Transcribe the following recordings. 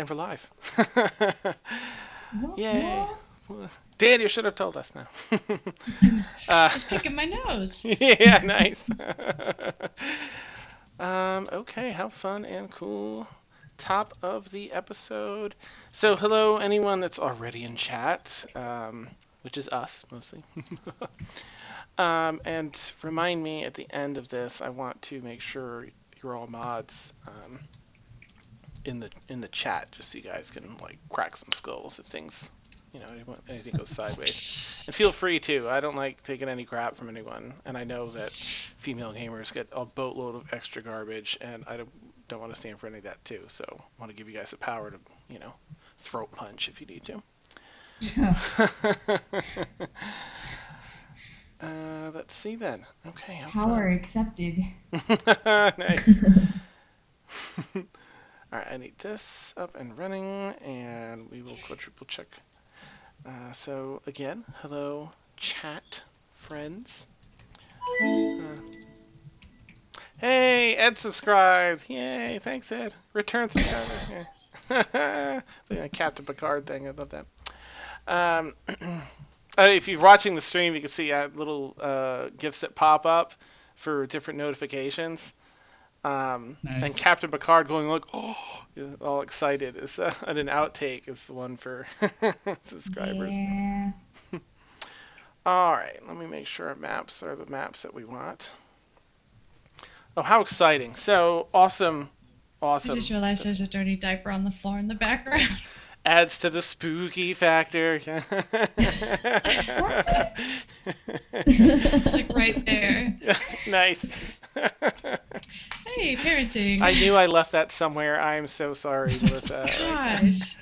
And we're live. What? Yay. What? Dan, you should have told us now. uh, Just picking my nose. yeah, nice. Okay, how fun and cool. Top of the episode. So, hello, anyone that's already in chat, which is us mostly. And remind me at the end of this, I want to make sure you're all mods in the chat, just so you guys can like crack some skulls if things, anything goes sideways. And feel free to. I don't like taking any crap from anyone, and I know that female gamers get a boatload of extra garbage, and I don't want to stand for any of that too. So I want to give you guys the power to, throat punch if you need to. Let's see then. Okay, have Power fun. accepted. Nice. Alright, I need this up and running, and we will quadruple check. So, again, hello, chat friends. Hey, Ed subscribes! Yay, thanks, Ed. Return subscriber. Yeah. The Captain Picard thing, I love that. If you're watching the stream, you can see little gifs that pop up for different notifications. Nice. And Captain Picard going like, oh, all excited is and an outtake is the one for subscribers. Yeah. All right, let me make sure our maps are the maps that we want. Oh, how exciting! So awesome. I just realized there's a dirty diaper on the floor in the background. Adds to the spooky factor. It's like right there. Nice. Hey, parenting. I knew I left that somewhere. I'm so sorry, Melissa. Gosh.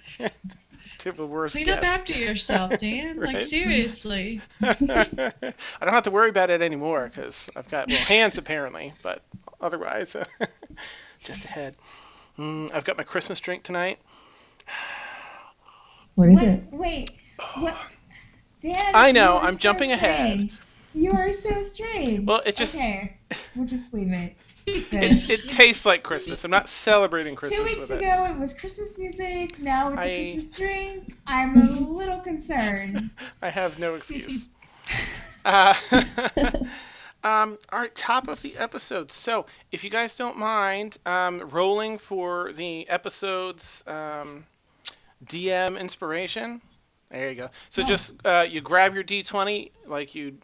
To the worst Clean guest. up after yourself, Dan. Right? Like, seriously. I don't have to worry about it anymore because I've got hands apparently, but otherwise, just ahead. I've got my Christmas drink tonight. What is it? Wait. What? Dan, I know, you are I'm so jumping ahead. strange. You are so strange. Well, it just Okay. We'll just leave it. it tastes like Christmas. I'm not celebrating Christmas 2 weeks with ago, it was Christmas music. Now it's a Christmas drink. I'm a little concerned. I have no excuse. All right, top of the episode. So, if you guys don't mind, rolling for the episode's DM inspiration. There you go. So just you grab your D20, like you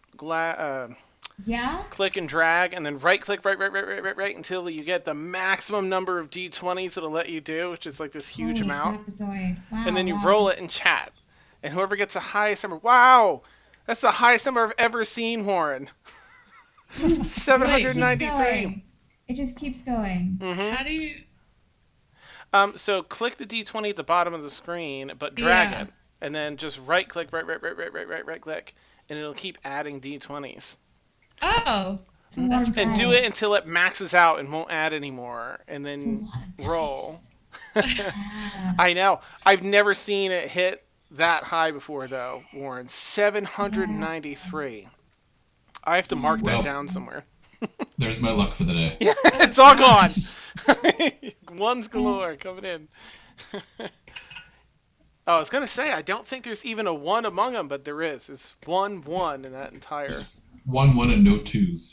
Yeah? click and drag, and then right click right until you get the maximum number of D20s it'll let you do, which is like this huge Holy amount. crapazoid. Wow, And then you wow. roll it in chat. And whoever gets the highest number, wow! That's the highest number I've ever seen, Warren. 793. It just keeps going. Mm-hmm. How do you... So click the D20 at the bottom of the screen, but drag it. And then just right click, right click, and it'll keep adding D20s. Oh. And do it until it maxes out and won't add anymore, and then roll. I know. I've never seen it hit that high before, though, Warren. 793. I have to mark that down somewhere. There's my luck for the day. Yeah, it's all gone. Ones galore coming in. Oh, I was going to say, I don't think there's even a 1 among them, but there is. There's 1 1 in that entire... 1 1 and no 2s.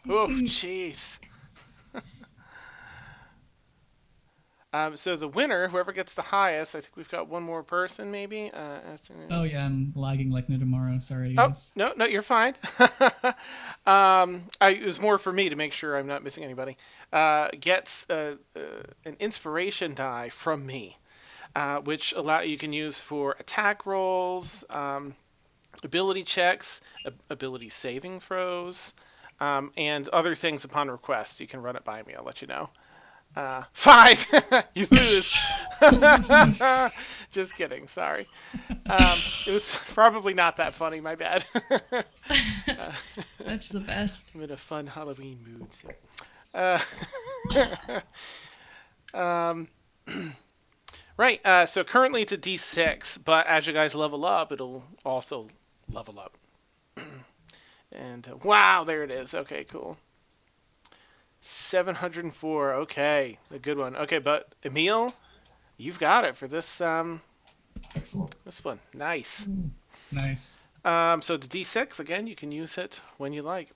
Oh, jeez. So the winner, whoever gets the highest, I think we've got one more person, maybe. Oh yeah, I'm lagging like no tomorrow. Sorry, Oh, guys. no, you're fine. It was more for me to make sure I'm not missing anybody. Gets an inspiration die from me, which you can use for attack rolls, ability checks, ability saving throws, and other things upon request. You can run it by me. I'll let you know. 5. You lose. Just kidding. Sorry. It was probably not that funny. My bad. That's the best. I'm in a fun Halloween mood. Right. So currently it's a D6, but as you guys level up, it'll also level up. And wow, there it is. Okay, cool. 704. Okay, a good one. Okay, but Emil, You've got it for this Excellent. this one. Nice. Ooh, nice. So it's D6 again. You can use it when you like.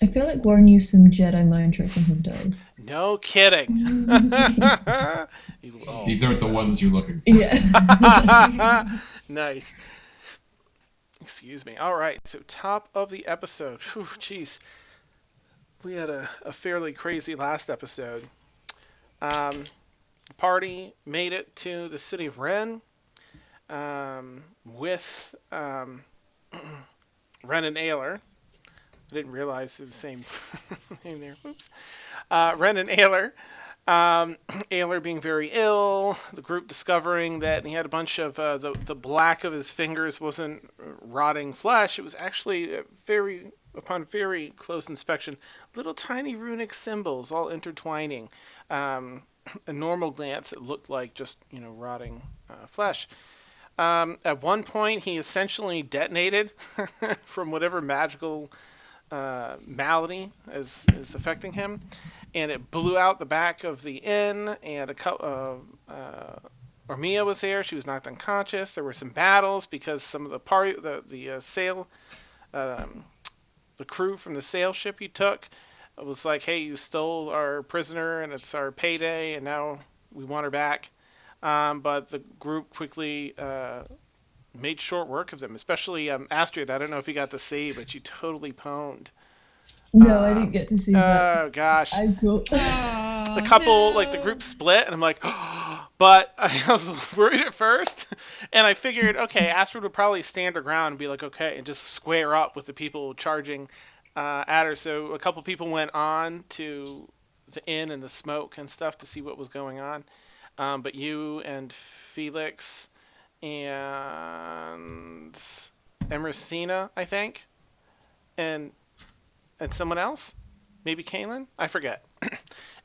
I feel like Warren used some Jedi mind trick on his dice. No kidding. These aren't the ones you're looking for. Yeah. Nice. Excuse me. All right. So top of the episode. Jeez. We had a fairly crazy last episode. The party made it to the city of Rennes with Ren and Ayler. I didn't realize it was the same name there. Oops. Ren and Ayler. Ayler being very ill, the group discovering that he had a bunch of the black of his fingers wasn't rotting flesh. It was actually upon very close inspection, little tiny runic symbols all intertwining. A normal glance, it looked like just rotting flesh. At one point, he essentially detonated from whatever magical malady is affecting him, and it blew out the back of the inn. And Ormia was there; she was knocked unconscious. There were some battles because some of the sail, the crew from the sail ship you took, was like, "Hey, you stole our prisoner, and it's our payday, and now we want her back." But the group quickly made short work of them, especially Astrid. I don't know if you got to see, but you totally pwned. No, I didn't get to see that. Oh gosh. I'm cool. The couple, like the group split, and I'm like, but I was worried at first, and I figured, okay, Astrid would probably stand her ground and be like, okay, and just square up with the people charging at her. So a couple people went on to the inn and the smoke and stuff to see what was going on. But you and Felix and Emericina, I think, and someone else, maybe Kaylin, I forget.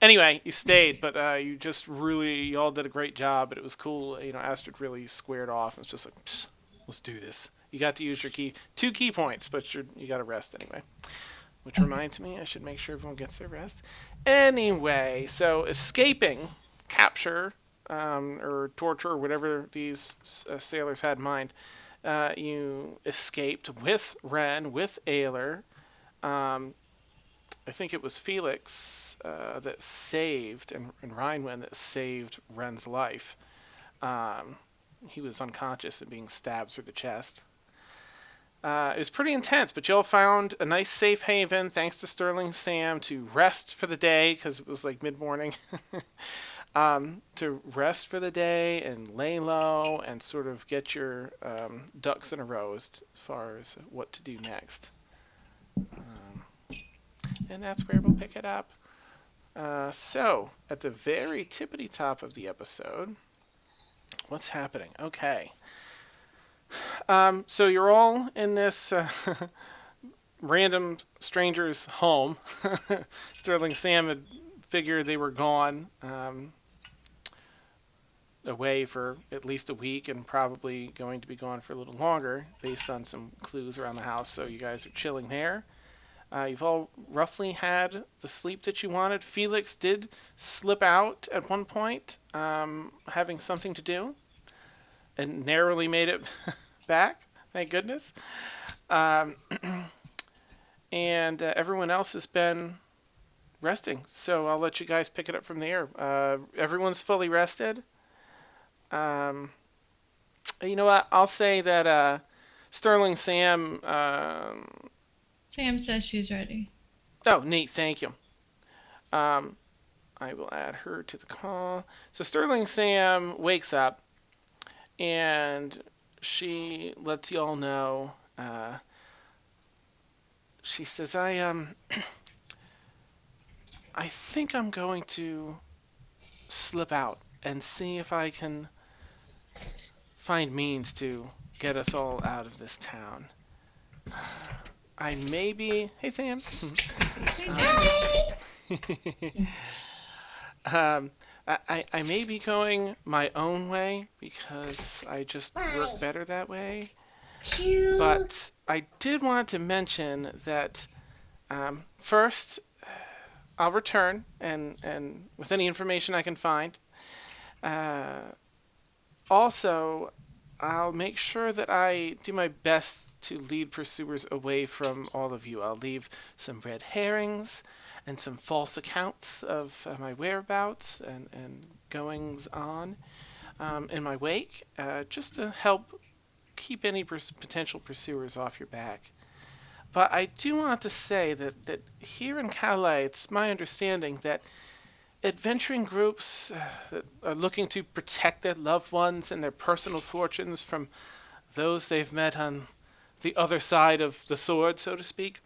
Anyway, you stayed, but you all did a great job. But it was cool. Astrid really squared off. It's just like, let's do this. You got to use your 2 key points, but you got to rest anyway. Which reminds me, I should make sure everyone gets their rest. Anyway, so escaping capture or torture or whatever these sailors had in mind, you escaped with Ren, with Ayler. I think it was Felix that saved, and Rhinwen that saved Ren's life. He was unconscious and being stabbed through the chest. It was pretty intense, but y'all found a nice safe haven thanks to Sterling Sam to rest for the day because it was like mid-morning. To rest for the day and lay low and sort of get your ducks in a row as far as what to do next. And that's where we'll pick it up. So, at the very tippity top of the episode, what's happening? Okay. So you're all in this random stranger's home. Sterling Sam had figured they were gone away for at least a week and probably going to be gone for a little longer based on some clues around the house. So you guys are chilling there. You've all roughly had the sleep that you wanted. Felix did slip out at one point, having something to do, and narrowly made it back. Thank goodness. And everyone else has been resting. So I'll let you guys pick it up from there. Everyone's fully rested. You know what? I'll say that Sterling Sam. Sam says she's ready. Oh, neat. Thank you. I will add her to the call. So Sterling Sam wakes up, and she lets you all know. She says, I think I'm going to slip out and see if I can find means to get us all out of this town. I may be... Hey, Sam. I may be going my own way because I just work better that way. But I did want to mention that first, I'll return and with any information I can find. Uh, Also, I'll make sure that I do my best to lead pursuers away from all of you. I'll leave some red herrings and some false accounts of my whereabouts and goings on in my wake, just to help keep any potential pursuers off your back. But I do want to say that here in Calais, it's my understanding that adventuring groups that are looking to protect their loved ones and their personal fortunes from those they've met on the other side of the sword, so to speak,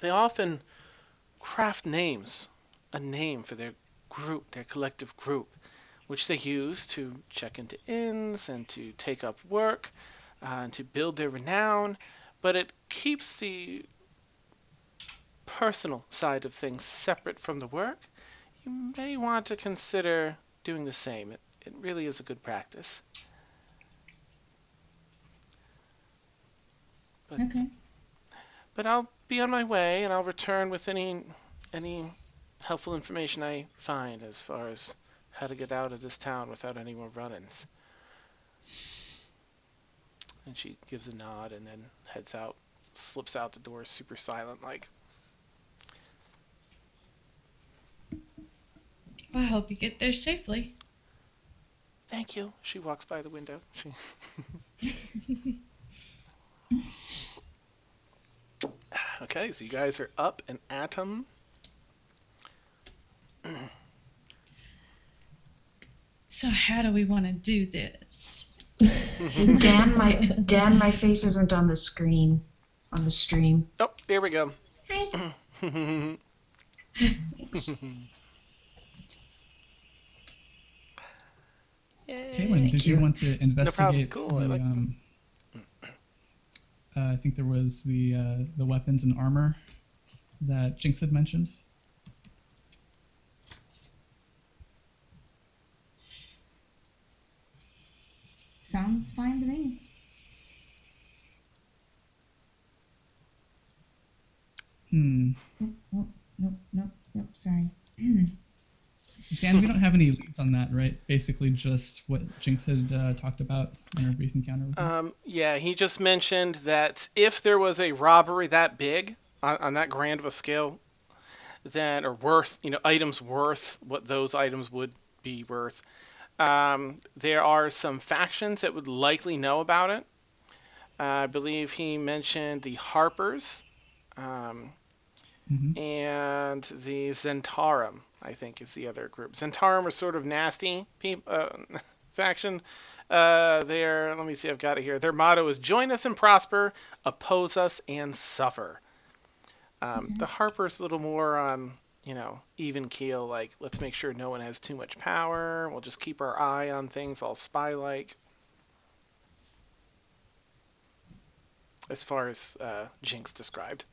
they often craft names, a name for their group, their collective group, which they use to check into inns and to take up work and to build their renown. But it keeps the personal side of things separate from the work. You may want to consider doing the same. It really is a good practice. But Okay. but I'll be on my way and I'll return with any helpful information I find as far as how to get out of this town without any more run-ins. And she gives a nod and then heads out, slips out the door, super silent, like. Well, I hope you get there safely. Thank you. She walks by the window. She. Okay, so you guys are up and at 'em. So how do we want to do this? Dan, my face isn't on the screen, on the stream. Oh, there we go. Hi. Caitlin, did you want to investigate Cool. the? I think there was the weapons and armor that Jinx had mentioned. Sounds fine to me. Nope. Sorry. Dan, we don't have any leads on that, right? Basically just what Jinx had talked about in her brief encounter with him. Yeah, he just mentioned that if there was a robbery that big, on that grand of a scale, then, or worth, items worth what those items would be worth, there are some factions that would likely know about it. I believe he mentioned the Harpers and the Zentarum, I think is the other group. Zentarum are sort of nasty faction. Let me see, I've got it here. Their motto is join us and prosper, oppose us and suffer. The Harper's a little more, even keel, like, let's make sure no one has too much power. We'll just keep our eye on things, all spy-like. As far as Jinx described.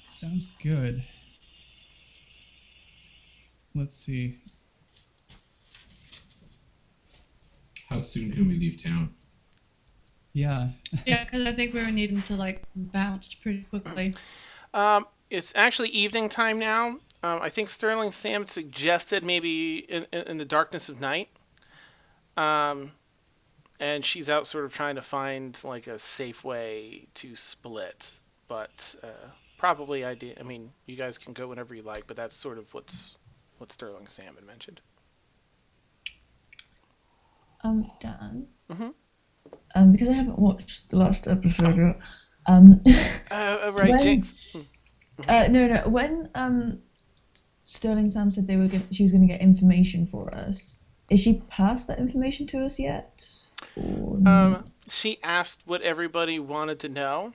Sounds good. Let's see. How soon can we leave town? Yeah. Yeah, because I think we were needing to bounce pretty quickly. It's actually evening time now. I think Sterling Sam suggested maybe in the darkness of night. And she's out sort of trying to find like a safe way to split. But probably I mean, you guys can go whenever you like, but that's sort of what Sterling Sam had mentioned. Dan. Mm-hmm. Because I haven't watched the last episode yet. Right, Jinx. No. When Sterling Sam said she was going to get information for us, is she passed that information to us yet? She asked what everybody wanted to know.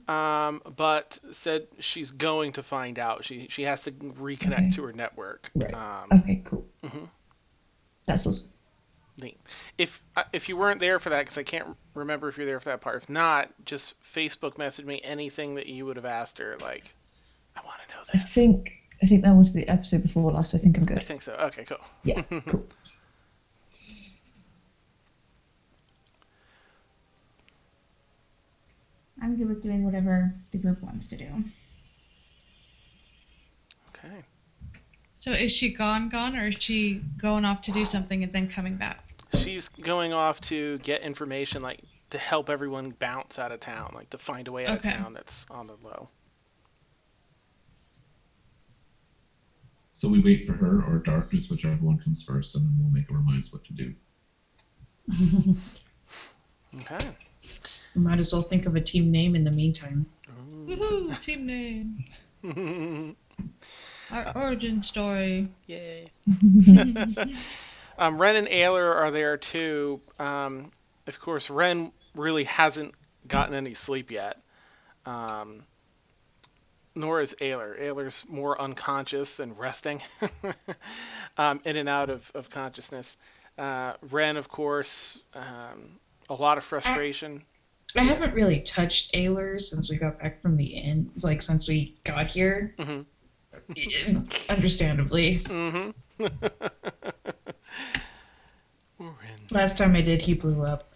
But said she's going to find out. She has to reconnect to her network. Right. Okay, cool. That's awesome. If you weren't there for that, because I can't remember if you're there for that part. If not, just Facebook message me anything that you would have asked her. Like, I want to know this. I think that was the episode before last. I think I'm good. I think so. Okay, cool. Yeah, cool. I'm good with doing whatever the group wants to do. Okay. So is she gone, or is she going off to do something and then coming back? She's going off to get information, like to help everyone bounce out of town, like to find a way out of Okay. town that's on the low. So we wait for her or darkness, whichever one comes first, and then we'll make our minds what to do. Okay. Might as well think of a team name in the meantime. Woohoo! Team name. Our origin story. Yay. Ren and Ayler are there too. Of course, Ren really hasn't gotten any sleep yet. Nor is Ayler. Ayler's more unconscious and resting in and out of consciousness. Ren, of course, a lot of frustration. I haven't really touched Ayler since we got back from the inn. Like, since we got here. Mm-hmm. Understandably. Mm-hmm. Last time I did, he blew up.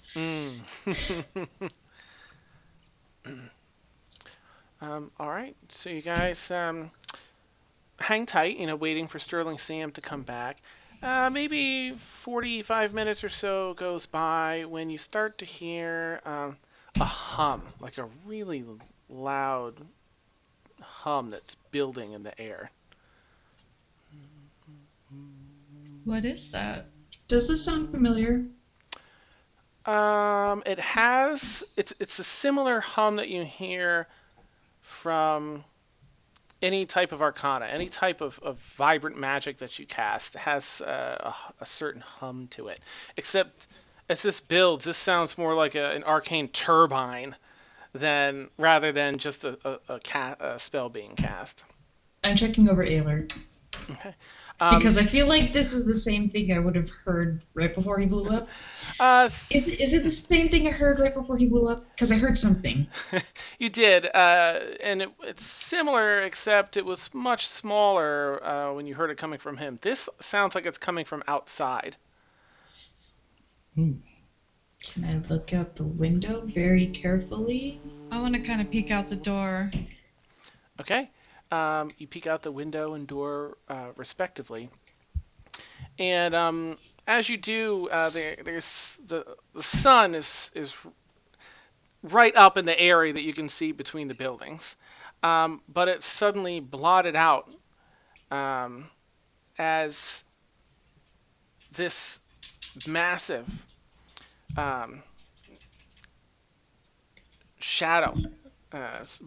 All right, so you guys hang tight, waiting for Sterling Sam to come back. Maybe 45 minutes or so goes by when you start to hear a hum, like a really loud hum that's building in the air. What is that? Does this sound familiar? It's a similar hum that you hear from any type of arcana, any type of vibrant magic that you cast has a certain hum to it. Except as this builds, this sounds more like an arcane turbine rather than just a spell being cast. I'm checking over Ayler. Okay. Because I feel like this is the same thing I would have heard right before he blew up. Is it the same thing I heard right before he blew up? Because I heard something. You did, and it's similar, except it was much smaller when you heard it coming from him. This sounds like it's coming from outside. Ooh. Can I look out the window very carefully? I want to kind of peek out the door. Okay. You peek out the window and door, respectively. And as you do, there's the sun is right up in the area that you can see between the buildings, but it's suddenly blotted out as this massive shadow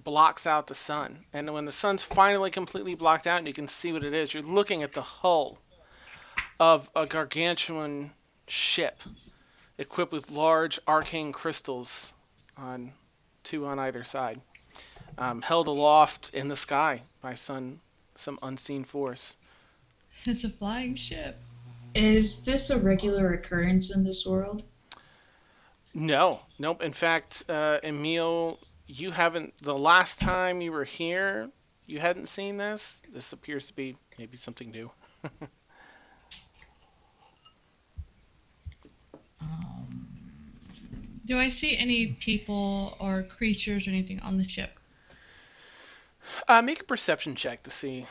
blocks out the sun. And when the sun's finally completely blocked out and you can see what it is, you're looking at the hull of a gargantuan ship equipped with large arcane crystals two on either side, held aloft in the sky by some unseen force. It's a flying ship. Is this a regular occurrence in this world? No, nope. In fact, Emil, you haven't. The last time you were here, you hadn't seen this. This appears to be maybe something new. Do I see any people or creatures or anything on the ship? Make a perception check to see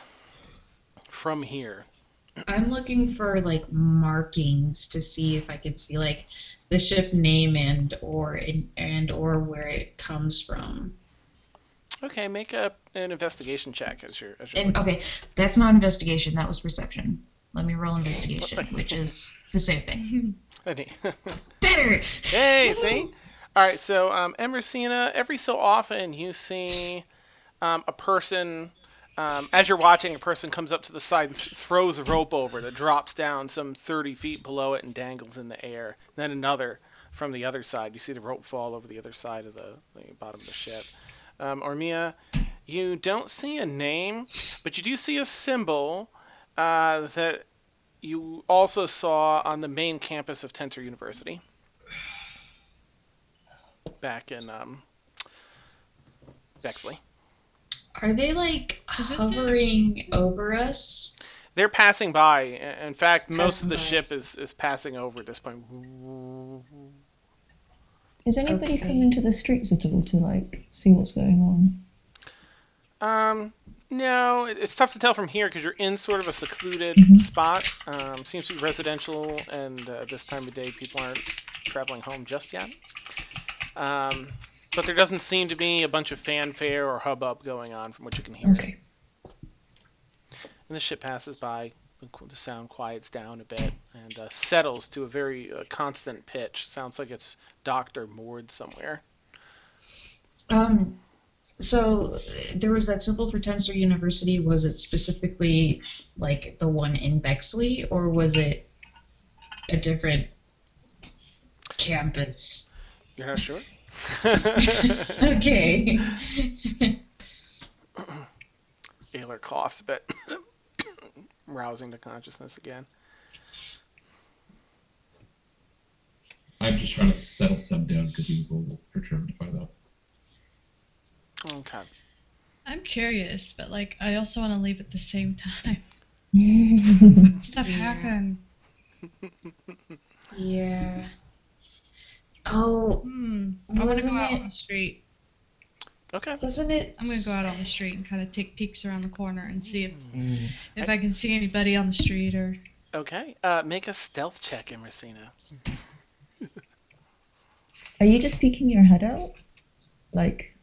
from here. I'm looking for like markings to see if I can see like the ship name and or where it comes from. Okay, make an investigation check as you're Okay, that's not investigation. That was perception. Let me roll investigation, which is the same thing. Better. Hey, see? All right, so Emersina, every so often you see a person. As you're watching, a person comes up to the side and throws a rope over that drops down some 30 feet below it and dangles in the air. Then another from the other side. You see the rope fall over the other side of the bottom of the ship. Ormia, you don't see a name, but you do see a symbol that you also saw on the main campus of Tensor University back in Bexley. Are they like hovering over us? They're passing by. In fact, most of the ship is passing over at this point. Is anybody coming to the streets at all to like see what's going on? No, it's tough to tell from here because you're in sort of a secluded spot. Seems to be residential, and this time of day people aren't traveling home just yet. But there doesn't seem to be a bunch of fanfare or hubbub going on from what you can hear. Okay. And the ship passes by, the sound quiets down a bit and settles to a very constant pitch. Sounds like it's docked or moored somewhere. So there was that symbol for Tensor University. Was it specifically like the one in Bexley, or was it a different campus? You're not sure? Okay. Ayler coughs a bit, rousing to consciousness again. I'm just trying to settle Seb down because he was a little perturbed by that. Okay. I'm curious, but like I also want to leave at the same time. Stuff happened. Yeah. Oh, I'm gonna wasn't go out it? on the street. Okay. Wasn't it? I'm gonna go out on the street and kind of take peeks around the corner and see if I can see anybody on the street or. Okay. Make a stealth check, Emersina. Are you just peeking your head out? Like,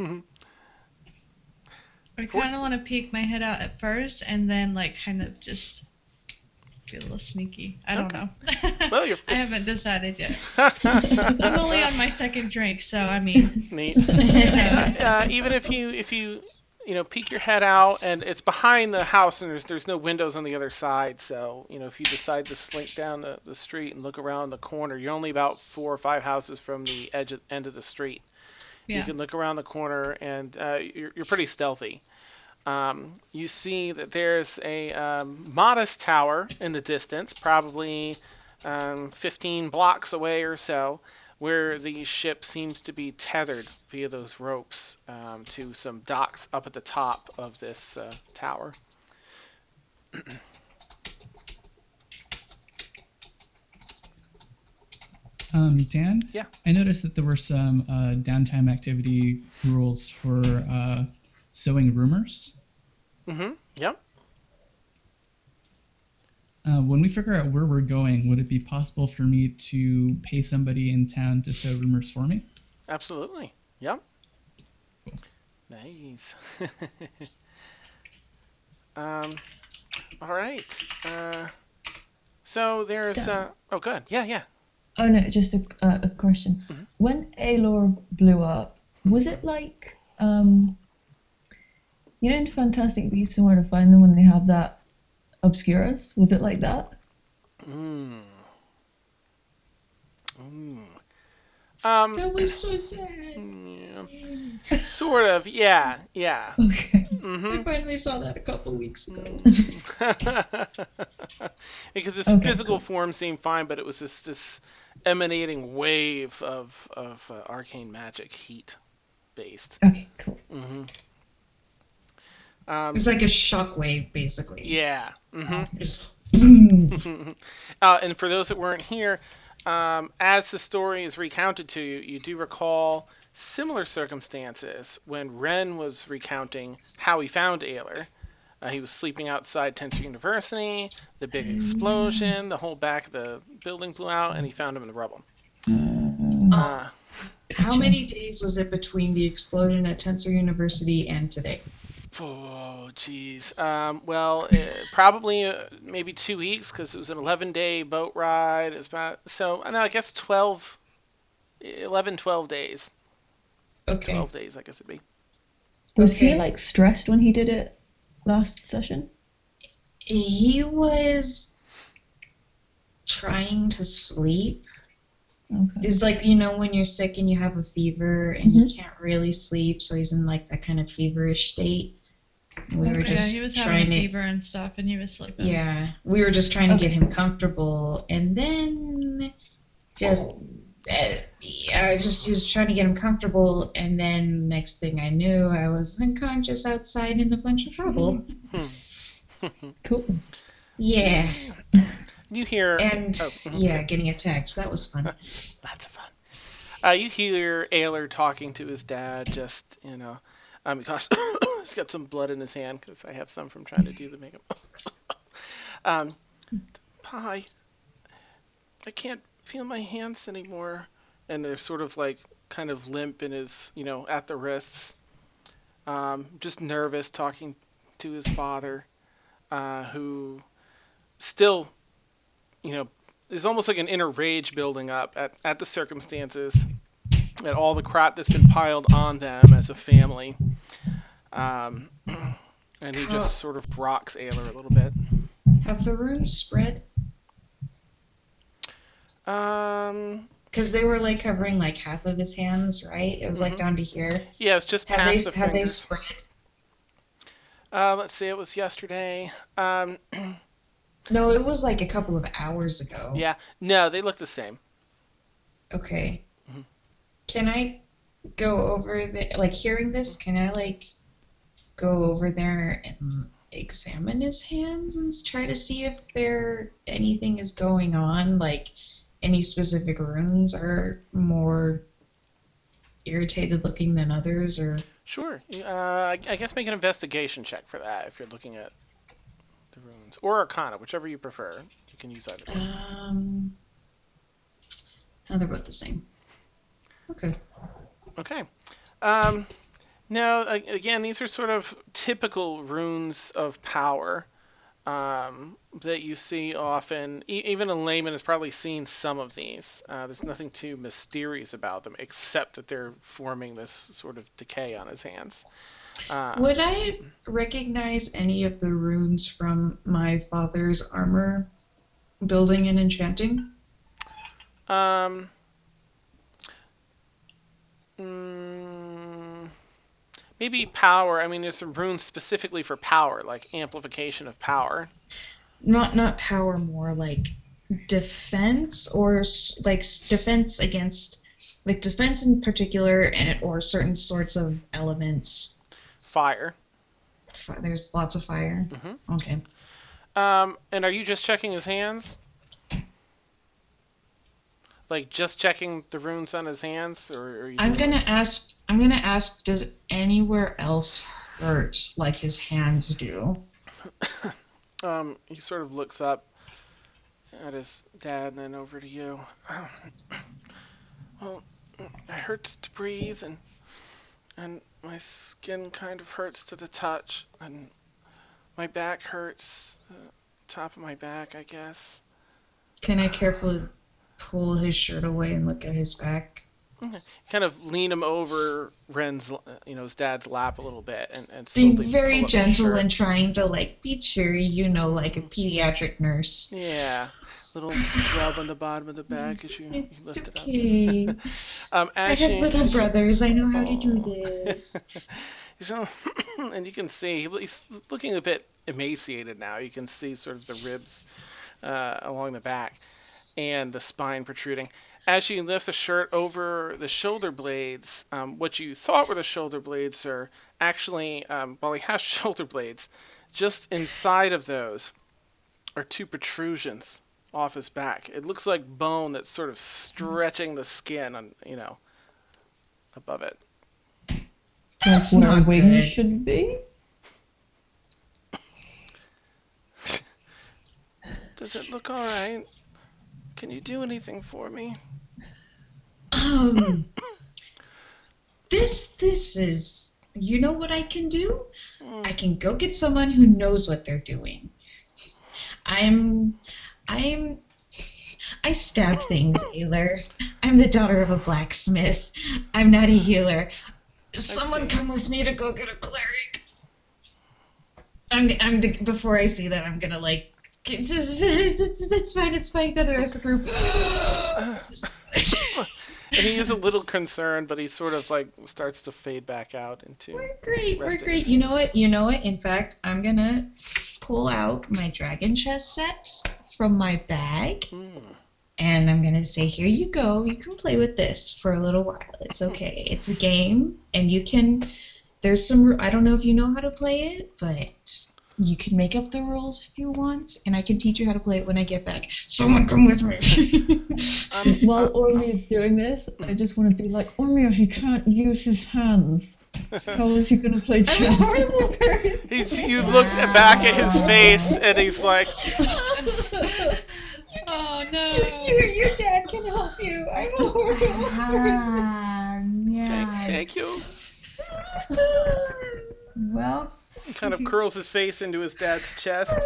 I kind of want to peek my head out at first and then like kind of just be a little sneaky. I don't know. Well, you're. I haven't decided yet. I'm only on my second drink, so I mean. Neat. Even if you peek your head out and it's behind the house and there's no windows on the other side, so if you decide to slink down the street and look around the corner, you're only about 4 or 5 houses from the end of the street. Yeah. You can look around the corner and you're pretty stealthy. You see that there's a modest tower in the distance, probably 15 blocks away or so, where the ship seems to be tethered via those ropes to some docks up at the top of this tower. Dan? Yeah. I noticed that there were some downtime activity rules for sowing rumors. Mm-hmm. Yep. When we figure out where we're going, would it be possible for me to pay somebody in town to sow rumors for me? Absolutely. Yep. Cool. Nice. All right. So there's. Oh, good. Yeah. oh no, just a question. Mhm. When Aelor blew up, was it like, in Fantastic Beasts and Where to Find Them when they have that Obscurus? Was it like that? That was so sad. Yeah. Sort of. Yeah. Okay. I finally saw that a couple weeks ago. Because his Okay, physical cool. form seemed fine, but it was this emanating wave of arcane magic, heat based. Okay, cool. It was like a shockwave, basically. Yeah. Just And for those that weren't here, as the story is recounted to you, you do recall similar circumstances when Rennes was recounting how he found Ayler. He was sleeping outside Tensor University, the big explosion, the whole back of the building blew out, and he found him in the rubble. how many days was it between the explosion at Tensor University and today? Oh, geez. Well, probably maybe 2 weeks because it was an 11-day boat ride. It was about, so, I know, I guess 12 days. Okay. 12 days, I guess it'd be. Was he Okay. like stressed when he did it last session? He was trying to sleep. Okay. It's like, when you're sick and you have a fever and you can't really sleep, so he's in like that kind of feverish state. And we were just he was trying having to, fever and stuff, and he was sleeping. yeah, we were just trying to get him comfortable, and then just, he was trying to get him comfortable, and then next thing I knew, I was unconscious outside in a bunch of trouble. Cool. Yeah, You hear... and okay. getting attacked, that was fun. Lots of fun. You hear Ayler talking to his dad, just, Because he's got some blood in his hand because I have some from trying to do the makeup. um, Pie, I can't feel my hands anymore. And they're sort of like kind of limp in his, at the wrists. Just nervous talking to his father, who still, there's almost like an inner rage building up at the circumstances, at all the crap that's been piled on them as a family. And he just sort of rocks Ayler a little bit. Have the runes spread? Because they were like covering like half of his hands, right? It was like down to here. Yeah, it's just past the Have they fingers. spread? Let's see, it was yesterday. No, it was like a couple of hours ago. Yeah, no, they look the same. Okay. Can I go over there? Like, hearing this, can I like go over there and examine his hands and try to see if anything is going on? Like, any specific runes are more irritated looking than others, or? Sure. I guess make an investigation check for that if you're looking at the runes. Or Arcana, whichever you prefer. You can use either. Oh, they're both the same. Okay. Okay. Now, again, these are sort of typical runes of power that you see often. Even a layman has probably seen some of these. There's nothing too mysterious about them, except that they're forming this sort of decay on his hands. Would I recognize any of the runes from my father's armor building and enchanting? Maybe power. I mean, there's some runes specifically for power, like amplification of power. Not power, more like defense, or like defense against, like defense in particular, or certain sorts of elements. Fire. There's lots of fire. Mm-hmm. Okay. And are you just checking his hands? Like just checking the runes on his hands, or are you? I'm gonna ask. Does anywhere else hurt like his hands do? He sort of looks up at his dad and then over to you. Well, it hurts to breathe, and my skin kind of hurts to the touch, and my back hurts, top of my back, I guess. Can I carefully pull his shirt away and look at his back? Okay. Kind of lean him over Ren's, his dad's lap a little bit, and slowly being very pull up his gentle shirt. and trying to like be cheery, like a pediatric nurse. Yeah, little rub on the bottom of the back as you lift it up. Okay. I have little brothers. I know how to do this. So, and you can see he's looking a bit emaciated now. You can see sort of the ribs along the back and the spine protruding. As you lift the shirt over the shoulder blades, what you thought were the shoulder blades are actually, while he has shoulder blades, just inside of those are two protrusions off his back. It looks like bone that's sort of stretching the skin on, above it. That's Like where not wings good. should be. Does it look all right? Can you do anything for me? This is, you know what I can do? I can go get someone who knows what they're doing. I stab things, Ayler. I'm the daughter of a blacksmith. I'm not a healer. Someone come with me to go get a cleric. Before I see that, I'm gonna like, it's fine, go to the rest of the group. And he is a little concerned, but he sort of like starts to fade back out into. We're great. resting. You know what? In fact, I'm gonna pull out my dragon chess set from my bag, and I'm gonna say, "Here you go. You can play with this for a little while. It's okay. It's a game, and you can. There's some. I don't know if you know how to play it, but you can make up the rules if you want, and I can teach you how to play it when I get back. Someone come with me." While Ormi is doing this, I just want to be like, Ormi, he can't use his hands. How is he gonna play I'm a chess? horrible person. You look back at his face, and he's like, Oh no. Your dad can help you. I'm a horrible person. Yeah. thank you. Well, He kind of curls his face into his dad's chest.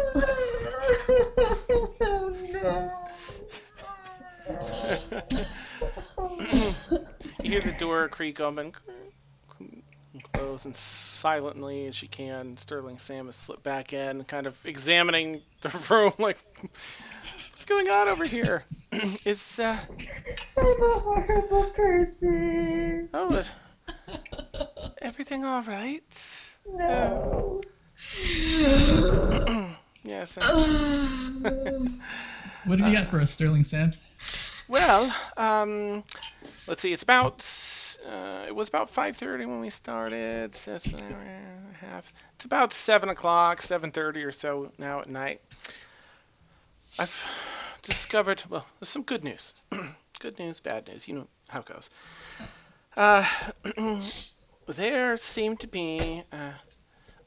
oh no. You hear the door creak open and close, and silently as you can, Sterling Sam has slipped back in, kind of examining the room, like, what's going on over here? Is I'm a horrible person. oh, everything all right? No. Yes. What have you got for us, Sterling Sam? Well, let's see. It's about it was about 5:30 when we started. So it's an hour and a half. It's about 7 o'clock, 7:30 or so now at night. I've discovered. Well, there's some good news. Good news, bad news. You know how it goes. There seem to be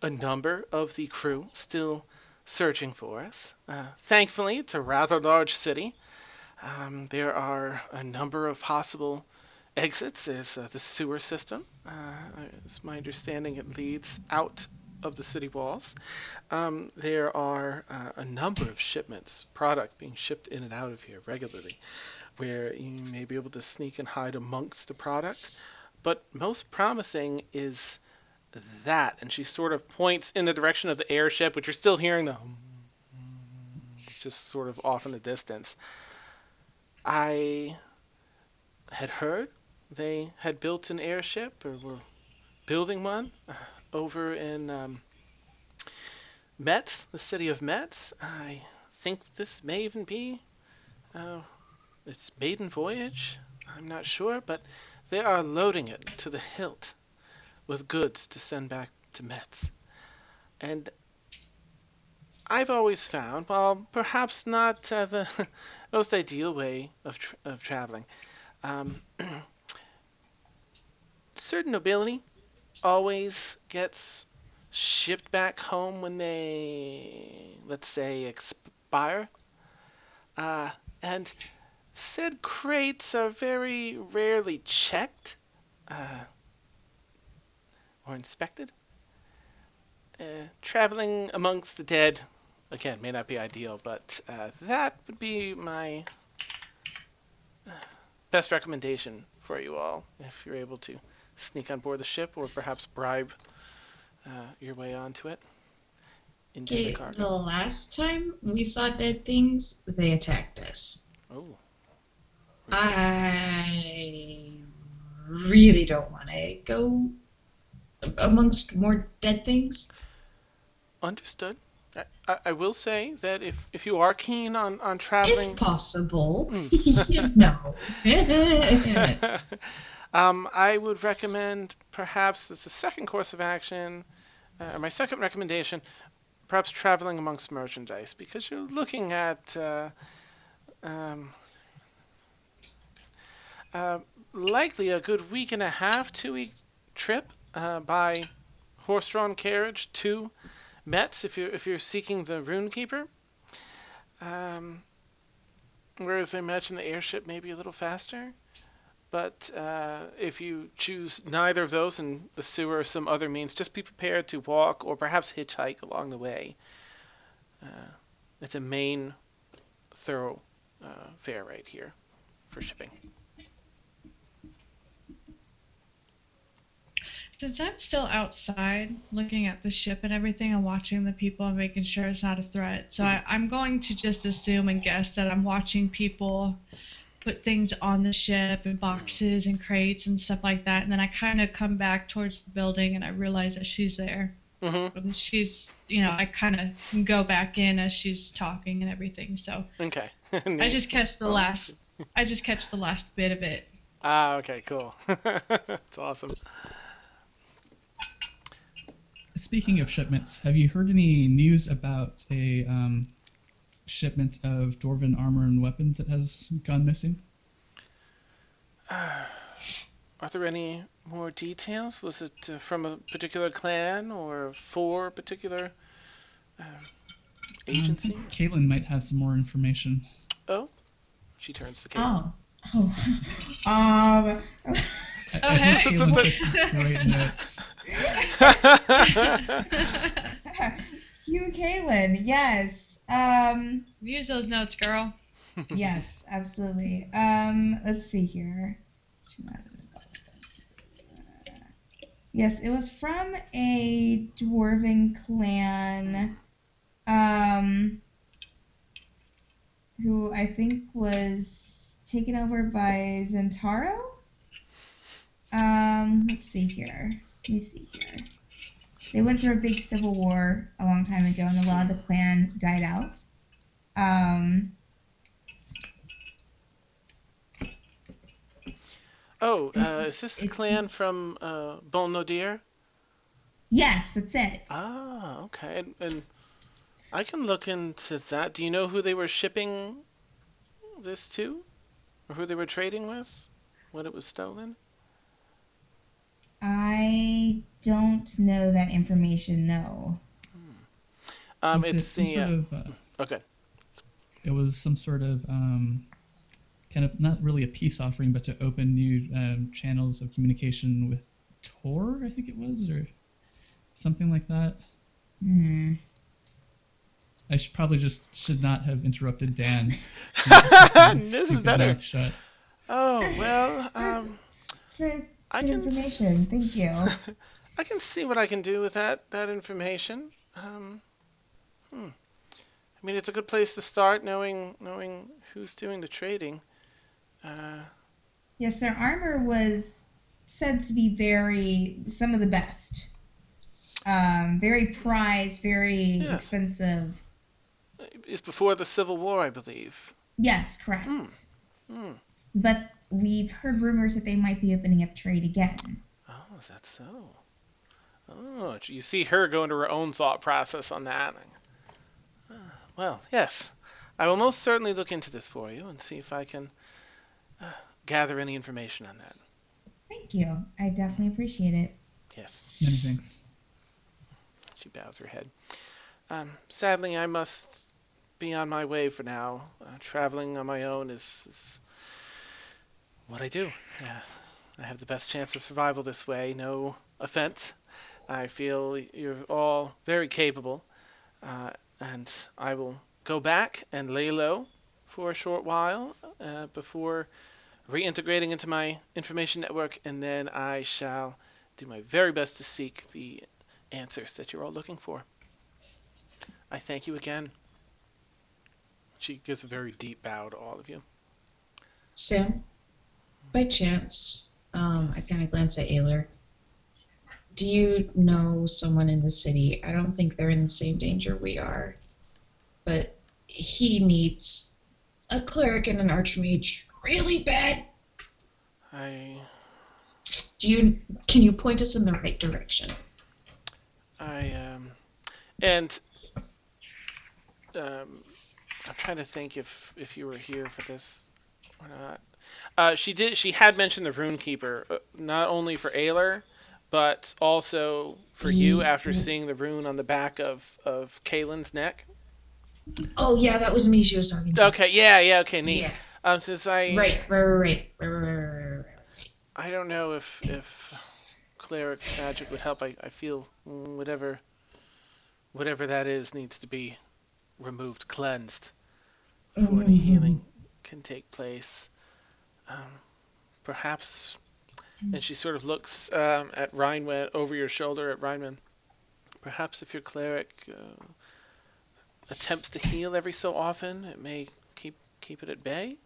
a number of the crew still searching for us. Thankfully, it's a rather large city. There are a number of possible exits. There's the sewer system. It's my understanding it leads out of the city walls. There are a number of shipments, product being shipped in and out of here regularly, where you may be able to sneak and hide amongst the product. But most promising is that, and she sort of points in the direction of the airship, which you're still hearing the just sort of off in the distance. I had heard they had built an airship, or were building one, over in Metz, the city of Metz. I think this may even be its maiden voyage. I'm not sure, but they are loading it to the hilt with goods to send back to Metz. And I've always found, while perhaps not the most ideal way of traveling, certain nobility always gets shipped back home when they, let's say, expire. And said crates are very rarely checked or inspected. Traveling amongst the dead, again, may not be ideal, but that would be my best recommendation for you all if you're able to sneak on board the ship or perhaps bribe your way onto it into the Okay, the cargo. last time we saw dead things, they attacked us. Oh, I really don't want to go amongst more dead things. understood. I will say that if you are keen on traveling, If possible. No. I would recommend perhaps as a second course of action, my second recommendation, perhaps traveling amongst merchandise, because you're looking at likely a good week and a half, 2 week trip by horse-drawn carriage to Metz if you're seeking the Runekeeper. Whereas I imagine the airship may be a little faster. But if you choose neither of those and the sewer or some other means, just be prepared to walk or perhaps hitchhike along the way. It's a main thorough fare right here for shipping. Since I'm still outside looking at the ship and everything and watching the people and making sure it's not a threat, so I'm going to just assume and guess that I'm watching people put things on the ship and boxes and crates and stuff like that, and then I kind of come back towards the building and I realize that she's there. Mm-hmm. And she's, I kind of go back in as she's talking and everything. So Okay. I just catch the last. I just catch the last bit of it. Okay, cool. That's awesome. Speaking of shipments, have you heard any news about a shipment of Dwarven armor and weapons that has gone missing? Are there any more details? Was it from a particular clan or for a particular uh, I agency? think Caitlin might have some more information. Oh, she turns to Caitlin. Oh. Oh. Oh, hey. Caitlin took great notes. Hugh Kaylin, yes. Use those notes, girl. Yes, absolutely. Let's see here. Yes, it was from a dwarven clan, who I think was taken over by Zentaro. Let's see here. Let me see here. They went through a big civil war a long time ago, and a lot of the clan died out. Is this the clan from Bon Nodir? Yes, that's it. Ah, okay. And I can look into that. Do you know who they were shipping this to? Or who they were trading with when it was stolen? I don't know that information, no. Was it It's some the... sort of, okay. it was some sort of kind of not really a peace offering, but to open new channels of communication with Tor, I think it was, or something like that. I should not have interrupted Dan. This is better. Shut. Oh, well, It's good I can information. Thank you. I can see what I can do with that information. I mean, it's a good place to start, knowing who's doing the trading. Yes, their armor was said to be some of the best. Very prized, very expensive. It's before the Civil War, I believe. Yes, correct. But we've heard rumors that they might be opening up trade again. Oh, is that so? Oh, you see her go into her own thought process on that. Well, yes. I will most certainly look into this for you and see if I can gather any information on that. Thank you. I definitely appreciate it. Yes. Many thanks. She bows her head. Sadly, I must be on my way for now. Traveling on my own is what I do. I have the best chance of survival this way. No offense. I feel you're all very capable. And I will go back and lay low for a short while before reintegrating into my information network, and then I shall do my very best to seek the answers that you're all looking for. I thank you again. She gives a very deep bow to all of you. Sam, by chance, I kind of glance at Ayler. Do you know someone in the city? I don't think they're in the same danger we are, but he needs a cleric and an archmage really bad. Can you point us in the right direction? I'm trying to think if you were here for this or not. She had mentioned the Runekeeper, not only for Ayler, but also for you after seeing the rune on the back of Kaylin's neck. Oh yeah, that was me she was talking about. Okay, yeah, okay, neat. Yeah. Since I Right. I don't know if cleric's magic would help. I feel whatever that is needs to be removed, cleansed before any healing can take place. Perhaps, and she sort of looks at Rhinewind, over your shoulder at Rhinewind. Perhaps if your cleric attempts to heal every so often, it may keep it at bay.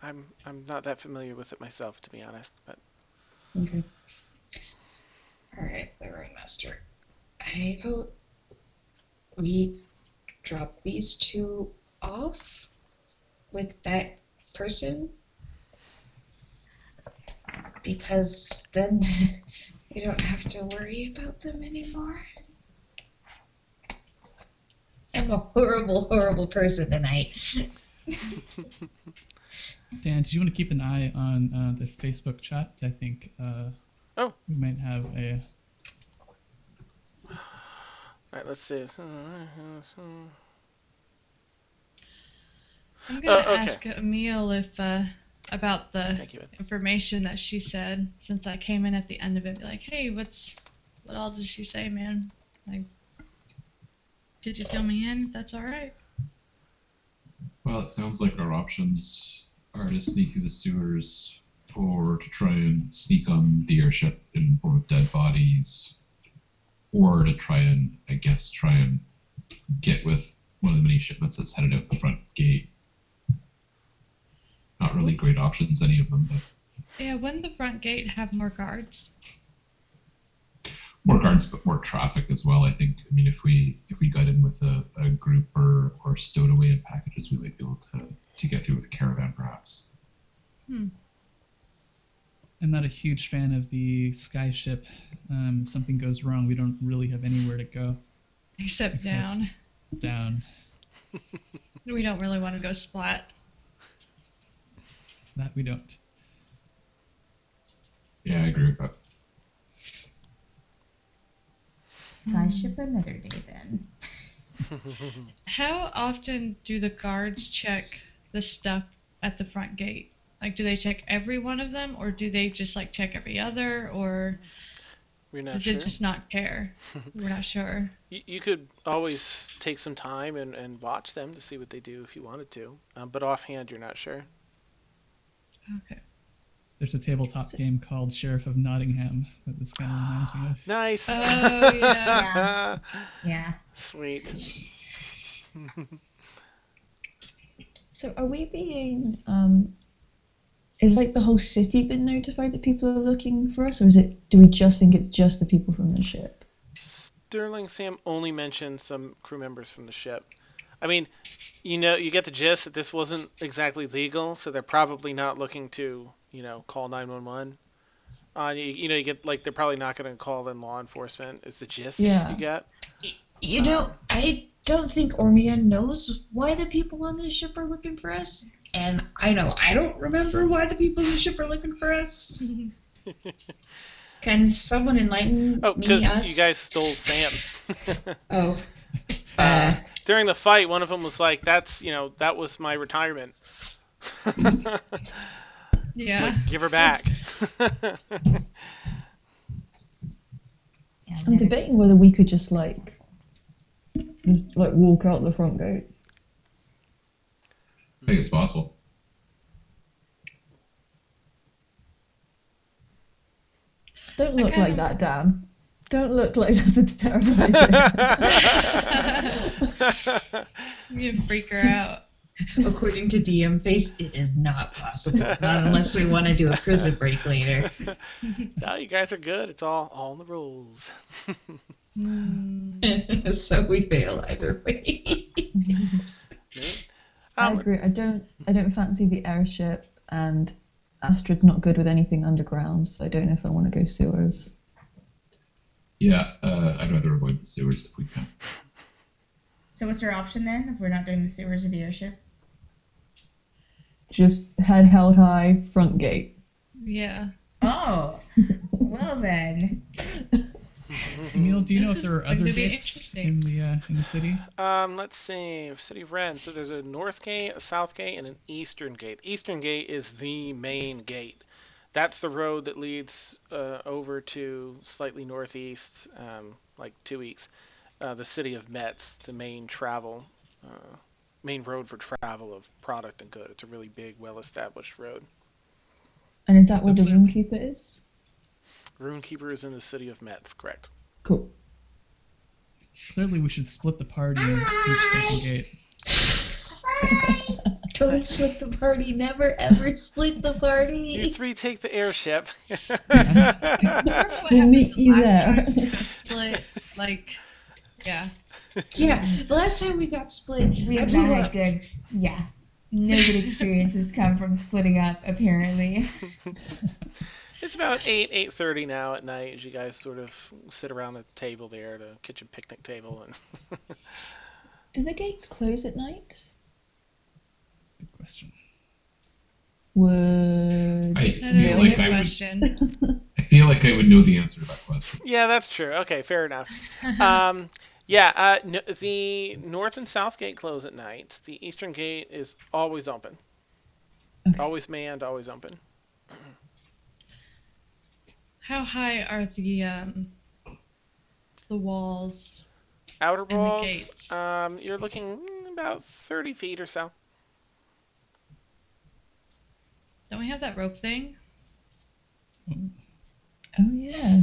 I'm not that familiar with it myself, to be honest, but. Okay. All right, the ringmaster. I vote we drop these two off with that person, because then we don't have to worry about them anymore. I'm a horrible, horrible person tonight. Dan, did you want to keep an eye on the Facebook chat? I think we might have a. All right, let's see. I'm gonna Okay. ask Emil if about the Thank you, Ed. information that she said, since I came in at the end of it. Be like, hey, what all did she say, man? Like, did you fill me in? That's all right. Well, it sounds like our options are to sneak through the sewers or to try and sneak on the airship in the form of dead bodies, or to try and get with one of the many shipments that's headed out the front gate. Not really great options, any of them, but Yeah, wouldn't the front gate have more guards? more guards, but more traffic as well. I think. I mean, if we got in with a group or stowed away in packages, we might be able to get through with a caravan, perhaps. Hmm. I'm not a huge fan of the skyship. If something goes wrong, we don't really have anywhere to go. Except down. Down. We don't really want to go splat. That we don't. Yeah, I agree with that. Skyship another day then. How often do the guards check the stuff at the front gate? Like, do they check every one of them, or do they just like check every other, or We're not do sure. they just not care? We're not sure. You could always take some time and watch them to see what they do if you wanted to. But offhand, you're not sure. Okay. There's a tabletop game called Sheriff of Nottingham that this kind of reminds me of. Nice. Oh yeah. Yeah. Sweet. So are we being is like the whole city been notified that people are looking for us, or do we just think it's just the people from the ship? Sterling Sam only mentioned some crew members from the ship. I mean, you get the gist that this wasn't exactly legal, so they're probably not looking to, call 911. You get like they're probably not going to call in law enforcement. Is the gist you get? I don't think Ormia knows why the people on this ship are looking for us, and I know I don't remember why the people on the ship are looking for us. Can someone enlighten me? Because us? you guys stole Sam. Oh. During the fight, one of them was like, that was my retirement. Yeah. Like, give her back. Yeah, I'm debating whether we could just like walk out the front gate. I think it's possible. Don't look like that, Dan. Don't look like that's a terrible idea. You can freak her out. According to DM Face, it is not possible. Not unless we want to do a prison break later. No, you guys are good. It's all in the rules. So we fail either way. I agree. I don't fancy the airship, and Astrid's not good with anything underground, so I don't know if I want to go sewers. Yeah, I'd rather avoid the sewers if we can. So what's our option then if we're not doing the sewers or the airship? Just head held high, front gate. Yeah. Oh, well then. Emil, do you know if there are Going other to be gates interesting. in the city? Let's see. City of Rennes. So there's a north gate, a south gate, and an eastern gate. Eastern gate is the main gate. That's the road that leads over to slightly northeast, like 2 weeks. The City of Metz, the main road for travel of product and good. It's a really big, well-established road. And is that where the Runekeeper is? Runekeeper is in the City of Metz, correct? Cool. Clearly, we should split the party and each take a gate. Don't split the party. Never ever split the You party. three take the airship. We'll meet you there. Split, yeah. Yeah, the last time we got split, We have not had good, no good experiences come from splitting up, apparently. It's about 8:30 now at night as you guys sort of sit around the table there, the kitchen picnic table. And Do the gates close at night? Good question. would. I That feel is a like good I would. question. I feel like I would know the answer to that question. Yeah, that's true. Okay, fair enough. The north and south gate close at night. The eastern gate is always open. Okay. Always manned, always open. How high are the walls Outer and the walls, gates? you're looking about 30 feet or so. Don't we have that rope thing? Oh yeah.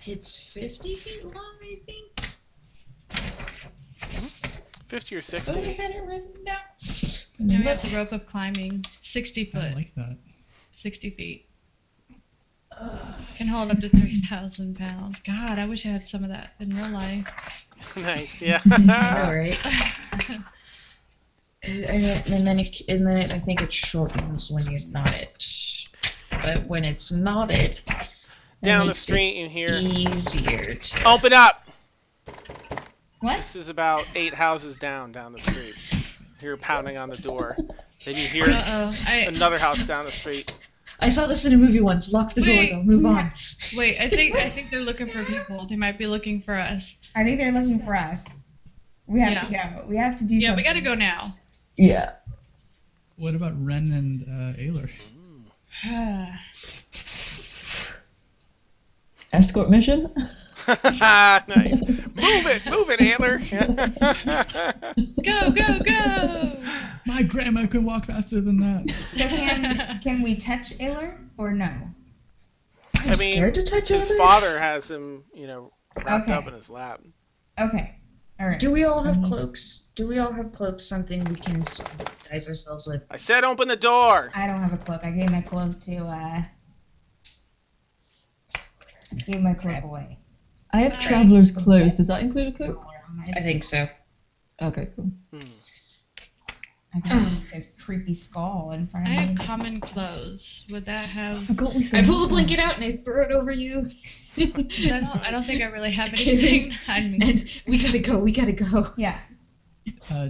It's 50 feet long, I think. 50 or Oh, 60. I had it written down. No, we have the rope of climbing. 60 I foot. like that. 60 feet. Can hold up to 3,000 pounds. God, I wish I had some of that in real life. Nice, yeah. I know, right? And then I think it shortens when you knot it. But when it's knotted, Down the street, you hear, easier to. open up! What? This is about 8 houses down the street. You're pounding on the door. Then you hear another house down the street. I saw this in a movie once. Lock the door, Wait. though. Move on. Wait, I think they're looking for people. They might be looking for us. I think they're looking for us. We have to go. We have to do Yeah, something. we gotta go now. Yeah. What about Ren and Ayler? Escort mission. Nice. Move it, Antler. Go, go, go! My grandma could walk faster than that. So can we touch Ayler or no? I'm scared to touch his others. father has him, wrapped Okay. up in his lap. Okay. All right. Do we all have cloaks? Do we all have cloaks? Something we can disguise ourselves with? I said open the door. I don't have a cloak. I gave my cloak away. I have traveler's clothes. Does that include a cloak? I think so. Okay, cool. I got a creepy skull in front I of have me. common clothes. Would that have? Forgot we I pull the blanket out and I throw it over you. I don't think I really have anything behind me. And we gotta go. We gotta go. Yeah.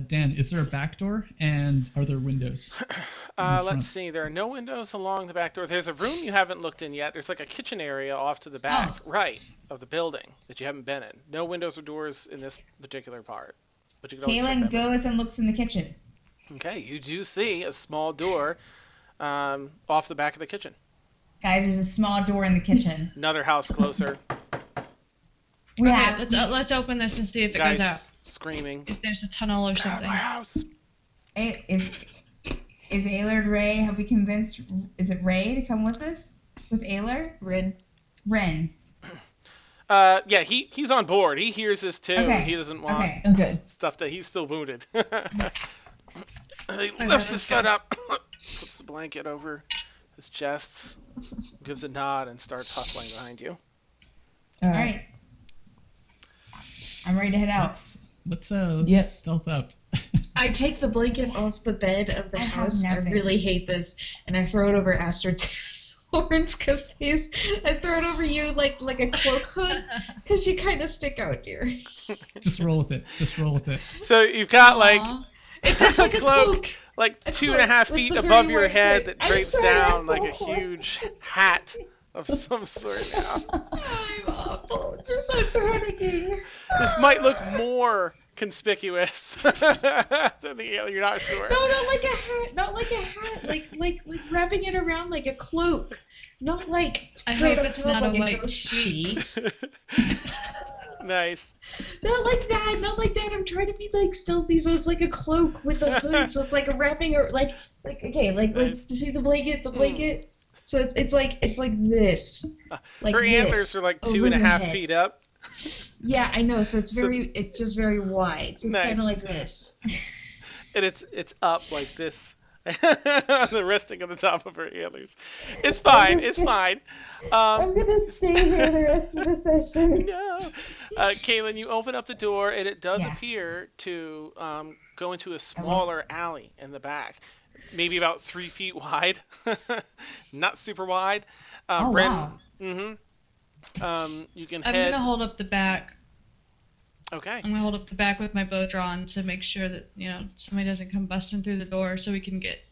Dan, is there a back door and are there windows? Let's see. There are no windows along the back door. There's a room you haven't looked in yet. There's like a kitchen area off to the back, right, of the building that you haven't been in. No windows or doors in this particular part. But you can always check Kaylin that out. goes and looks in the kitchen. Okay, you do see a small door off the back of the kitchen. Guys, there's a small door in the kitchen. Another house closer. We Okay, have. let's open this and see if it Guys goes out. screaming. If there's a tunnel or Get out of something. my house. Is Aylard Ray? Have we convinced? Is it Ray to come with us? With Aylard? Ren. Ren. Yeah, he's on board. He hears this too. Okay. He doesn't want Okay. stuff that he's still wounded. He lifts his son up, puts the blanket over his chest, gives a nod, and starts hustling behind you. All right. I'm ready to head out. Let's Yep. stealth up. I take the blanket off the bed of the I have house. I nothing. really hate this, and I throw it over Astrid's horns because I throw it over you like a cloak hood because you kind of stick out, dear. Just roll with it. Just roll with it. So you've got like Aw. It's like a cloak. like A 2.5 cloak feet with the above very your white head hood. that I'm drapes sorry, down I'm like so a horrible. huge hat of some sort now. I'm awful. Just so panicking. This might look more conspicuous than the other. You're not sure. No, not like a hat. Not like a hat. Like wrapping it around like a cloak. Not like I straight hope on it's top not like a white ghost sheet. Nice. Not like that. Not like that. I'm trying to be like stealthy, so it's like a cloak with a hood. So it's like a wrapping or like okay, like Nice. to see the blanket, So it's like this. Like Her this, antlers are like over 2.5 your head. feet up. Yeah, I know. So it's it's just very wide. So it's Nice. kind of like this. And it's up like this. The resting on the top of her antlers. It's fine. It's fine. gonna stay here the rest of the session. No. Kaylin, you open up the door, and it does Yeah. appear to go into a smaller alley in the back. Maybe about 3 feet wide. Not super wide. Oh, Ren, wow. you can I'm head. gonna hold up the back. Okay. I'm gonna hold up the back with my bow drawn to make sure that somebody doesn't come busting through the door, so we can get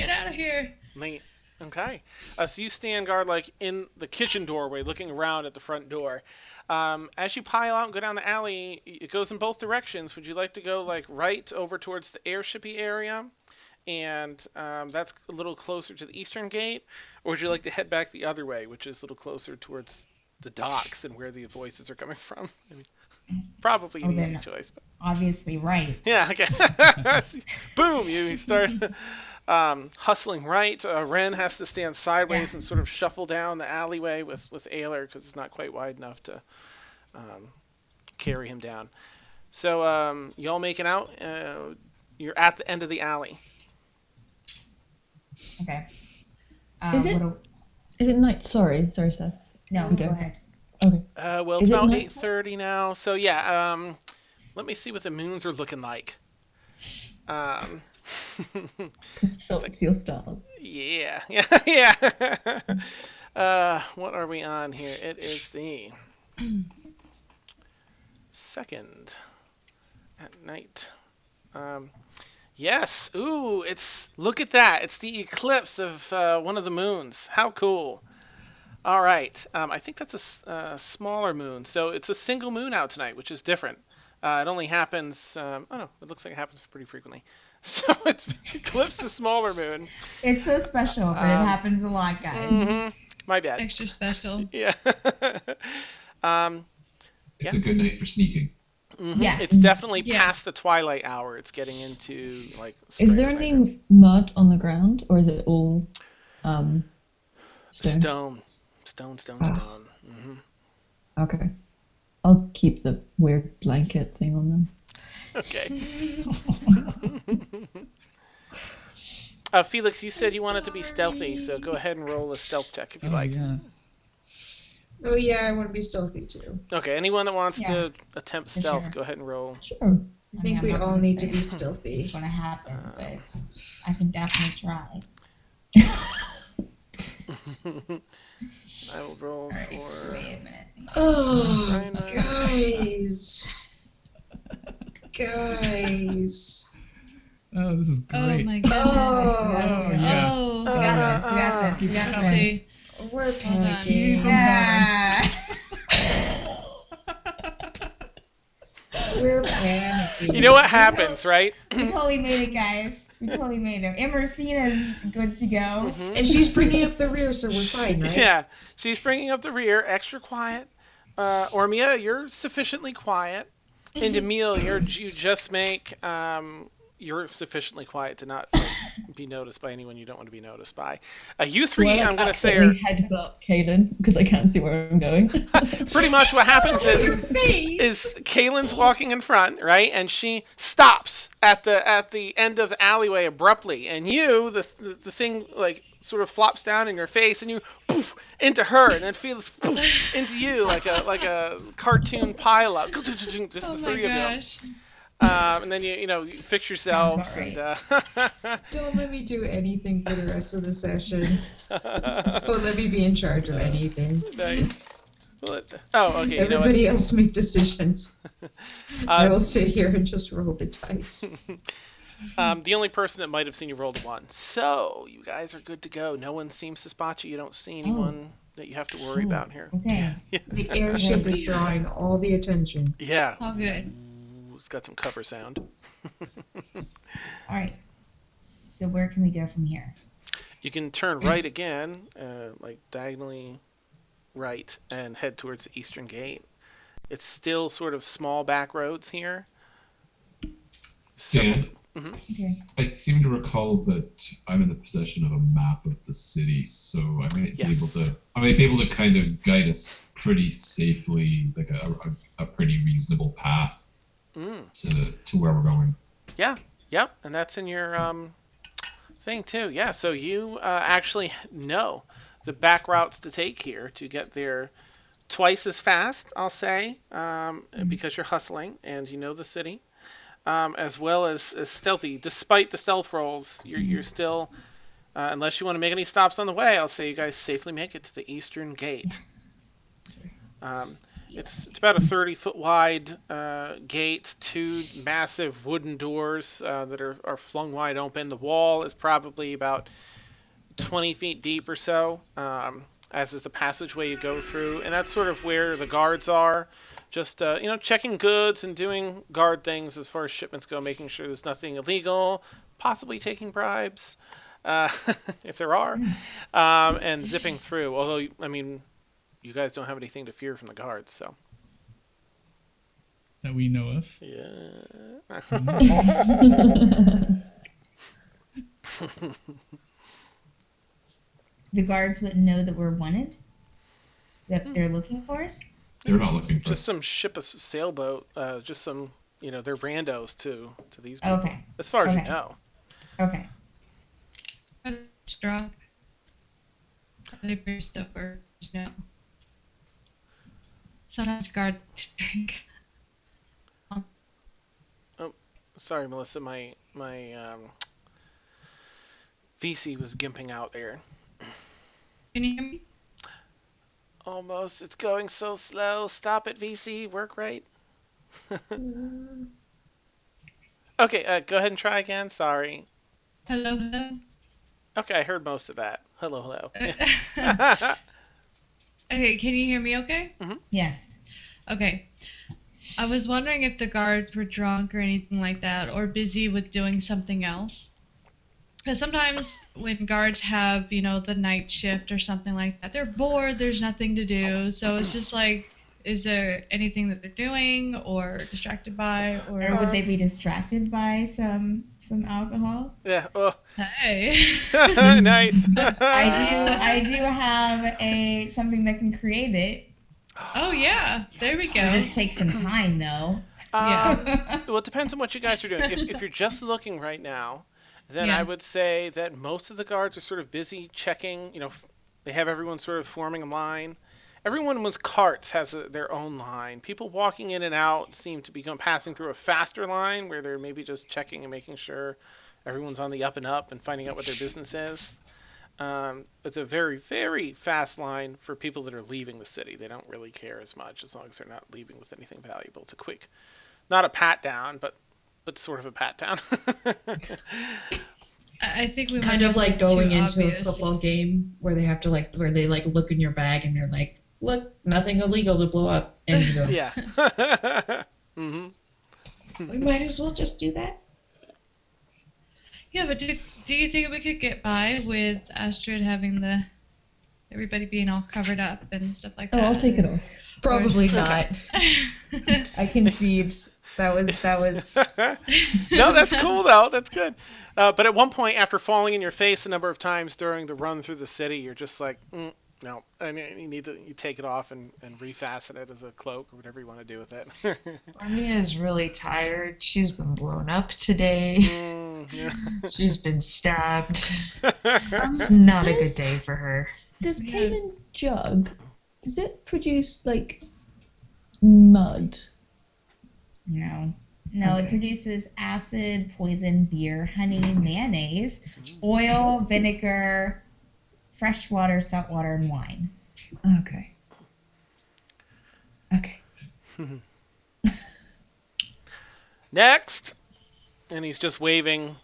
out of here. Neat. Okay. So you stand guard like in the kitchen doorway, looking around at the front door. As you pile out and go down the alley, it goes in both directions. Would you like to go like right over towards the airshipy area, and that's a little closer to the eastern gate, or would you like to head back the other way, which is a little closer towards the docks and where the voices are coming from? I mean, probably an easy choice, but obviously right. yeah. Okay. Boom! You start. Hustling right. Rennes has to stand sideways and sort of shuffle down the alleyway with Ayler because it's not quite wide enough to carry him down. So y'all making out. You're at the end of the alley. Okay. Is it night? Sorry, Seth. No, go ahead. Okay. Well, it's about 8:30 now. So yeah. Let me see what the moons are looking like. Consult your stars. Yeah. What are we on here? It is the 2nd at night. Yes. Ooh, look at that. It's the eclipse of one of the moons. How cool. All right. I think that's a smaller moon. So it's a single moon out tonight, which is different. It only happens, it looks like it happens pretty frequently. So it's eclipse the smaller moon. It's so special, but it happens a lot, guys. Mm-hmm. My bad. Extra special. Yeah. It's a good night for sneaking. Mm-hmm. Yes. It's definitely past the twilight hour. It's getting into like. Is there any mud on the ground, or is it all stone? Stone. Mm-hmm. Okay. I'll keep the weird blanket thing on them. Okay. Felix, you said you wanted to be stealthy, so go ahead and roll a stealth check if you like. Yeah. Oh yeah, I want to be stealthy too. Okay, anyone that wants to attempt stealth, go ahead and roll. Sure. I think we all need to be stealthy. It's gonna happen, but I can definitely try. I will roll for. Wait a minute. Oh, guys. Oh, this is great. Oh my goodness. Oh, yeah. Oh. We got this. We're panicking. Yeah. We're panicking. You know what happens, right? We totally made it, guys. We totally made it. Emersina's good to go. Mm-hmm. And she's bringing up the rear, so we're fine, right? Yeah, she's bringing up the rear, extra quiet. Ormia, you're sufficiently quiet. And Emil, you just make you're sufficiently quiet to not be noticed by anyone you don't want to be noticed by. You three, I'm going to say, are headbutt Kaden because I can't see where I'm going. pretty much what happens is Kaylin's walking in front, right, and she stops at the end of the alleyway abruptly, and you, the thing like sort of flops down in your face, and you poof into her, and then feels poof into you like a cartoon pile up. Just the three of you. And then you fix yourselves. Right. And, Don't let me do anything for the rest of the session. Don't let me be in charge of anything. Nice. Okay. Everybody else make decisions. I will sit here and just roll the dice. The only person that might have seen you rolled a 1. So you guys are good to go. No one seems to spot you. You don't see anyone that you have to worry about here. Okay. The airship is drawing all the attention. Yeah. All good. It's got some cover sound. All right. So where can we go from here? You can turn right again, like diagonally right, and head towards the eastern gate. It's still sort of small back roads here. Yeah. Mm-hmm. Okay. I seem to recall that I'm in the possession of a map of the city, so I might be able to kind of guide us pretty safely, like a pretty reasonable path to where we're going. Yeah. Yep. And that's in your thing too. Yeah. So you actually know the back routes to take here to get there twice as fast, I'll say, because you're hustling and you know the city. As well as stealthy. Despite the stealth rolls, you're still, unless you want to make any stops on the way, I'll say you guys safely make it to the eastern gate. It's about a 30-foot wide gate, two massive wooden doors that are flung wide open. The wall is probably about 20 feet deep or so, as is the passageway you go through, and that's sort of where the guards are. Just checking goods and doing guard things as far as shipments go, making sure there's nothing illegal, possibly taking bribes, uh, if there are, and zipping through. Although, I mean, you guys don't have anything to fear from the guards, so. That we know of. Yeah. The guards wouldn't know that we're wanted? That they're looking for us? They're not looking for Just us. some ship a sailboat. Just some, they're randos to these people. Okay. As far as you Okay. know. Okay. Drunk. Are they pretty sober? No. Sometimes guards drink. Sorry, Melissa. My VC was gimping out there. Can you hear me? Almost. It's going so slow. Stop it, VC. Work right. Okay. Go ahead and try again. Sorry. Hello, hello. Okay, I heard most of that. Hello, hello. Okay, can you hear me okay? Yes. Okay. I was wondering if the guards were drunk or anything like that, or busy with doing something else. Because sometimes when guards have, the night shift or something like that, they're bored, there's nothing to do. So it's just like, is there anything that they're doing or distracted by? Or would they be distracted by some alcohol? Yeah. Oh. Hey. Nice. I do have something that can create it. Oh, yeah. There we go. It just takes some time, though. Yeah. Well, it depends on what you guys are doing. If you're just looking right now, then Yeah. I would say that most of the guards are sort of busy checking. They have everyone sort of forming a line. Everyone with carts has their own line. People walking in and out seem to be passing through a faster line where they're maybe just checking and making sure everyone's on the up and up and finding out what their business is. It's a very, very fast line for people that are leaving the city. They don't really care as much as long as they're not leaving with anything valuable. It's a quick, not a pat down, but sort of a pat down. I think we Kind might of be like going too into obvious. a football game where they have to where they look in your bag and they're like, look, nothing illegal to blow up, and you go, Yeah. Hmm. we might as well just do that. Yeah, but do you think we could get by with Astrid having everybody being all covered up and stuff like Oh, that? I'll take it off. Probably not. I concede. That was. No, that's cool though. That's good. But at one point, after falling in your face a number of times during the run through the city, you're just like, no. I mean, you take it off and refasten it as a cloak or whatever you want to do with it. Armia is really tired. She's been blown up today. Yeah. She's been stabbed. It's not a good day for her. Does Kaylin's jug, does it produce, mud? No. No, Okay. it produces acid, poison, beer, honey, mayonnaise, oil, vinegar, fresh water, salt water, and wine. Okay. Okay. Next, and he's just waving.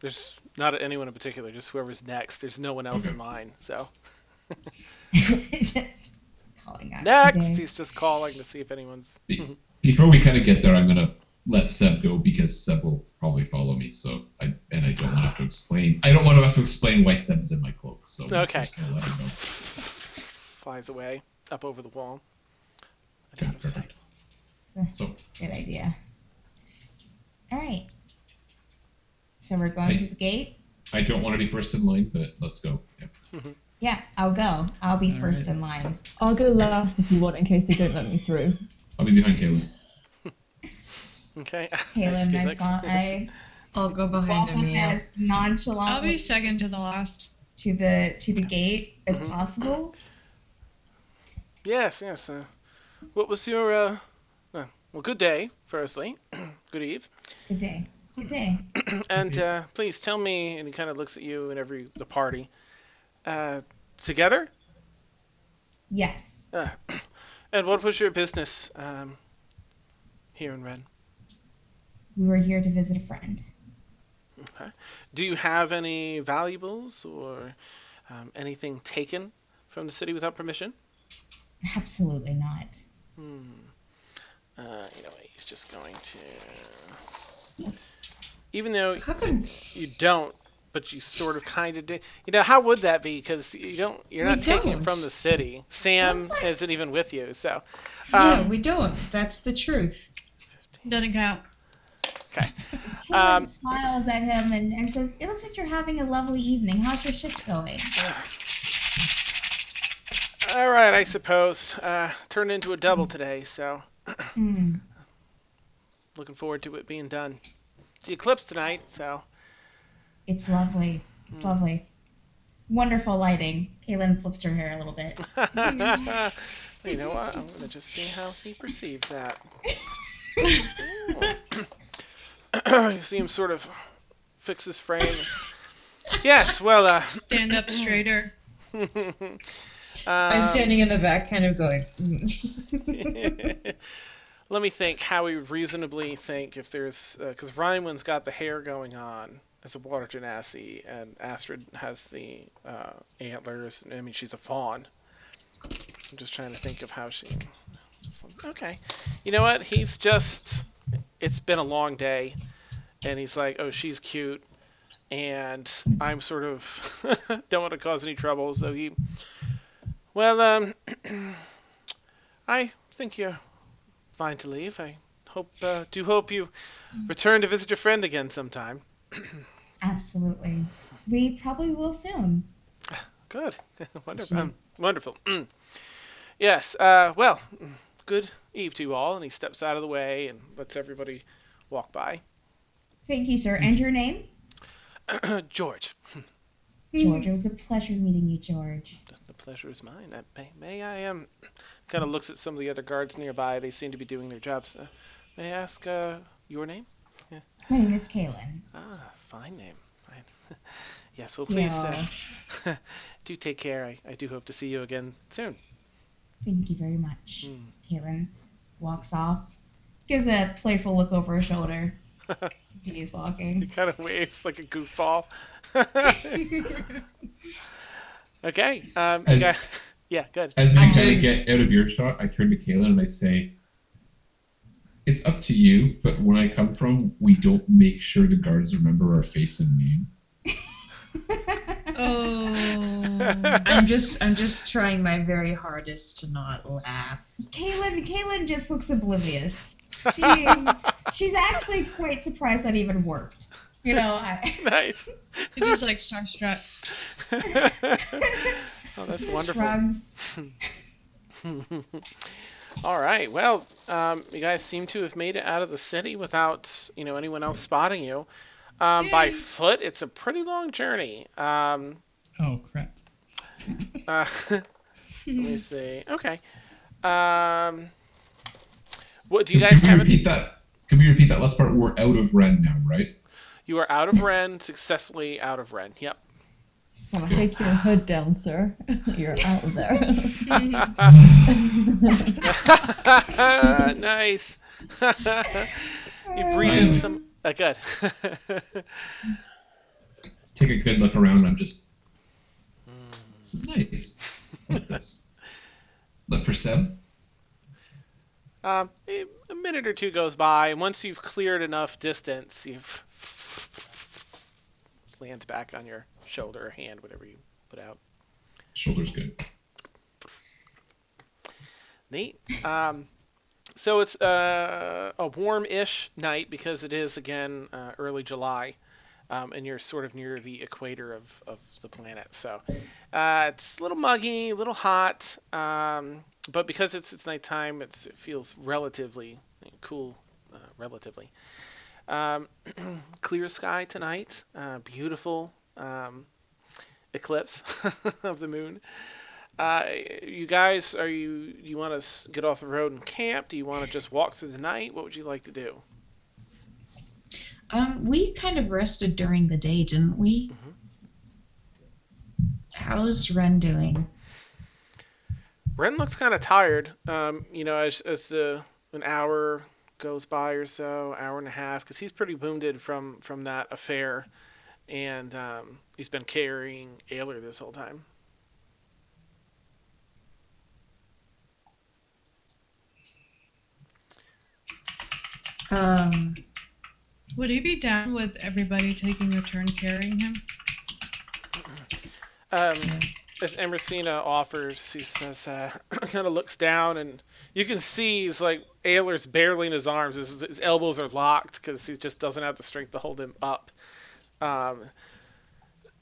There's not anyone in particular, just whoever's next. There's no one else in line. So Just calling out next, today. he's just calling to see if anyone's. Before we kind of get there, I'm gonna let Seb go because Seb will probably follow me. So I don't want to have to explain. I don't want to have to explain why Seb's in my cloak. So I'm Okay. just gonna let him go. Flies away up over the wall. Okay, Out of sight. perfect. So Good idea. All right. So we're going through the gate? I don't want to be first in line, but let's go. Yeah. Yeah, I'll go. I'll be All first right. in line. I'll go last if you want, in case they don't let me through. I'll be behind Kaylin. Okay. Kaylin, Felix. I I'll go behind walk him. as I'll nonchalantly be second to the last. to the gate as possible. Yes. What was your? Well, good day. Firstly, good eve. Good day. Good day. And please tell me. And he kind of looks at you and the party. Together. Yes. And what was your business here in Rennes? We were here to visit a friend. Okay. Do you have any valuables or anything taken from the city without permission? Absolutely not. Hmm. You know what? He's just going to. Even though How come you don't, but you sort of kind of did. You know, how would that be? Because you don't. You're we not taking it don't? from the city. Sam What's that? isn't even with you, so. Yeah, we don't. That's the truth. Doesn't count. Okay. Caitlin smiles at him and says, "It looks like you're having a lovely evening. How's your shift going?" All right, I suppose. Turned into a double today, so Hmm. looking forward to it being done. The eclipse tonight, so. It's lovely. It's lovely. Wonderful lighting. Caitlin flips her hair a little bit. You know what? I'm gonna just see how he perceives that. You see him sort of fix his frame. Yes, well, Stand up straighter. I'm standing in the back, kind of going. Let me think how we would reasonably think if there's because Reinwind's got the hair going on as a water genasi, and Astrid has the antlers. I mean, she's a fawn. I'm just trying to think of how she. Okay, you know what? He's just. It's been a long day, and he's like, oh, she's cute, and I'm sort of don't want to cause any trouble, so he. Well, I think you're fine to leave. I do hope you return to visit your friend again sometime. Absolutely. We probably will soon. Good. Wonderful. Wonderful. Yes. Well, good eve to you all. And he steps out of the way and lets everybody walk by. Thank you, sir. And your name? George. George. It was a pleasure meeting you, George. The pleasure is mine. May I kind of looks at some of the other guards nearby. They seem to be doing their jobs. May I ask your name? Yeah. My name is Kaylin. Ah, fine name. Fine. Yes, well, please do take care. I do hope to see you again soon. Thank you very much. Kaylin walks off, gives a playful look over her shoulder. He's He walking. kind of waves like a goofball. Okay. Yeah, good. As we kind of get out of earshot, I turn to Kayla and I say, "It's up to you, but where I come from, we don't make sure the guards remember our face and name." Oh. I'm just trying my very hardest to not laugh. Kaylin just looks oblivious. She's actually quite surprised that even worked. You know, Nice. It's just like starstruck. Oh, that's she wonderful. shrugs. All right. Well, you guys seem to have made it out of the city without, anyone else spotting you. By Yay. foot, it's a pretty long journey. Oh crap. Let me see. Okay. What do you guys Can have? we repeat that? Can we repeat that last part? We're out of Rennes now, right? You are out of Rennes, successfully out of Rennes. Yep. So take your hood down, sir. You're out of there. Nice. You breathe in some. Good. Take a good look around. I'm just. This is nice. What's this? Look for Seb. A minute or two goes by, and once you've cleared enough distance, you've lands back on your shoulder or hand, whatever you put out. Shoulder's good. Neat. So it's a warm-ish night because it is, again, early July, and you're sort of near the equator of the planet. So it's a little muggy, a little hot, but because it's nighttime, it feels relatively cool, relatively. Clear sky tonight, beautiful eclipse of the moon. You guys, you want to get off the road and camp? Do you want to just walk through the night? What would you like to do? We kind of rested during the day, didn't we? Mm-hmm. How's Ren doing? Ren looks kind of tired. As an hour goes by or so, hour and a half, because he's pretty wounded from that affair, and he's been carrying Ayler this whole time. Would he be down with everybody taking a turn carrying him? Um, as Emersina offers, he says, kind of looks down, and you can see he's like Ayler's barely in his arms. His elbows are locked because he just doesn't have the strength to hold him up. Um,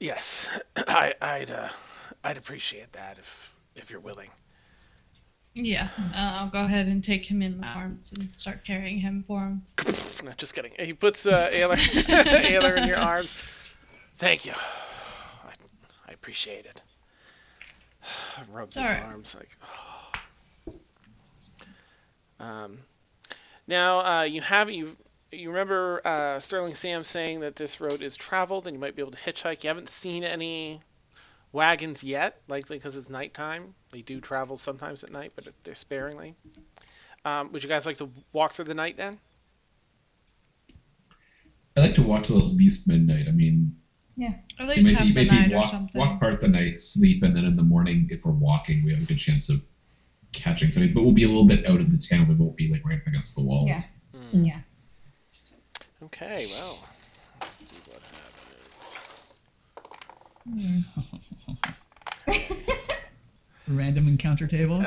yes, I'd appreciate that if you're willing. Yeah, I'll go ahead and take him in my arms and start carrying him for him. No, just kidding. He puts Ayler, Ayler in your arms. Thank you. I appreciate it. Rubs his arms like. Oh. Now you remember Sterling Sam saying that this road is traveled and you might be able to hitchhike. You haven't seen any wagons yet, likely because it's nighttime. They do travel sometimes at night, but they're sparingly. Would you guys like to walk through the night then? I like to walk till at least midnight. I mean, yeah, at least have the night or something. Walk part of the night, sleep, and then in the morning, if we're walking, we have a good chance of catching something. But we'll be a little bit out of the town. We won't be like right up against the walls. Yeah. Yeah. Okay, well, let's see what happens. Random encounter table.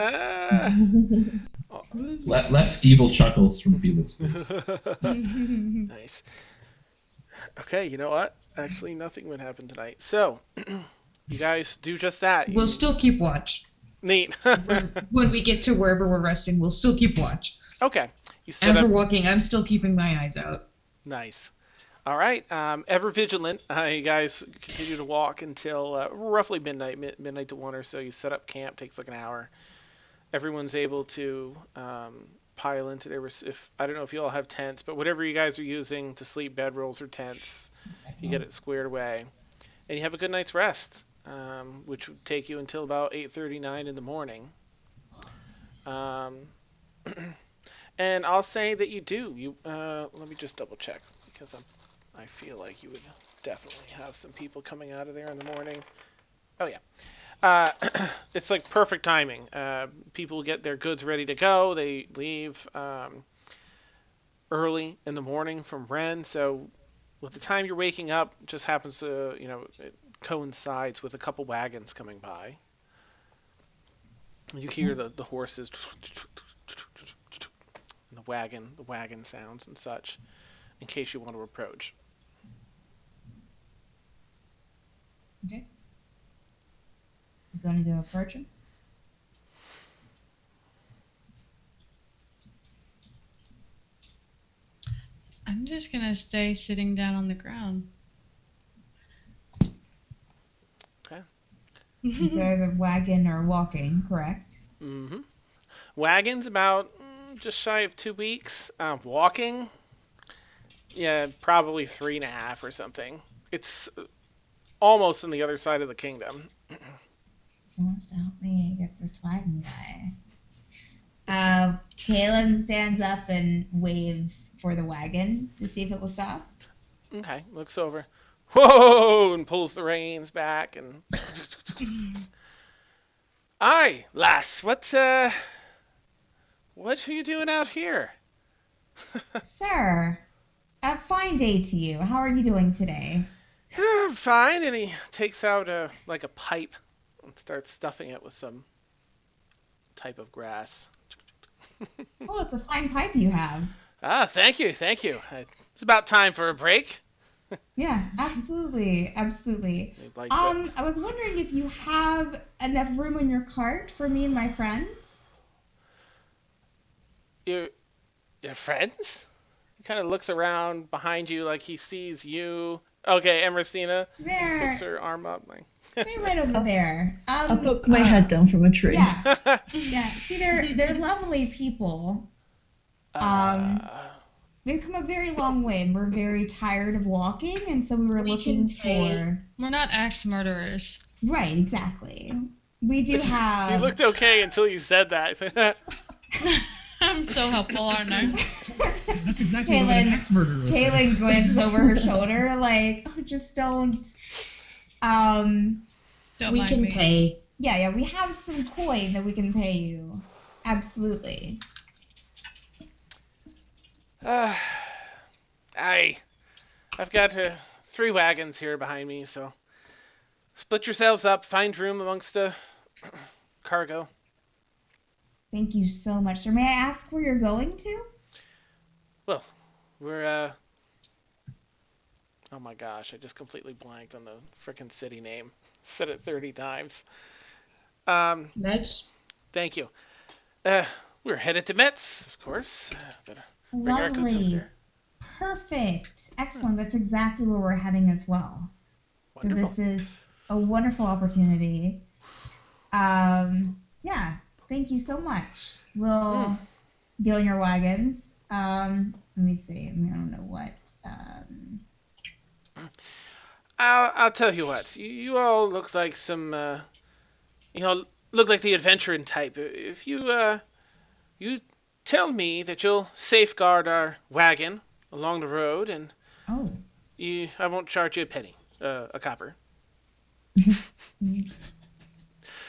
Less evil chuckles from Felix, please. Nice. Okay, you know what? Actually, nothing would happen tonight. So, you guys do just that. We'll still keep watch. Neat. When we get to wherever we're resting, we'll still keep watch. Okay. As we're walking, I'm still keeping my eyes out. Nice. All right. Ever vigilant. You guys continue to walk until roughly midnight to 1 or so. You set up camp. Takes like an hour. Everyone's able to pile into their. I don't know if you all have tents, but whatever you guys are using to sleep, bedrolls or tents, you get it squared away, and you have a good night's rest, which would take you until about 8:39 in the morning. And I'll say that you do. Let me just double check because I feel like you would definitely have some people coming out of there in the morning. Oh yeah. It's like perfect timing. People get their goods ready to go. They leave early in the morning from Rennes. So with the time you're waking up, it just happens to, it coincides with a couple wagons coming by. You hear the horses and the wagon sounds and such, in case you want to approach. Okay. You gonna go approach him? I'm just gonna stay sitting down on the ground. Okay. Either the wagon or walking, correct? Mm-hmm. Wagon's about just shy of 2 weeks. Walking, yeah, probably 3.5 or something. It's almost on the other side of the kingdom. He wants to help me get this wagon guy. Kalen stands up and waves for the wagon to see if it will stop. Okay, looks over. Whoa! And pulls the reins back and. Aye, lass, what are you doing out here? Sir, a fine day to you. How are you doing today? Yeah, I'm fine. And he takes out a pipe and starts stuffing it with some type of grass. Oh, it's a fine pipe you have. Ah, thank you. It's about time for a break. Yeah, absolutely. I was wondering if you have enough room in your cart for me and my friends. Your friends? He kind of looks around behind you like he sees you. Okay, Emersina puts her arm up. They're right over there. I'll poke my head down from a tree. Yeah. Yeah. See, they're lovely people. We've come a very long way, and we're very tired of walking, and so we were looking for. We're not axe murderers. Right. Exactly. We we do You have. looked okay until you said that. I'm so helpful, aren't I? That's exactly what an axe murderer would say. Kaylin glances over her shoulder, like, oh, just don't. Don't We mind can me. pay. Yeah, we have some coin that we can pay you. Absolutely. I've got 3 wagons here behind me, so split yourselves up, find room amongst the cargo. Thank you so much, sir. May I ask where you're going to? Well, we're oh my gosh, I just completely blanked on the frickin' city name. Said it 30 times. Metz. Thank you. We're headed to Metz, of course. Better bring our goods up Lovely. there. Perfect. Excellent. That's exactly where we're heading as well. Wonderful. So this is a wonderful opportunity. Yeah. Thank you so much. We'll get on your wagons. Let me see. I don't know what. I'll tell you what. You all look like some, look like the adventuring type. If you tell me that you'll safeguard our wagon along the road, and Oh. I won't charge you a penny, a copper.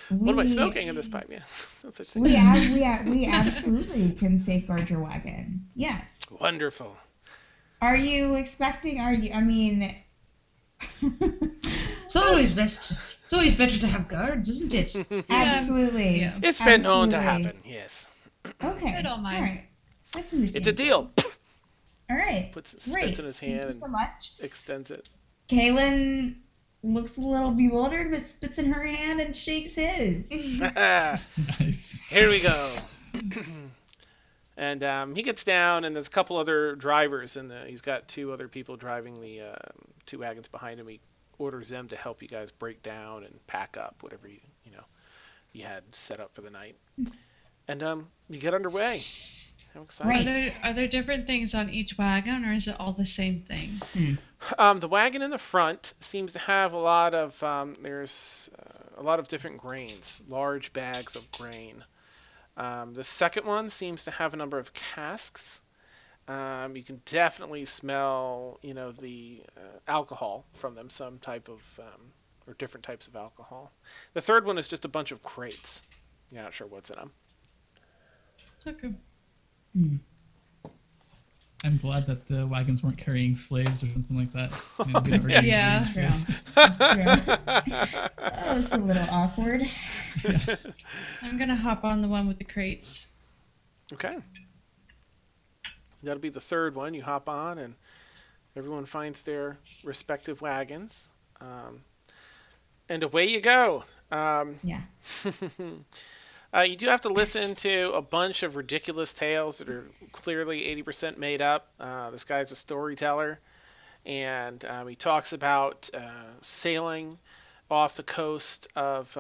What am I smoking in this pipe? Yeah, no such thing. We absolutely can safeguard your wagon. Yes. Wonderful. Are you expecting? I mean. It's always best. It's always better to have guards, isn't it? Absolutely. Yeah. It's been known to Absolutely. happen. Yes. Okay. I don't mind. All right. That's understandable. It's a deal. All right. Spits Great. in his Thank hand you so and much. extends it. Kaylin looks a little bewildered, but spits in her hand and shakes his. Nice. Here we go. And he gets down, and there's a couple other drivers, and he's got 2 other people driving the 2 wagons behind him. He orders them to help you guys break down and pack up whatever you had set up for the night. And you get underway. I'm excited. Right. Are there different things on each wagon, or is it all the same thing? The wagon in the front seems to have a lot of there's a lot of different grains, large bags of grain. The second one seems to have a number of casks. You can definitely smell, the alcohol from them, some type of or different types of alcohol. The third one is just a bunch of crates. You're not sure what's in them. Okay. I'm glad that the wagons weren't carrying slaves or something like that. We don't really Yeah. use- That's true. Oh, it's a little awkward. Yeah. I'm gonna hop on the one with the crates. Okay. That'll be the third one. You hop on, and everyone finds their respective wagons. And away you go. Yeah. You do have to listen to a bunch of ridiculous tales that are clearly 80% made up. This guy's a storyteller, and he talks about sailing off the coast of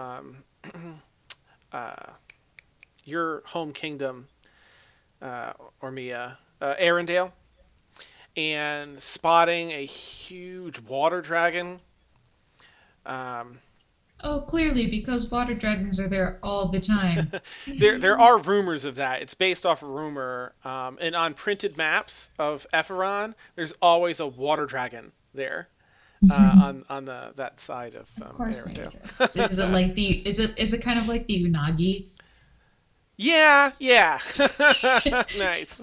your home kingdom, Ormia, Arendelle, and spotting a huge water dragon. Oh, clearly, because water dragons are there all the time. There are rumors of that. It's based off a rumor, and on printed maps of Ephron, there's always a water dragon there on that side of Of course they Arendelle. exist. Is it like the? Is it kind of like the Unagi? Yeah. Nice.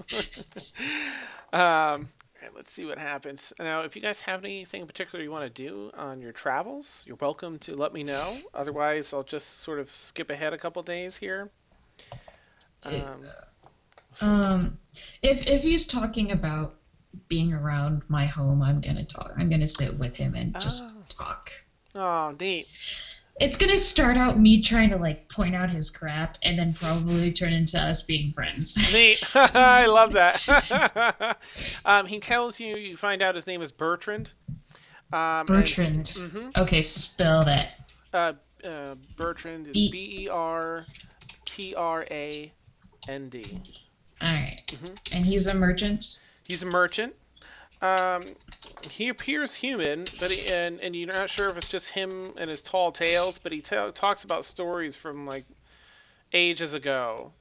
Let's see what happens. Now, if you guys have anything in particular you want to do on your travels, you're welcome to let me know. Otherwise, I'll just sort of skip ahead a couple days here. If he's talking about being around my home, I'm gonna talk. I'm gonna sit with him and just talk. Oh, neat. It's gonna start out me trying to like point out his crap, and then probably turn into us being friends. Neat. I love that. He tells you, you find out his name is Bertrand. Bertrand. Okay, spell that. Bertrand is Bertrand. All right. And he's a merchant. He's a merchant. he appears human, but and you're not sure if it's just him and his tall tales, but he talks about stories from like ages ago,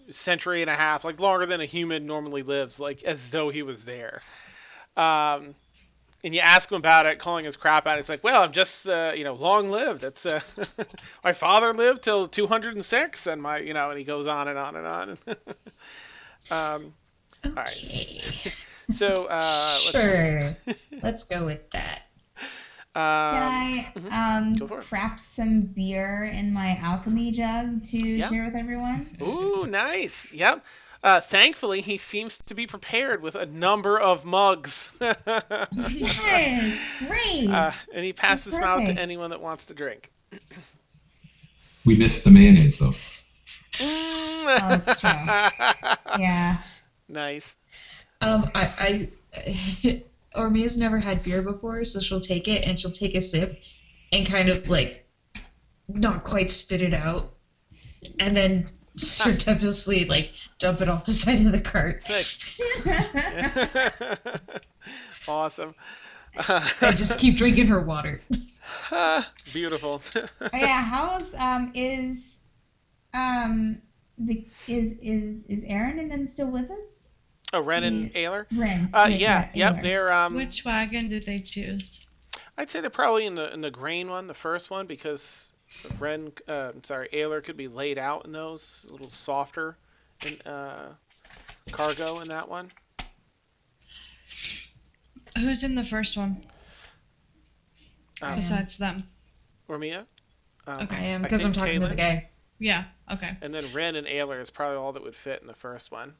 century and a half, like longer than a human normally lives, like as though he was there. Um, and you ask him about it, calling his crap out. It's like, well, I'm just, long lived. That's my father lived till 206, and and he goes on and on and on. um, all Okay. right. So Sure. Let's go with that. Can I Go for it. craft some beer in my alchemy jug to share with everyone? Ooh, nice. Yep. Thankfully, he seems to be prepared with a number of mugs. Yes, great. And he passes them out to Perfect. anyone that wants to drink. We missed the mayonnaise though. Oh, it's true. Yeah. Nice. I Ormia's never had beer before, so she'll take it and she'll take a sip and kind of like not quite spit it out, and then surreptitiously like dump it off the side of the cart. Nice. Awesome. And just keep drinking her water. Beautiful. Oh yeah, how's is Aaron and them still with us? Oh, Ren and Ayler? Ren. Yep. Ayler. They're Which wagon did they choose? I'd say they're probably in the grain one, the first one, because Ayler could be laid out in those, a little softer in cargo in that one. Who's in the first one besides them? Or Mia? Okay. I am, because I'm think talking to the Kaylin. guy. Yeah. Okay. And then Ren and Ayler is probably all that would fit in the first one.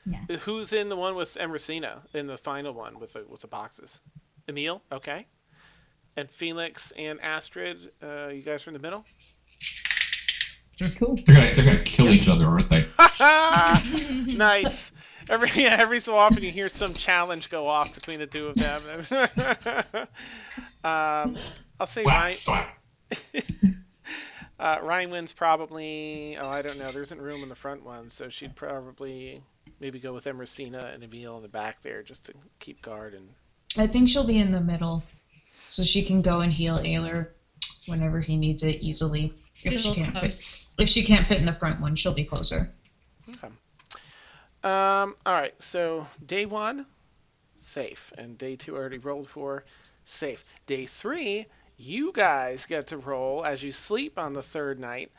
Yeah. Who's in the one with Emercina in the final one with the boxes? Emil, okay. And Felix and Astrid, you guys are in the middle. Cool. They're gonna kill each other, aren't they? Nice. Every so often you hear some challenge go off between the two of them. I'll say Ryan. Ryan wins probably. Oh, I don't know. There isn't room in the front one, so she'd probably maybe go with Emercina and Emil in the back there just to keep guard. And I think she'll be in the middle, so she can go and heal Ayler whenever he needs it easily. If she can't fit in the front one, she'll be closer. Okay. All right. So day 1, safe, and day 2 already rolled for, safe. Day 3, you guys get to roll as you sleep on the third night.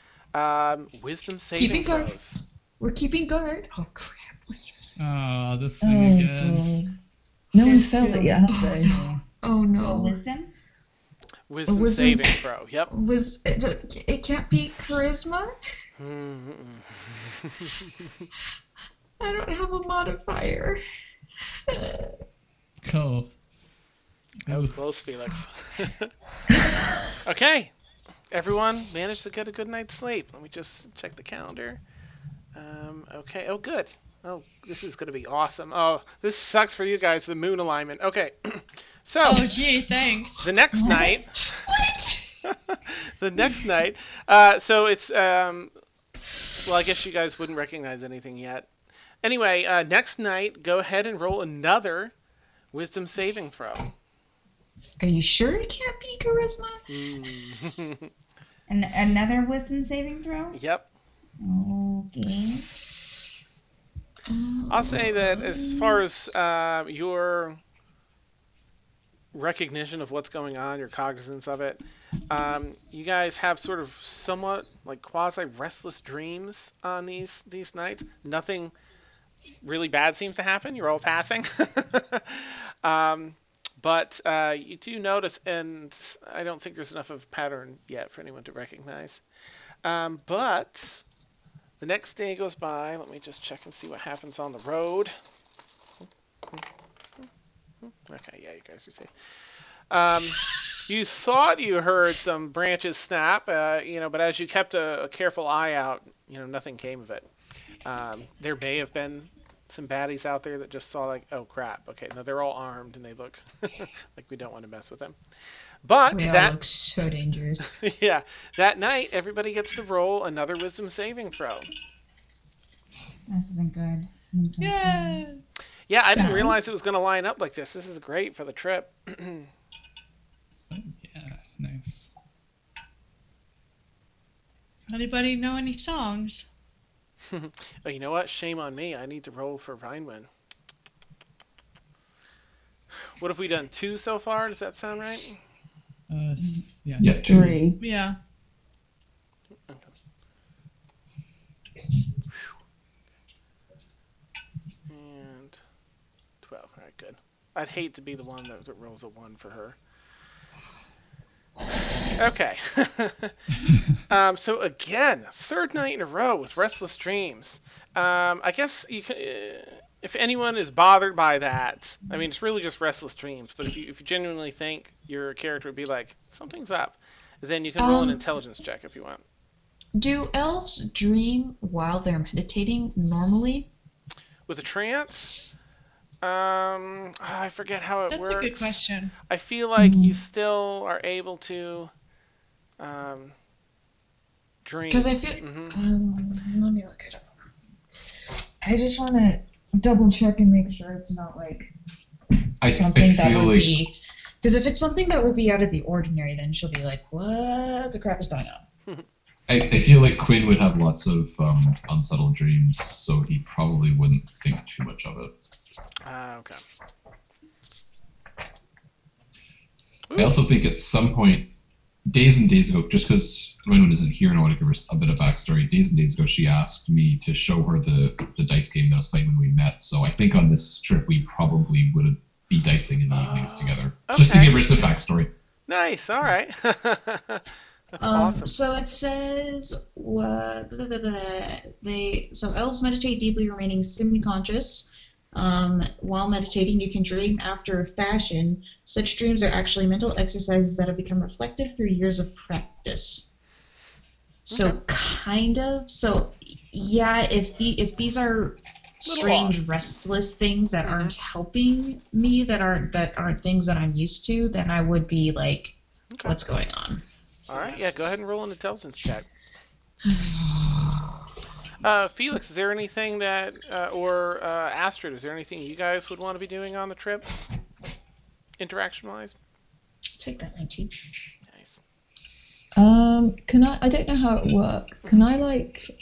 Wisdom saving throws. We're keeping guard. Oh crap! Oh, this thing again. No one's felt it yet, have they? Oh no! Wisdom? Wisdom saving throw. Yep. It can't be charisma. I don't have a modifier. Cool. That was close, Felix. Okay. Everyone managed to get a good night's sleep. Let me just check the calendar. Okay. Oh, good. Oh, this is going to be awesome. Oh, this sucks for you guys, the moon alignment. Okay. So, Oh, gee, thanks. the next night... What? The next night... so it's... well, I guess you guys wouldn't recognize anything yet. Anyway, next night, go ahead and roll another wisdom saving throw. Are you sure it can't be charisma? And another wisdom saving throw? Yep. Okay. I'll say that as far as your recognition of what's going on, your cognizance of it, you guys have sort of somewhat like quasi restless dreams on these nights. Nothing really bad seems to happen. You're all passing. But you do notice, and I don't think there's enough of a pattern yet for anyone to recognize. But the next day goes by. Let me just check and see what happens on the road. Okay, yeah, you guys are safe. You thought you heard some branches snap, but as you kept a careful eye out, nothing came of it. There may have been some baddies out there that just saw like, oh crap, okay, no, they're all armed and they look like we don't want to mess with them. But We all that look so dangerous. yeah, that night everybody gets to roll another wisdom saving throw. This isn't good. Yay! Yeah, I didn't Yeah. realize it was going to line up like this. This is great for the trip. Oh, yeah, nice. Anybody know any songs? Oh, you know what? Shame on me. I need to roll for Rhinewind. What have we done? 2 so far? Does that sound right? Yeah. Yeah, two. 3. Yeah. And 12. All right, good. I'd hate to be the one that rolls a 1 for her. Okay. So again, third night in a row with Restless Dreams. I guess you can, if anyone is bothered by that, I mean, it's really just Restless Dreams. But if you genuinely think your character would be like something's up, then you can roll an intelligence check if you want. Do elves dream while they're meditating normally? With a trance, I forget how it That's works. a good question. I feel like you still are able to dream. Because I feel. Let me look it up. I just want to double check and make sure it's not like something that would be. Because if it's something that would be out of the ordinary, then she'll be like, "What the crap is going on?" I feel like Quinn would have lots of unsettled dreams, so he probably wouldn't think too much of it. Okay. I also think at some point, days and days ago, just because Quinn isn't here and I want to give her a bit of backstory, days and days ago she asked me to show her the dice game that I was playing when we met, so I think on this trip we probably would be dicing in the evenings together. Okay. Just to give her some backstory. Nice. All right. That's awesome. So it says so elves meditate deeply, remaining semi-conscious. While meditating, you can dream after a fashion. Such dreams are actually mental exercises that have become reflective through years of practice. So kind of. So yeah, if these are strange, restless things that aren't helping me, that aren't things that I'm used to, then I would be like, what's going on? All right. Yeah. Go ahead and roll an intelligence check. Felix, is there anything that, or Astrid, is there anything you guys would want to be doing on the trip, interaction-wise? Take that 19. Nice. Can I don't know how it works. Can I like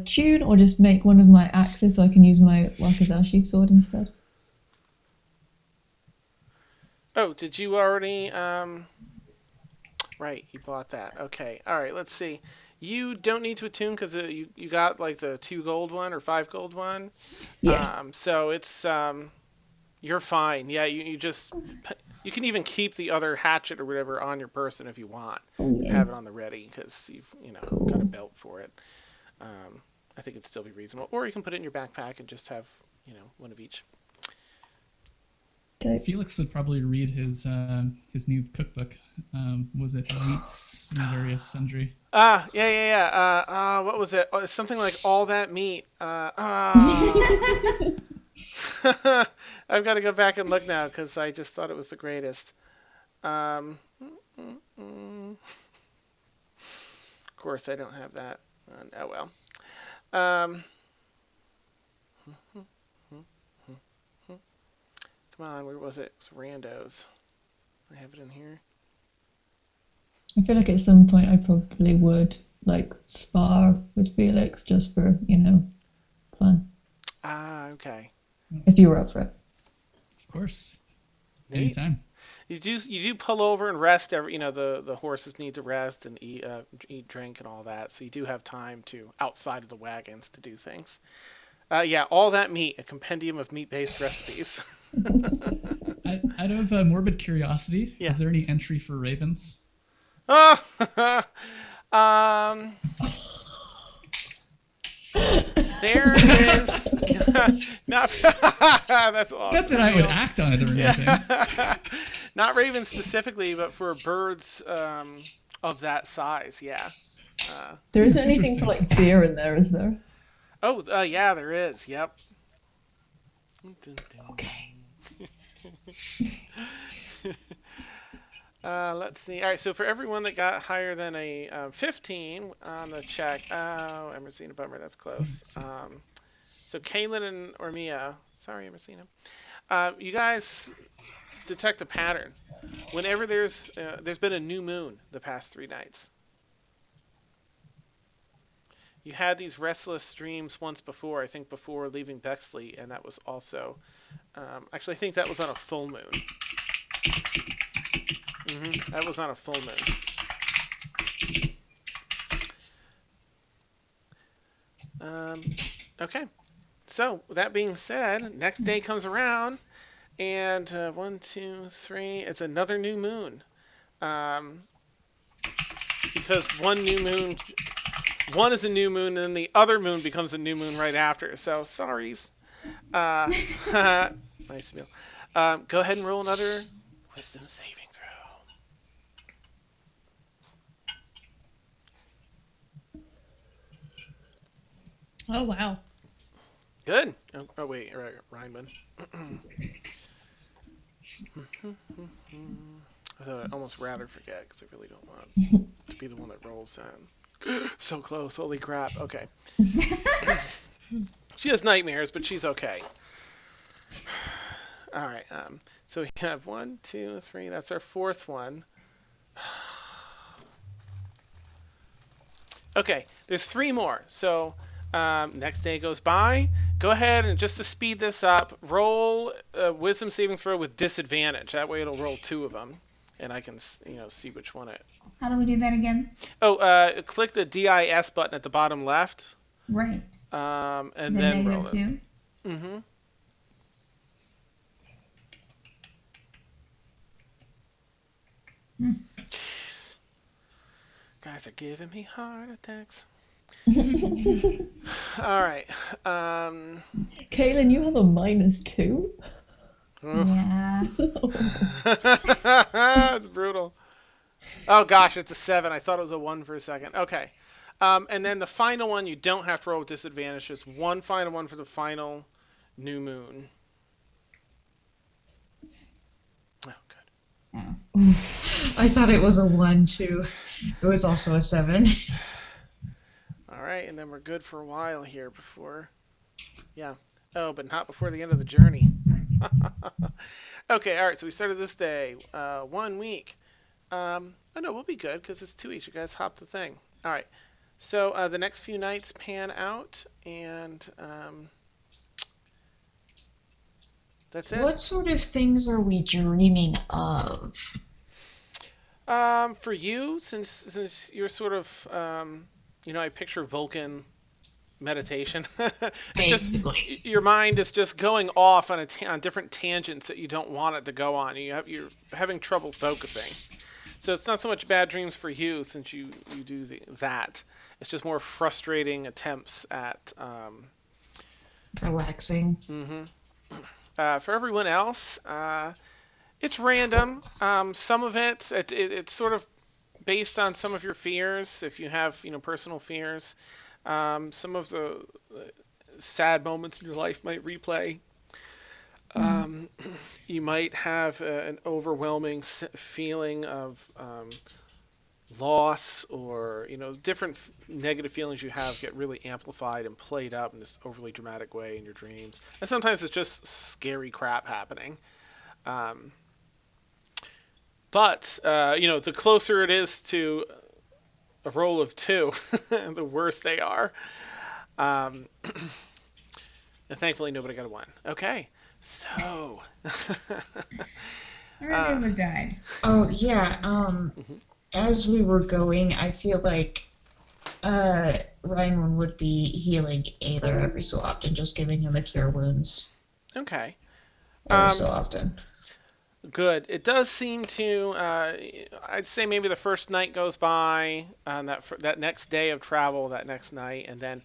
tune or just make one of my axes so I can use my Wakizashi sword instead? Oh, did you already, right, you bought that. Okay. All right, let's see. You don't need to attune because you got like the 2 gold one or 5 gold one. Yeah. So it's you're fine. Yeah, you just you can even keep the other hatchet or whatever on your person if you want. Oh, yeah. Have it on the ready because you've Cool. got a belt for it. I think it'd still be reasonable. Or you can put it in your backpack and just have one of each. Okay. Felix would probably read his new cookbook. Was it Meats and Various Sundry? Yeah. What was it? Oh, something like All That Meat. I've got to go back and look now because I just thought it was the greatest. Of course, I don't have that. Oh well. Come on, where was it? It was Randos. I have it in here. I feel like at some point I probably would like spar with Felix just for, fun. Okay. If you were up for it. Of course. Neat. Anytime. You do pull over and rest every the horses need to rest and eat, drink and all that, so you do have time to outside of the wagons to do things. Yeah, All That Meat, a compendium of meat-based recipes. Out of morbid curiosity, Yeah. Is there any entry for ravens? Oh, there is not. That's awesome. Not that I would act on it or anything. Yeah. Not ravens specifically, but for birds of that size, yeah. There isn't anything for like beer in there, is there? Oh, yeah, there is. Yep. Okay. Let's see. All right, so for everyone that got higher than a 15 on the check, Emerson, a bummer, that's close. So Kaylin and Ormia, sorry, Messina. You guys detect a pattern. Whenever there's been a new moon the past 3 nights. You had these restless dreams once before. I think before leaving Bexley, and that was also actually I think that was on a full moon. That was on a full moon. Okay. So that being said, next day comes around, and 1, 2, 3. It's another new moon. Because one is a new moon, and then the other moon becomes a new moon right after. So sorries. Nice meal. Go ahead and roll another wisdom saving throw. Oh wow. Good. Oh wait, right, Reinman. I thought I'd almost rather forget because I really don't want to be the one that rolls in. So close. Holy crap. Okay. She has nightmares, but she's okay. All right. So we have 1, 2, 3. That's our fourth one. Okay. There's 3 more. So next day goes by. Go ahead and just to speed this up, roll a wisdom saving throw with disadvantage. That way it'll roll 2 of them, and I can see which one it. How do we do that again? Oh, click the DIS button at the bottom left. Right. And then roll it. -2. Mm-hmm. Jeez. Guys are giving me heart attacks. All right. Kaylin, you have a -2? Yeah. That's brutal. Oh gosh, it's a 7. I thought it was a 1 for a second. Okay. And then the final one, you don't have to roll with disadvantage. Just one final one for the final new moon. Oh, good. Oh. I thought it was a 1 too. It was also a 7. All right, and then we're good for a while here before. Yeah. Oh, but not before the end of the journey. Okay, all right, so we started this day. 1 week. Oh, no, we'll be good because it's 2 weeks. You guys hopped the thing. All right. So the next few nights pan out, and that's it. What sort of things are we dreaming of? For you, since you're sort of, I picture Vulcan meditation. It's just your mind is just going off on on different tangents that you don't want it to go on. You're having trouble focusing. So it's not so much bad dreams for you since you do that. It's just more frustrating attempts at Relaxing. For everyone else, it's random. Some of it's sort of based on some of your fears. If you have personal fears, some of the sad moments in your life might replay. You might have an overwhelming feeling of loss, or different negative feelings you have get really amplified and played up in this overly dramatic way in your dreams. And sometimes it's just scary crap happening. But the closer it is to a roll of 2, the worse they are. And thankfully nobody got a 1. Okay, so I never died. Oh yeah. As we were going, I feel like Ryan would be healing Aether every so often, just giving him a cure wounds. Okay. Every so often. Good. It does seem to. I'd say maybe the first night goes by, that next day of travel, that next night, and then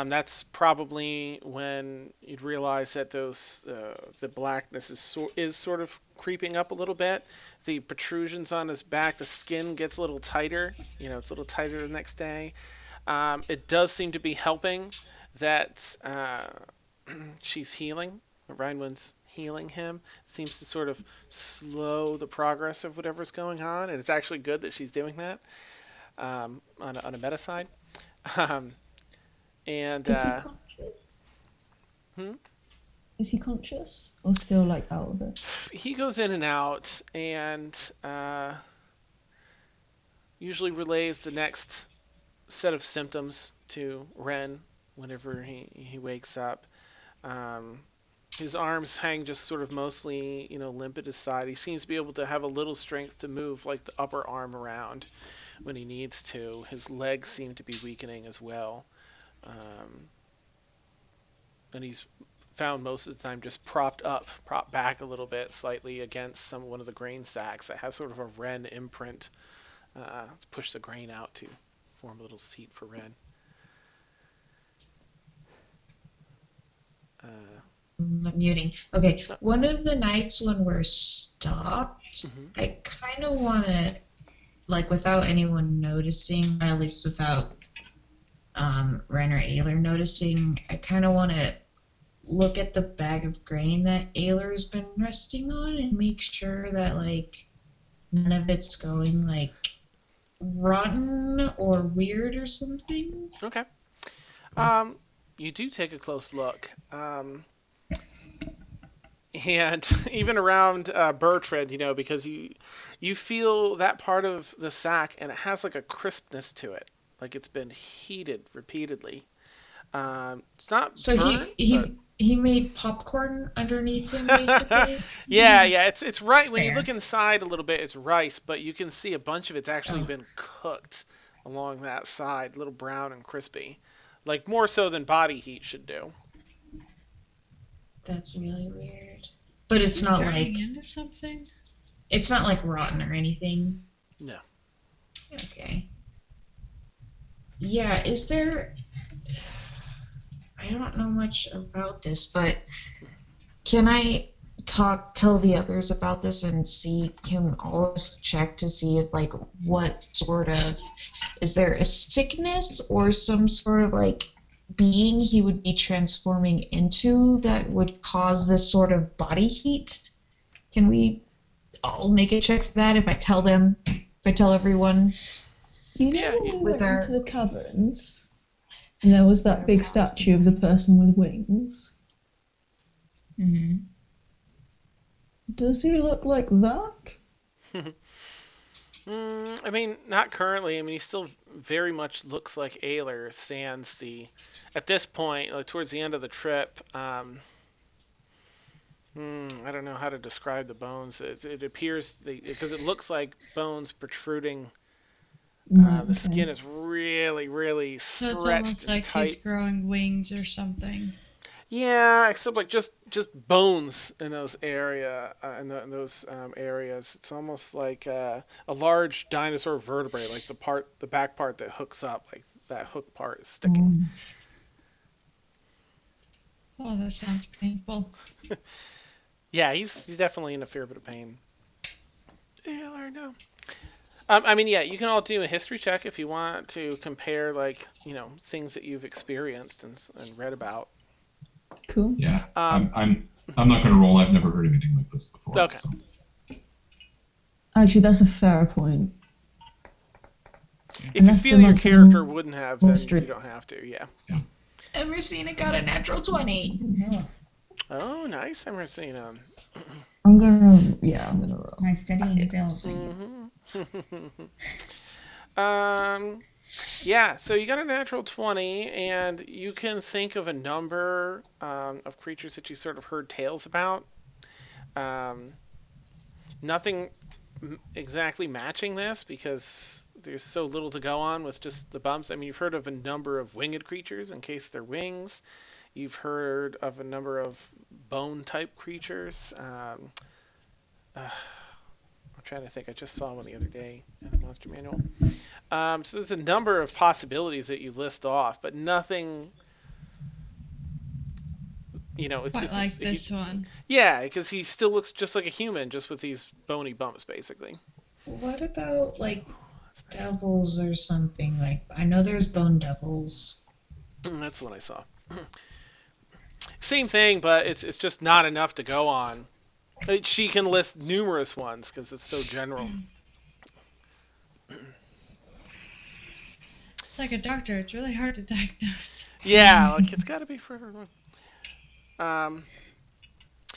that's probably when you'd realize that the blackness is sort of creeping up a little bit. The protrusions on his back, the skin gets a little tighter. It's a little tighter the next day. It does seem to be helping that she's healing. Rhinewind's healing him. It seems to sort of slow the progress of whatever's going on, and it's actually good that she's doing that on a meta side. And Hmm? Is he conscious or still like out of it? He goes in and out, and usually relays the next set of symptoms to Rennes whenever he wakes up. Um, his arms hang just sort of mostly, limp at his side. He seems to be able to have a little strength to move like the upper arm around when he needs to. His legs seem to be weakening as well. Um, and he's found most of the time just propped back a little bit slightly against one of the grain sacks that has sort of a Rennes imprint. Let's push the grain out to form a little seat for Rennes. I'm muting. Okay, one of the nights when we're stopped, I kind of want to, like, without anyone noticing, or at least without Ren or Ayler noticing, I kind of want to look at the bag of grain that Ayler's been resting on and make sure that, like, none of it's going, like, rotten or weird or something. Okay. You do take a close look. And even around Bertrand, because you feel that part of the sack, and it has like a crispness to it, like it's been heated repeatedly. It's not so burnt, he made popcorn underneath him, basically. yeah, it's right. When you look inside a little bit, it's rice, but you can see a bunch of it's actually been cooked along that side, a little brown and crispy, like more so than body heat should do. That's really weird. But it's not like into something. It's not like rotten or anything. No. Okay. Yeah, is there I don't know much about this, but can I tell the others about this and can all of us check to see if, like, what sort of, is there a sickness or some sort of, like, being he would be transforming into that would cause this sort of body heat? Can we all make a check for that if I tell everyone? You know, when we went into the caverns, and there was that big statue of the person with wings. Mm-hmm. Does he look like that? I mean, not currently. I mean, he still very much looks like Ayler, sans at this point, like, towards the end of the trip. I don't know how to describe the bones. It appears, because it looks like bones protruding. The skin is really, really stretched so it's almost and like tight. He's growing wings or something. Yeah, except like just bones in those areas. It's almost like a large dinosaur vertebrae, like the back part that hooks up, like that hook part is sticking. Oh, that sounds painful. Yeah, he's definitely in a fair bit of pain. Yeah, I know. I mean, yeah, you can all do a history check if you want to compare, like, things that you've experienced and read about. Cool. Yeah, I'm not going to roll. I've never heard anything like this before. Okay. So. Actually, that's a fair point. If you feel your character wouldn't have, then you don't have to. Yeah. Emersina got a natural 20. Oh, nice, Emersina. I'm gonna roll. My studying fails. Yeah, so you got a natural 20, and you can think of a number of creatures that you sort of heard tales about. Nothing exactly matching this, because there's so little to go on with just the bumps. I mean, you've heard of a number of winged creatures, in case they're wings. You've heard of a number of bone-type creatures. I'm trying to think. I just saw one the other day in the Monster Manual. So there's a number of possibilities that you list off, but nothing, it's quite just like this one. Yeah, because he still looks just like a human, just with these bony bumps, basically. What about, like, devils or something? Like, I know there's bone devils. That's what I saw. Same thing, but it's just not enough to go on. She can list numerous ones because it's so general. It's like a doctor. It's really hard to diagnose. Yeah, like, it's got to be for everyone. Um,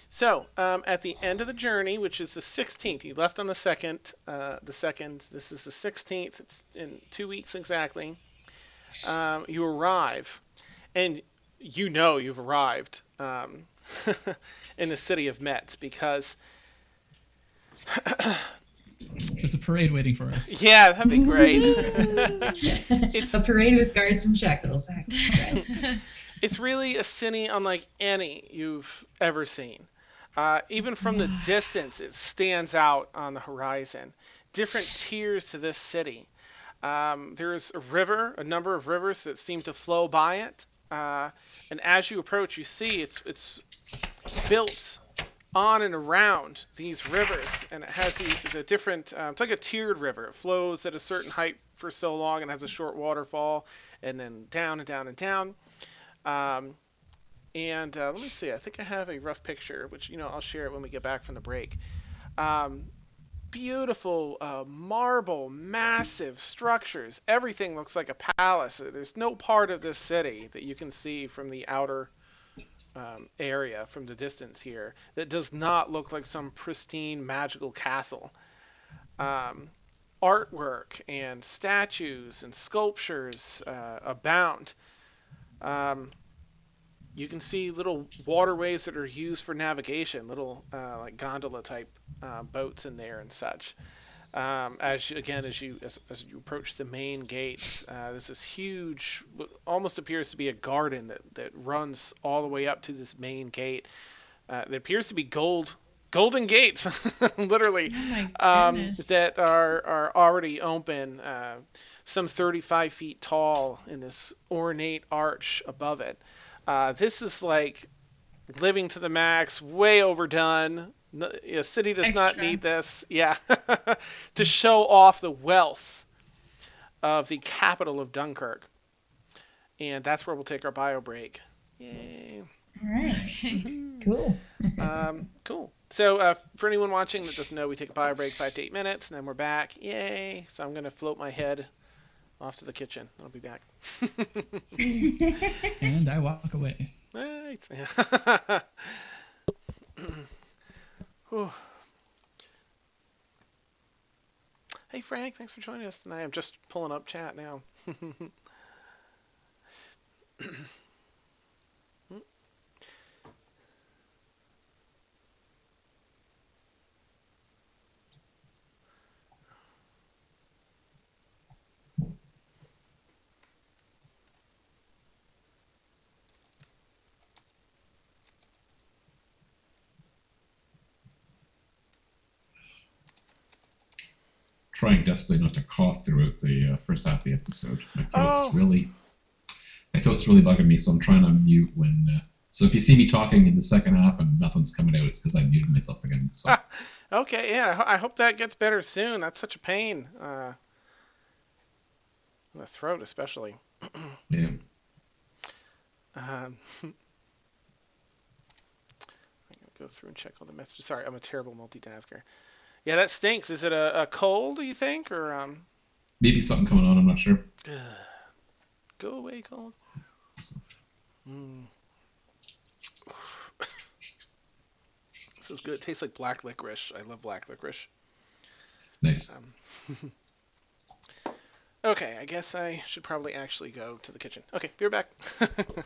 so at the end of the journey, which is the 16th, you left on the second. The second. This is the 16th. It's in 2 weeks exactly. You arrive, and you know you've arrived in the city of Metz because There's a parade waiting for us. yeah, that'd be great. It's a parade with guards and shackles. It's really a city unlike any you've ever seen. Even from the distance, it stands out on the horizon. Different tiers to this city. There's a river, a number of rivers that seem to flow by it. And as you approach, you see it's built on and around these rivers, and it has a different. It's like a tiered river. It flows at a certain height for so long, and has a short waterfall, and then down and down and down. Um, and let me see. I think I have a rough picture, which I'll share it when we get back from the break. Um, Beautiful marble, massive structures. Everything looks like a palace. There's no part of this city that you can see from the outer area, from the distance here, that does not look like some pristine magical castle. Um, Artwork and statues and sculptures abound. Um, you can see little waterways that are used for navigation, little like gondola type boats in there and such. As you approach the main gates, there's this huge, what almost appears to be a garden that runs all the way up to this main gate. There appears to be golden gates, literally, Oh my goodness. that are already open, some 35 feet tall in this ornate arch above it. This is like living to the max, way overdone. A city does not Extra. need this. Yeah, to show off the wealth of the capital of Dunkirk, and that's where we'll take our bio break. Yay! All right. Cool. Cool. So for anyone watching that doesn't know, we take a bio break 5 to 8 minutes, and then we're back. Yay! So I'm gonna float my head off to the kitchen. I'll be back. And I walk away. Nice. Hey Frank, thanks for joining us tonight. I'm just pulling up chat now. Trying desperately not to cough throughout the first half of the episode. My throat's really bugging me, so I'm trying to mute when. So if you see me talking in the second half and nothing's coming out, it's because I muted myself again. So. Okay, yeah, I hope that gets better soon. That's such a pain. The throat, especially. Yeah. I'm gonna go through and check all the messages. Sorry, I'm a terrible multitasker. Yeah, that stinks. Is it a cold, do you think, or Maybe something coming on, I'm not sure. Go away, cold. Mm. This is good. It tastes like black licorice. I love black licorice. Nice. Okay, I guess I should probably actually go to the kitchen. Okay, be right back.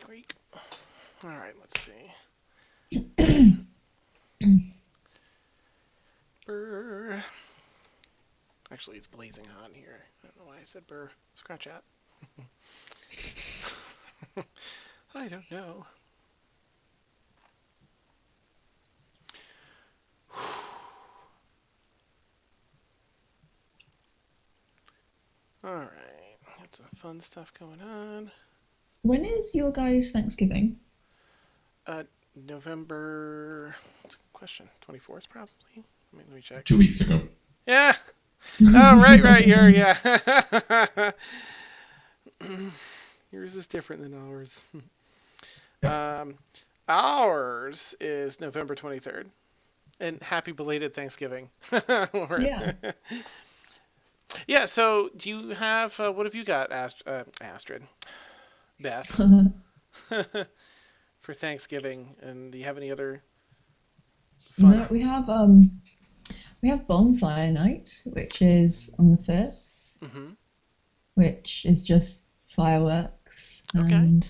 Creak. All right, let's see. Brr. Actually, it's blazing hot in here. I don't know why I said brr. Scratch that. I don't know. All right, got some fun stuff going on. When is your guys' Thanksgiving? November. That's a good question. 24th, probably. Let me check. 2 weeks ago. Yeah. Oh, right. Yeah. Yours is different than ours. Ours is November 23rd. And happy belated Thanksgiving. Yeah. Yeah, so do you have, what have you got, Astrid? Beth? For Thanksgiving, and do you have any other fun? No, we have bonfire night, which is on the 5th, which is just fireworks. Okay. And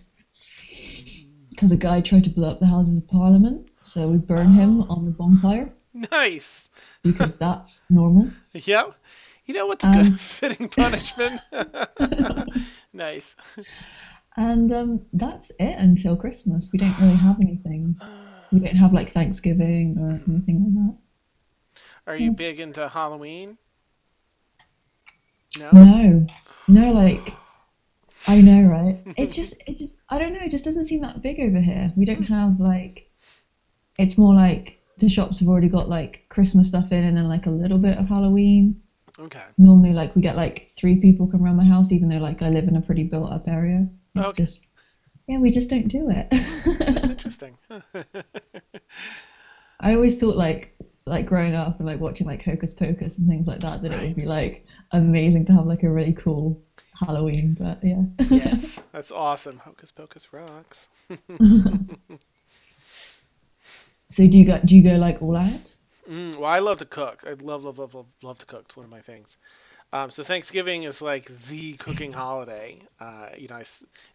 because a guy tried to blow up the Houses of Parliament, so we burn him on the bonfire. Nice. Because that's normal. Yep. You know what's a good fitting punishment? Nice. And that's it until Christmas. We don't really have anything. We don't have like Thanksgiving or anything like that. Are you big into Halloween? No? No, like, I know, right? It just, I don't know, it just doesn't seem that big over here. We don't have like, it's more like the shops have already got like Christmas stuff in and then like a little bit of Halloween. Okay. Normally like we get like 3 people come around my house, even though like I live in a pretty built up area. It's just, yeah, we just don't do it. That's interesting. I always thought like growing up and like watching like Hocus Pocus and things like that, it would be like amazing to have like a really cool Halloween, but yeah. Yes, that's awesome. Hocus Pocus rocks. So do you go like all out? Well, I love to cook. I love to cook. It's one of my things. So Thanksgiving is like the cooking holiday. I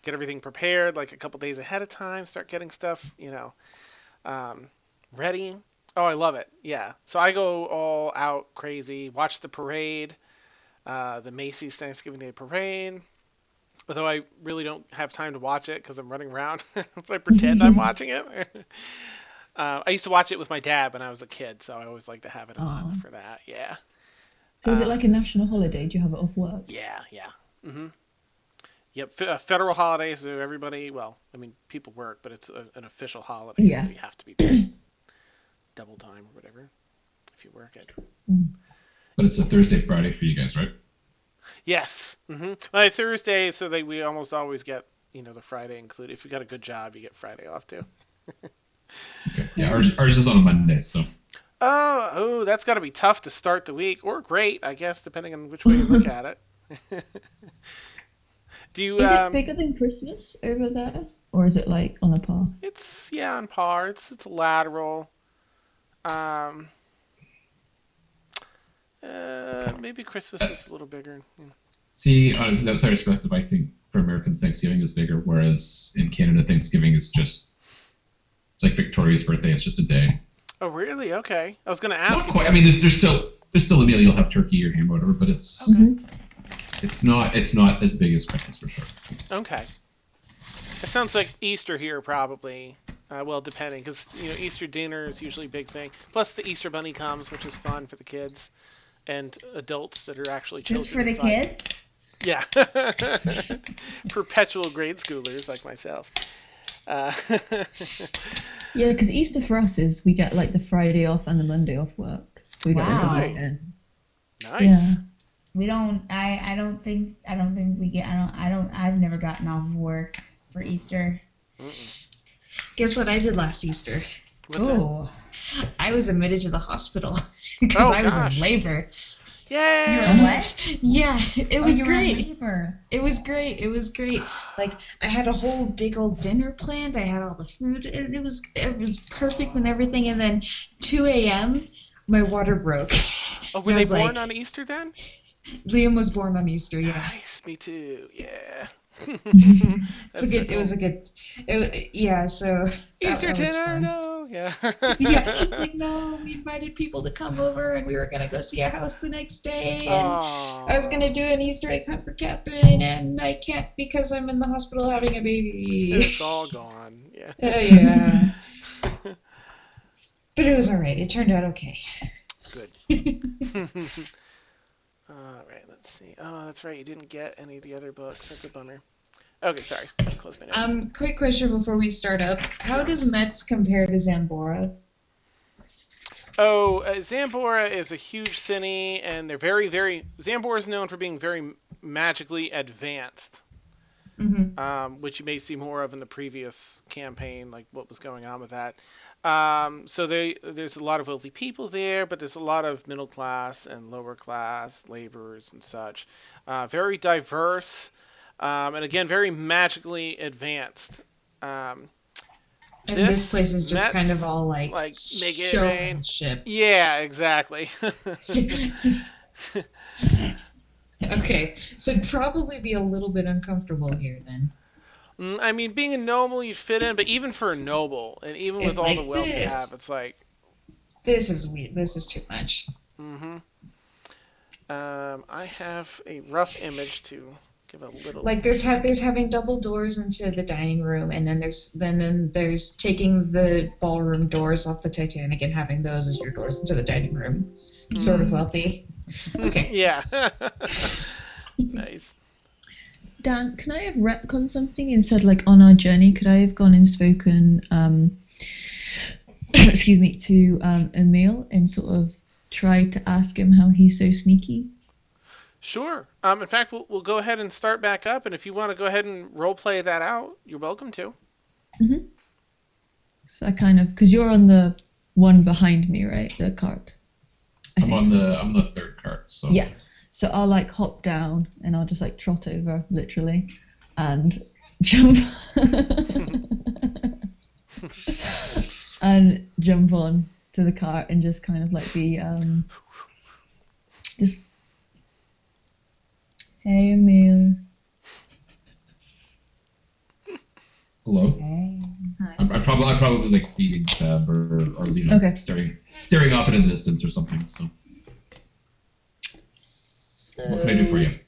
get everything prepared like a couple days ahead of time. Start getting stuff, ready. Oh, I love it. Yeah. So I go all out crazy. Watch the parade, the Macy's Thanksgiving Day Parade. Although I really don't have time to watch it because I'm running around, but I pretend I'm watching it. I used to watch it with my dad when I was a kid, so I always like to have it on for that. Yeah. So is it like a national holiday? Do you have it off work? Yeah. Yep, federal holiday, so everybody, people work, but it's an official holiday, so you have to be paid double time or whatever if you work it. But it's a Thursday, Friday for you guys, right? Yes. Well, Thursday, so we almost always get, the Friday included. If you got a good job, you get Friday off too. Okay. Yeah, ours is on a Monday, so. Oh, that's got to be tough to start the week, or great, I guess, depending on which way you look at it. Do you? Is it bigger than Christmas over there, or is it like on a par? It's on par. It's lateral. Maybe Christmas is a little bigger. See, honestly, that's our perspective. I think for Americans, Thanksgiving is bigger, whereas in Canada, Thanksgiving is just it's like Victoria's birthday. It's just a day. Oh, really? Okay. I was going to ask. Not quite. I mean, there's still a meal. You'll have turkey or ham or whatever, but it's not as big as Christmas for sure. Okay. It sounds like Easter here probably. Well, depending, because Easter dinner is usually a big thing. Plus the Easter bunny comes, which is fun for the kids and adults that are actually children. Just for the kids? Yeah. Perpetual grade schoolers like myself. Yeah, because Easter for us is we get like the Friday off and the Monday off work, so we get like a weekend. Nice. Yeah. We don't. I don't think we get. I've never gotten off of work for Easter. Guess what I did last Easter? Oh, I was admitted to the hospital because I was in labor. Yay! You were what? Yeah, it was great. Labor. It was great. Like I had a whole big old dinner planned. I had all the food. It was perfect and everything. And then 2 a.m. my water broke. Oh, were they born on Easter then? Liam was born on Easter. Yeah. Nice, me too. Yeah. It was a good. Yeah. So Easter that was dinner, fun. no, yeah. Yeah, like no, we invited people to come over, and we were gonna go see a house the next day, and I was gonna do an Easter egg hunt for Catherine, and I can't because I'm in the hospital having a baby. It's all gone. Yeah. Yeah. But it was all right. It turned out okay. Good. All right, let's see. Oh, that's right. You didn't get any of the other books. That's a bummer. Okay, sorry. I'll close my notes. Quick question before we start up. How does Metz compare to Zambora? Oh, Zambora is a huge city, and they're Zambora is known for being very magically advanced, which you may see more of in the previous campaign, like what was going on with that. So there's a lot of wealthy people there, but there's a lot of middle class and lower class laborers and such. Very diverse, and again, very magically advanced. And this place is just Metz, kind of all like make it rain. Showmanship. Yeah, exactly. Okay, so it'd probably be a little bit uncomfortable here then. I mean, being a noble, you'd fit in, but even for a noble, and even with It's all like the wealth you this. have, it's like... This is weird. This is too much. I have a rough image to give a little... Like there's having double doors into the dining room, and then there's taking the ballroom doors off the Titanic and having those as your doors into the dining room. Sort of wealthy. Okay. Yeah. Nice. Dan, can I have retcon something instead? Like on our journey, could I have gone and spoken, excuse me, to Emil and sort of tried to ask him how he's so sneaky? Sure. In fact, we'll go ahead and start back up, and if you want to go ahead and role play that out, you're welcome to. So I kind of, because you're on the one behind me, right? The cart. I'm on the third cart. So yeah. So I'll like hop down and I'll just like trot over, literally, and jump and jump on to the cart and just kind of like be just, hey Emil. Hello. Hey. Hi. I'm probably like feeding Seb or you know Okay. staring off into the distance or something. So what can I do for you?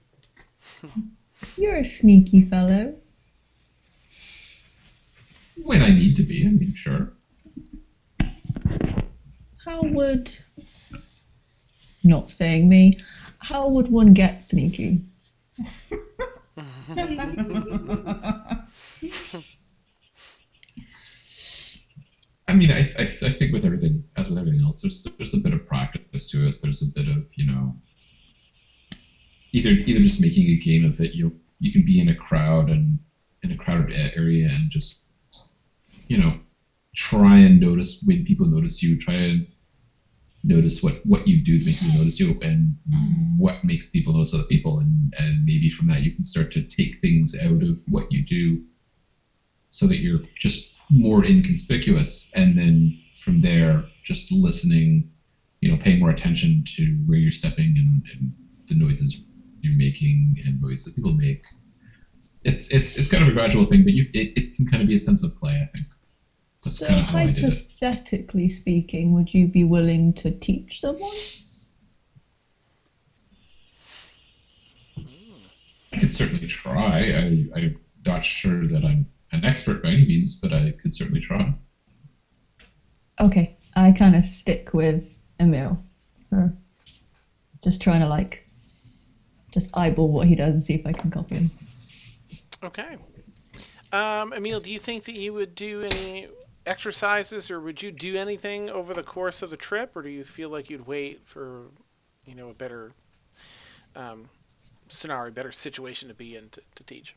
You're a sneaky fellow. When I need to be, I mean, sure. How would, not saying me, how would one get sneaky? I mean, I think with everything, as with everything else, there's a bit of practice to it. There's a bit of, you know, either just making a game of it. You can be in a crowd and in a crowded area and just, you know, try and notice when people notice you. Try and notice what you do to make people notice you, and what makes people notice other people, and maybe from that you can start to take things out of what you do, so that you're just more inconspicuous, and then from there just listening, you know, paying more attention to where you're stepping and the noises you're making and noises that people make. It's kind of a gradual thing, but it can kind of be a sense of play, I think. That's So kind of how I did it. hypothetically speaking, would you be willing to teach someone? I could certainly try. I'm not sure that I'm an expert by any means, but I could certainly try. Okay, I kind of stick with Emil for just trying to like just eyeball what he does and see if I can copy him. Okay. Emil, do you think that you would do any exercises, or would you do anything over the course of the trip, or do you feel like you'd wait for, you know, a better scenario, better situation to be in to teach?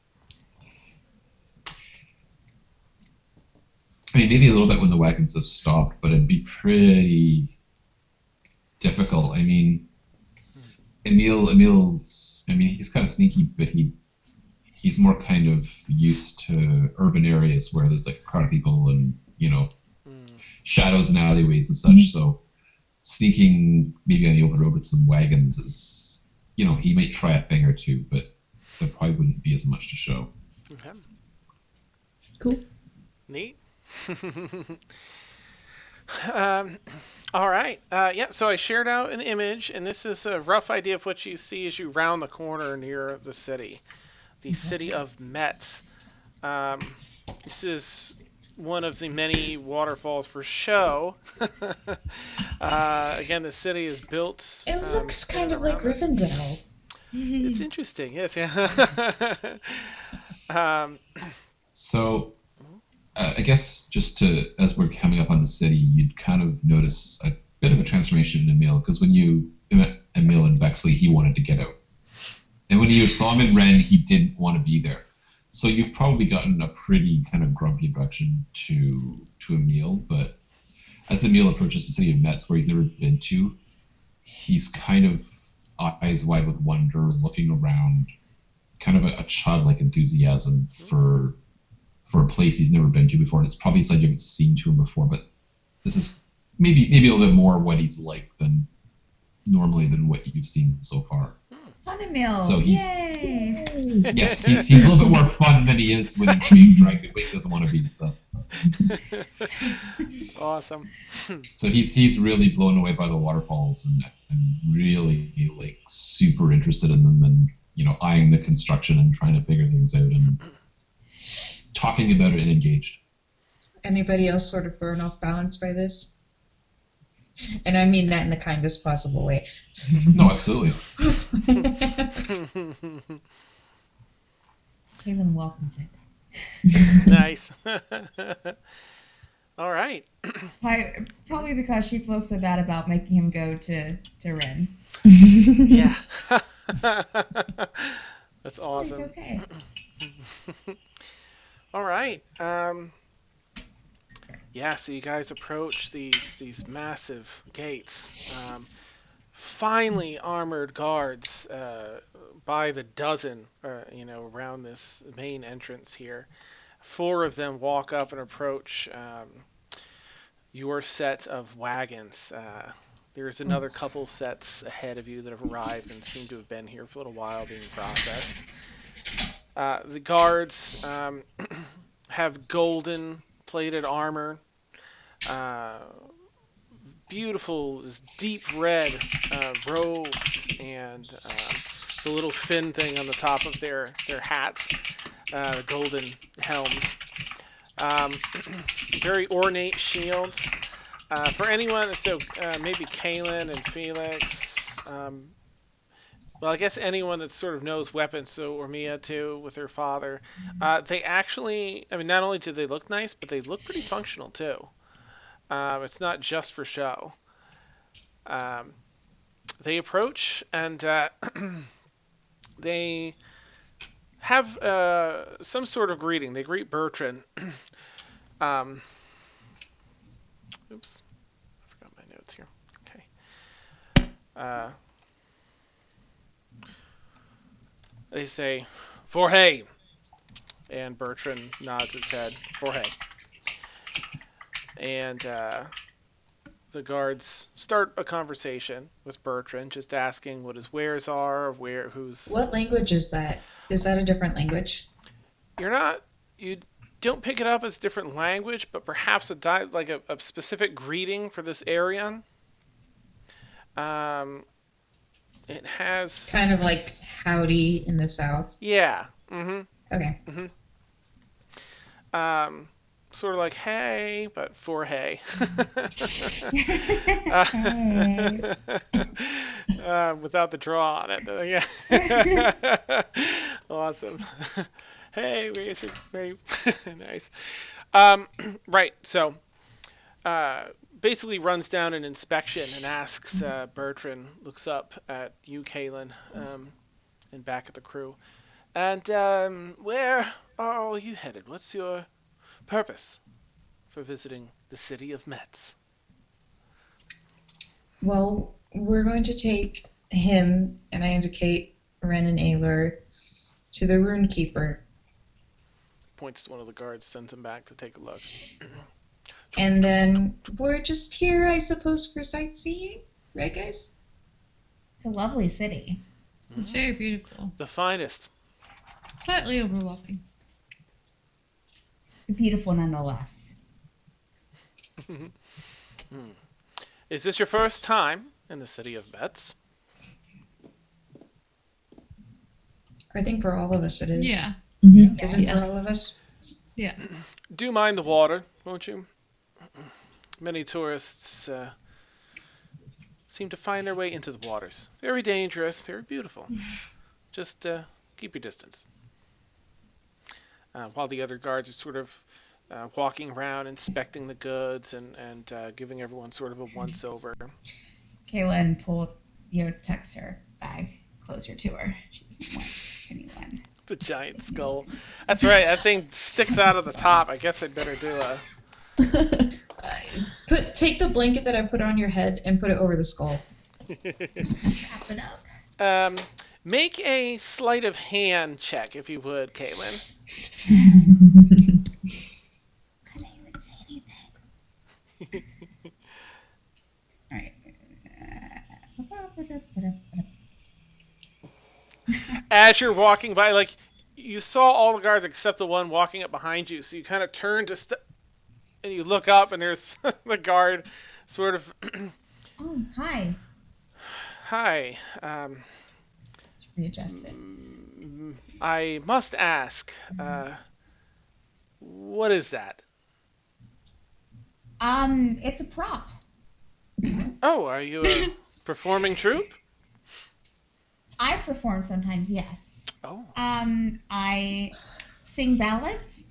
I mean, maybe a little bit when the wagons have stopped, but it'd be pretty difficult. I mean, Emil's, I mean, he's kind of sneaky, but he's more kind of used to urban areas where there's like a crowd of people and, you know, shadows and alleyways and such. So sneaking maybe on the open road with some wagons is he might try a thing or two, but there probably wouldn't be as much to show. Okay. Cool. Neat. All right. Yeah, so I shared out an image, and this is a rough idea of what you see as you round the corner near the city. The City of Metz. This is one of the many waterfalls for show. Again, the city is built. It looks kind of like Rivendell. It's interesting, yes, yeah. So, I guess just as we're coming up on the city, you'd kind of notice a bit of a transformation in Emil, because when you met Emil in Bexley, he wanted to get out. And when you saw him in Rennes, he didn't want to be there. So you've probably gotten a pretty kind of grumpy introduction to Emil, but as Emil approaches the city of Metz, where he's never been to, he's kind of eyes wide with wonder, looking around, kind of a childlike enthusiasm for a place he's never been to before. And it's probably something you haven't seen to him before, but this is maybe a little bit more what he's like than what you've seen so far. Fun Emil. So Yay! Yes, he's a little bit more fun than he is when he's being dragged away. He doesn't want to be. So. Awesome. So he's really blown away by the waterfalls and really like super interested in them, and eyeing the construction and trying to figure things out and talking about it and engaged. Anybody else sort of thrown off balance by this? And I mean that in the kindest possible way. No, absolutely. Kaylin welcomes it. Nice. All right. Probably because she feels so bad about making him go to Rennes. Yeah. That's awesome. Like, okay. All right. Yeah, so you guys approach these massive gates. Finely armored guards by the dozen, around this main entrance here. 4 of them walk up and approach your set of wagons. There's another couple sets ahead of you that have arrived and seem to have been here for a little while being processed. The guards have golden plated armor, beautiful deep red robes, and the little fin thing on the top of their hats, the golden helms. Very ornate shields. For anyone, so maybe Kaylin and Felix, well, I guess anyone that sort of knows weapons, so Ormia too, with her father, they actually, not only do they look nice, but they look pretty functional too. It's not just for show. They approach and they have some sort of greeting. They greet Bertrand. Oops, I forgot my notes here. Okay. They say, "Forhay," and Bertrand nods his head, "Forhay." And the guards start a conversation with Bertrand, just asking what his wares are, who's. What language is that? Is that a different language? You don't pick it up as a different language, but perhaps a specific greeting for this area. It has kind of like howdy in the South. Yeah. Mm-hmm. Okay. Mm-hmm. Sort of like hey, but for hey. Without the draw on it. Yeah. Awesome. Hey, very nice. Right. So, basically runs down an inspection and asks Bertrand, looks up at you, Kaylin, and back at the crew. And where are all you headed? What's your purpose for visiting the city of Metz? Well, we're going to take him, and I indicate Rennes and Ayler, to the Runekeeper. Points to one of the guards, sends him back to take a look. And then we're just here, I suppose, for sightseeing, right, guys? It's a lovely city. It's very beautiful. The finest. Slightly overwhelming. Beautiful nonetheless. Is this your first time in the city of Metz? I think for all of us it is. Yeah. Mhm. Is it Yeah. for all of us? Yeah. Do mind the water, won't you? Many tourists seem to find their way into the waters. Very dangerous, very beautiful. Just keep your distance. While the other guards are sort of walking around, inspecting the goods and giving everyone sort of a once-over. Kaylin tucks her bag closer to her. She doesn't want anyone. The giant skull. That's right, that thing sticks out of the top. I guess I'd better do a... Take the blanket that I put on your head and put it over the skull. Wrap it up. Make a sleight of hand check, if you would, Caitlin. I didn't even say anything. All right. As you're walking by, like, you saw all the guards except the one walking up behind you, so you kind of turn to and you look up, and there's the guard sort of... Oh, hi. Hi. Readjust it. I must ask, what is that? It's a prop. Oh, are you a performing troupe? I perform sometimes, yes. Oh. I sing ballads,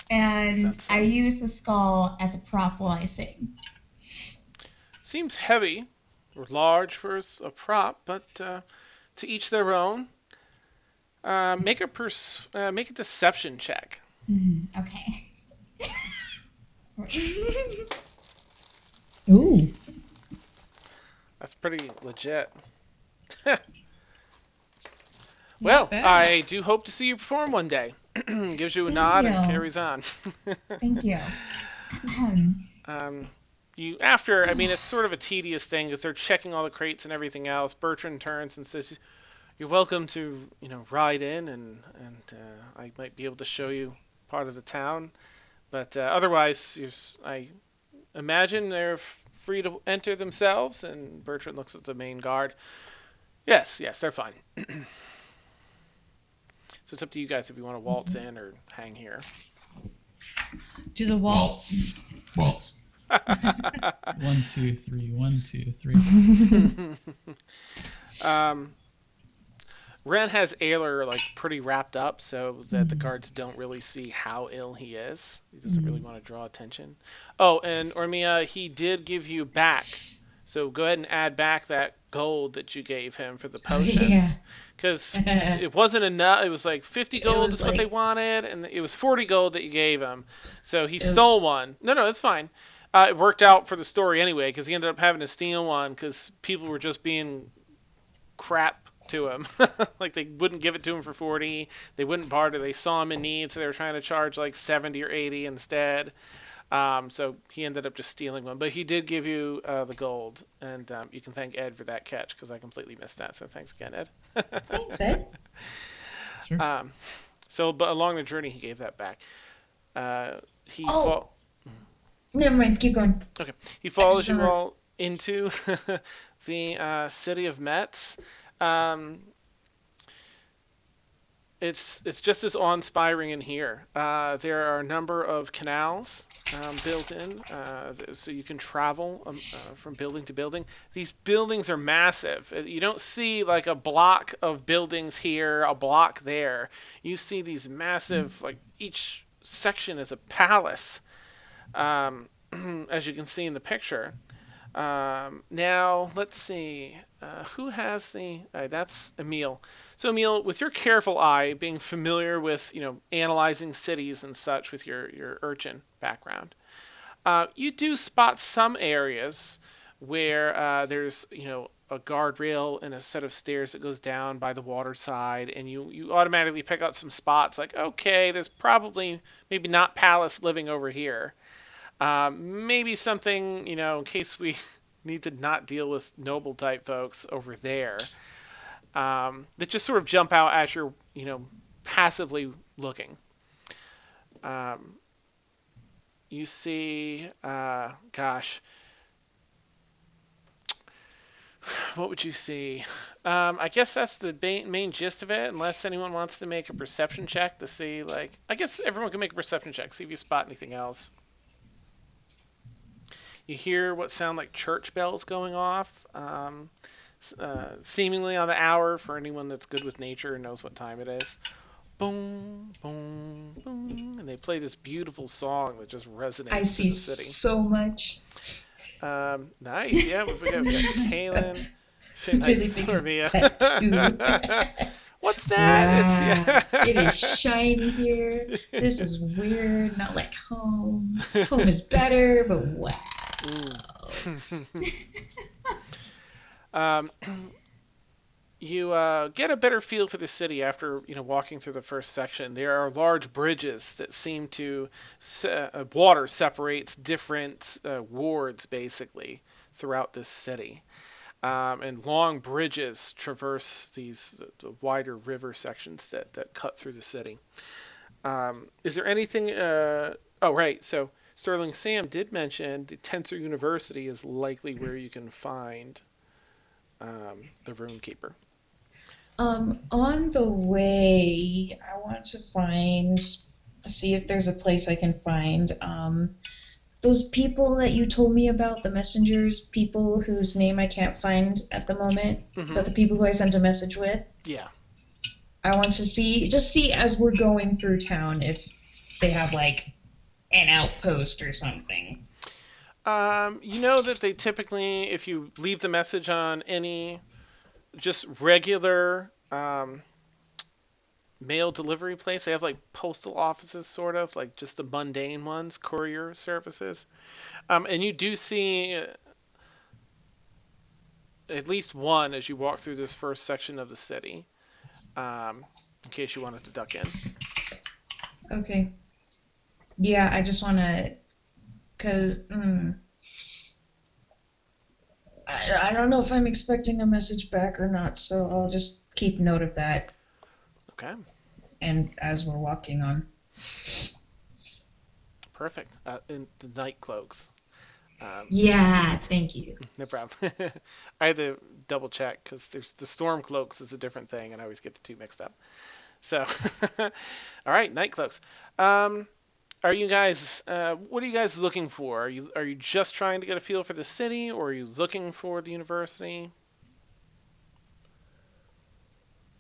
and I use the skull as a prop while I sing. Seems heavy or large for a prop, but to each their own. Make a deception check. Okay. Ooh. That's pretty legit. Well, bad. I do hope to see you perform one day. Gives you a nod and carries on. Thank you. I mean, it's sort of a tedious thing because they're checking all the crates and everything else. Bertrand turns and says, "You're welcome to, ride in, and I might be able to show you part of the town. But otherwise, I imagine they're free to enter themselves." And Bertrand looks at the main guard. Yes, they're fine. So it's up to you guys if you want to waltz in or hang here. Do the waltz. Waltz. 1, 2, 3. 1, 2, 3. Rennes has Ayler pretty wrapped up so that the guards don't really see how ill he is. He doesn't really want to draw attention. Oh, and Ormia, he did give you back. So go ahead and add back that gold that you gave him for the potion. Yeah. Because it wasn't enough. It was like 50 gold is what they wanted, and it was 40 gold that you gave him. So he stole one. No, it's fine. It worked out for the story anyway, because he ended up having to steal one because people were just being crap to him. Like, they wouldn't give it to him for 40. They wouldn't barter. They saw him in need, so they were trying to charge like 70 or 80 instead. So he ended up just stealing one. But he did give you the gold, and you can thank Ed for that catch, because I completely missed that. So thanks again, Ed. Thanks, Ed. Sure. But along the journey, he gave that back. Never mind, keep going. Okay. He follows you all into the city of Metz. It's just as awe-inspiring in here. There are a number of canals built in, so you can travel from building to building. These buildings are massive. You don't see like a block of buildings here, a block there. You see these massive, like each section is a palace, as you can see in the picture. Now, let's see. Who has the... that's Emil. So, Emil, with your careful eye, being familiar with, analyzing cities and such with your urchin background, you do spot some areas where there's, a guardrail and a set of stairs that goes down by the water side, and you automatically pick out some spots like, okay, there's probably maybe not palace living over here. Maybe something, in case we need to not deal with noble type folks over there. that just sort of jump out as you're, passively looking. Um, you see, gosh, what would you see? I guess that's the main gist of it, unless anyone wants to make a perception check to see, like, I guess everyone can make a perception check, see if you spot anything else. You hear what sound like church bells going off, seemingly on the hour for anyone that's good with nature and knows what time it is. Boom, boom, boom, and they play this beautiful song that just resonates I in see the city. so much. Nice, yeah. We got Kaylin, Really nice big Stormia. that What's that? wow. It is shiny here. This is weird. Not like home. Home is better, but wow. You get a better feel for the city after walking through the first section. There are large bridges that seem to water separates different wards basically throughout this city, and long bridges traverse these the wider river sections that cut through the city. Is there anything? Oh, right. So Sterling Sam did mention the Tensor University is likely where you can find the Runekeeper. On the way, I want to see if there's a place I can find those people that you told me about, the messengers, people whose name I can't find at the moment, but the people who I sent a message with. Yeah. I want to see as we're going through town if they have like an outpost or something. You know that they typically, if you leave the message on any just regular mail delivery place, they have like postal offices, sort of like just the mundane ones, courier services. And you do see at least one as you walk through this first section of the city, in case you wanted to duck in. Okay. Yeah, I just want to, because I don't know if I'm expecting a message back or not, so I'll just keep note of that. Okay. And as we're walking on. Perfect. In the night cloaks. Yeah, thank you. No problem. I had to double check because there's the storm cloaks is a different thing, and I always get the two mixed up. So, all right, night cloaks. Are you guys? What are you guys looking for? Are you just trying to get a feel for the city, or are you looking for the university?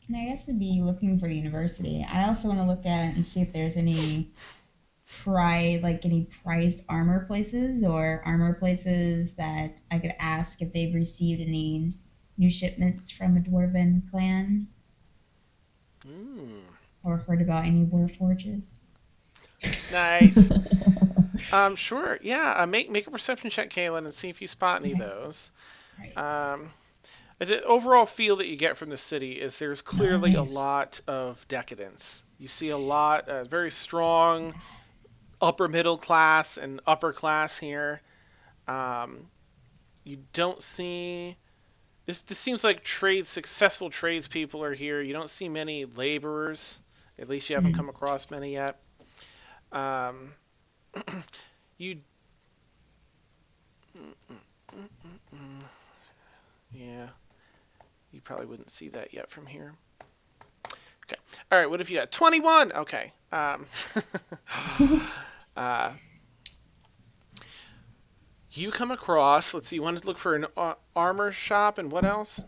And I guess would be looking for university. I also want to look at and see if there's any any prized armor places or armor places that I could ask if they've received any new shipments from a dwarven clan. Or heard about any warforges. Nice. Sure. Yeah. Make a perception check, Kaylin, and see if you spot any of those. Right. The overall feel that you get from the city is there's clearly a lot of decadence. You see a lot, very strong upper middle class and upper class here. You don't see. This seems like successful tradespeople are here. You don't see many laborers. At least you haven't come across many yet. You. Yeah. You probably wouldn't see that yet from here. Okay. All right. What have you got? 21. Okay. You come across. Let's see. You wanted to look for an armor shop, and what else?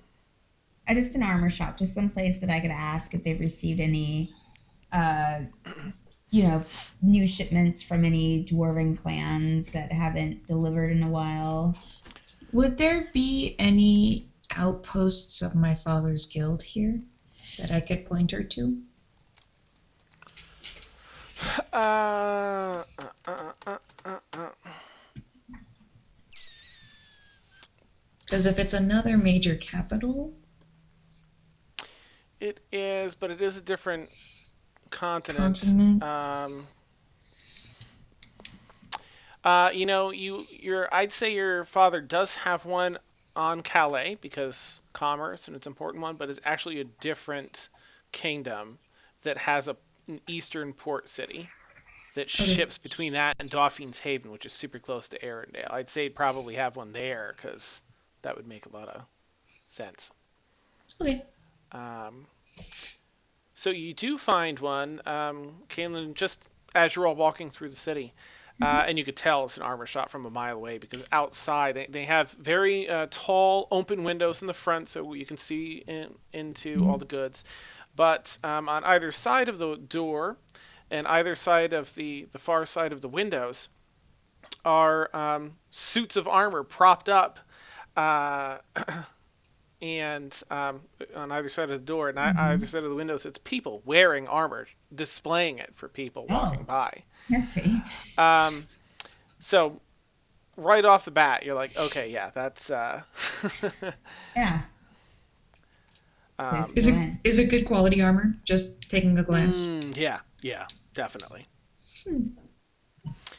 Just an armor shop. Just some place that I could ask if they've received any, new shipments from any dwarven clans that haven't delivered in a while. Would there be any outposts of my father's guild here that I could point her to? Because if it's another major capital, it is, but it is a different continent. I'd say your father does have one on Calais because commerce and it's an important one, but it's actually a different kingdom that has an eastern port city that Okay. ships between that and Dauphin's Haven, which is super close to Arendelle. I'd say probably have one there because that would make a lot of sense. Okay. Um, so you do find one, Kaylin, just as you're all walking through the city. And you could tell it's an armor shop from a mile away because outside they have very tall open windows in the front so you can see into all the goods. But on either side of the door and either side of the far side of the windows are suits of armor propped up uh, and on either side of the door and either side of the windows it's people wearing armor displaying it for people walking Oh, by. let's see. Um, so right off the bat, you're like, okay, yeah, that's Yeah. um, Please Is go it in. is it good quality armor? Just taking a glance. yeah, definitely.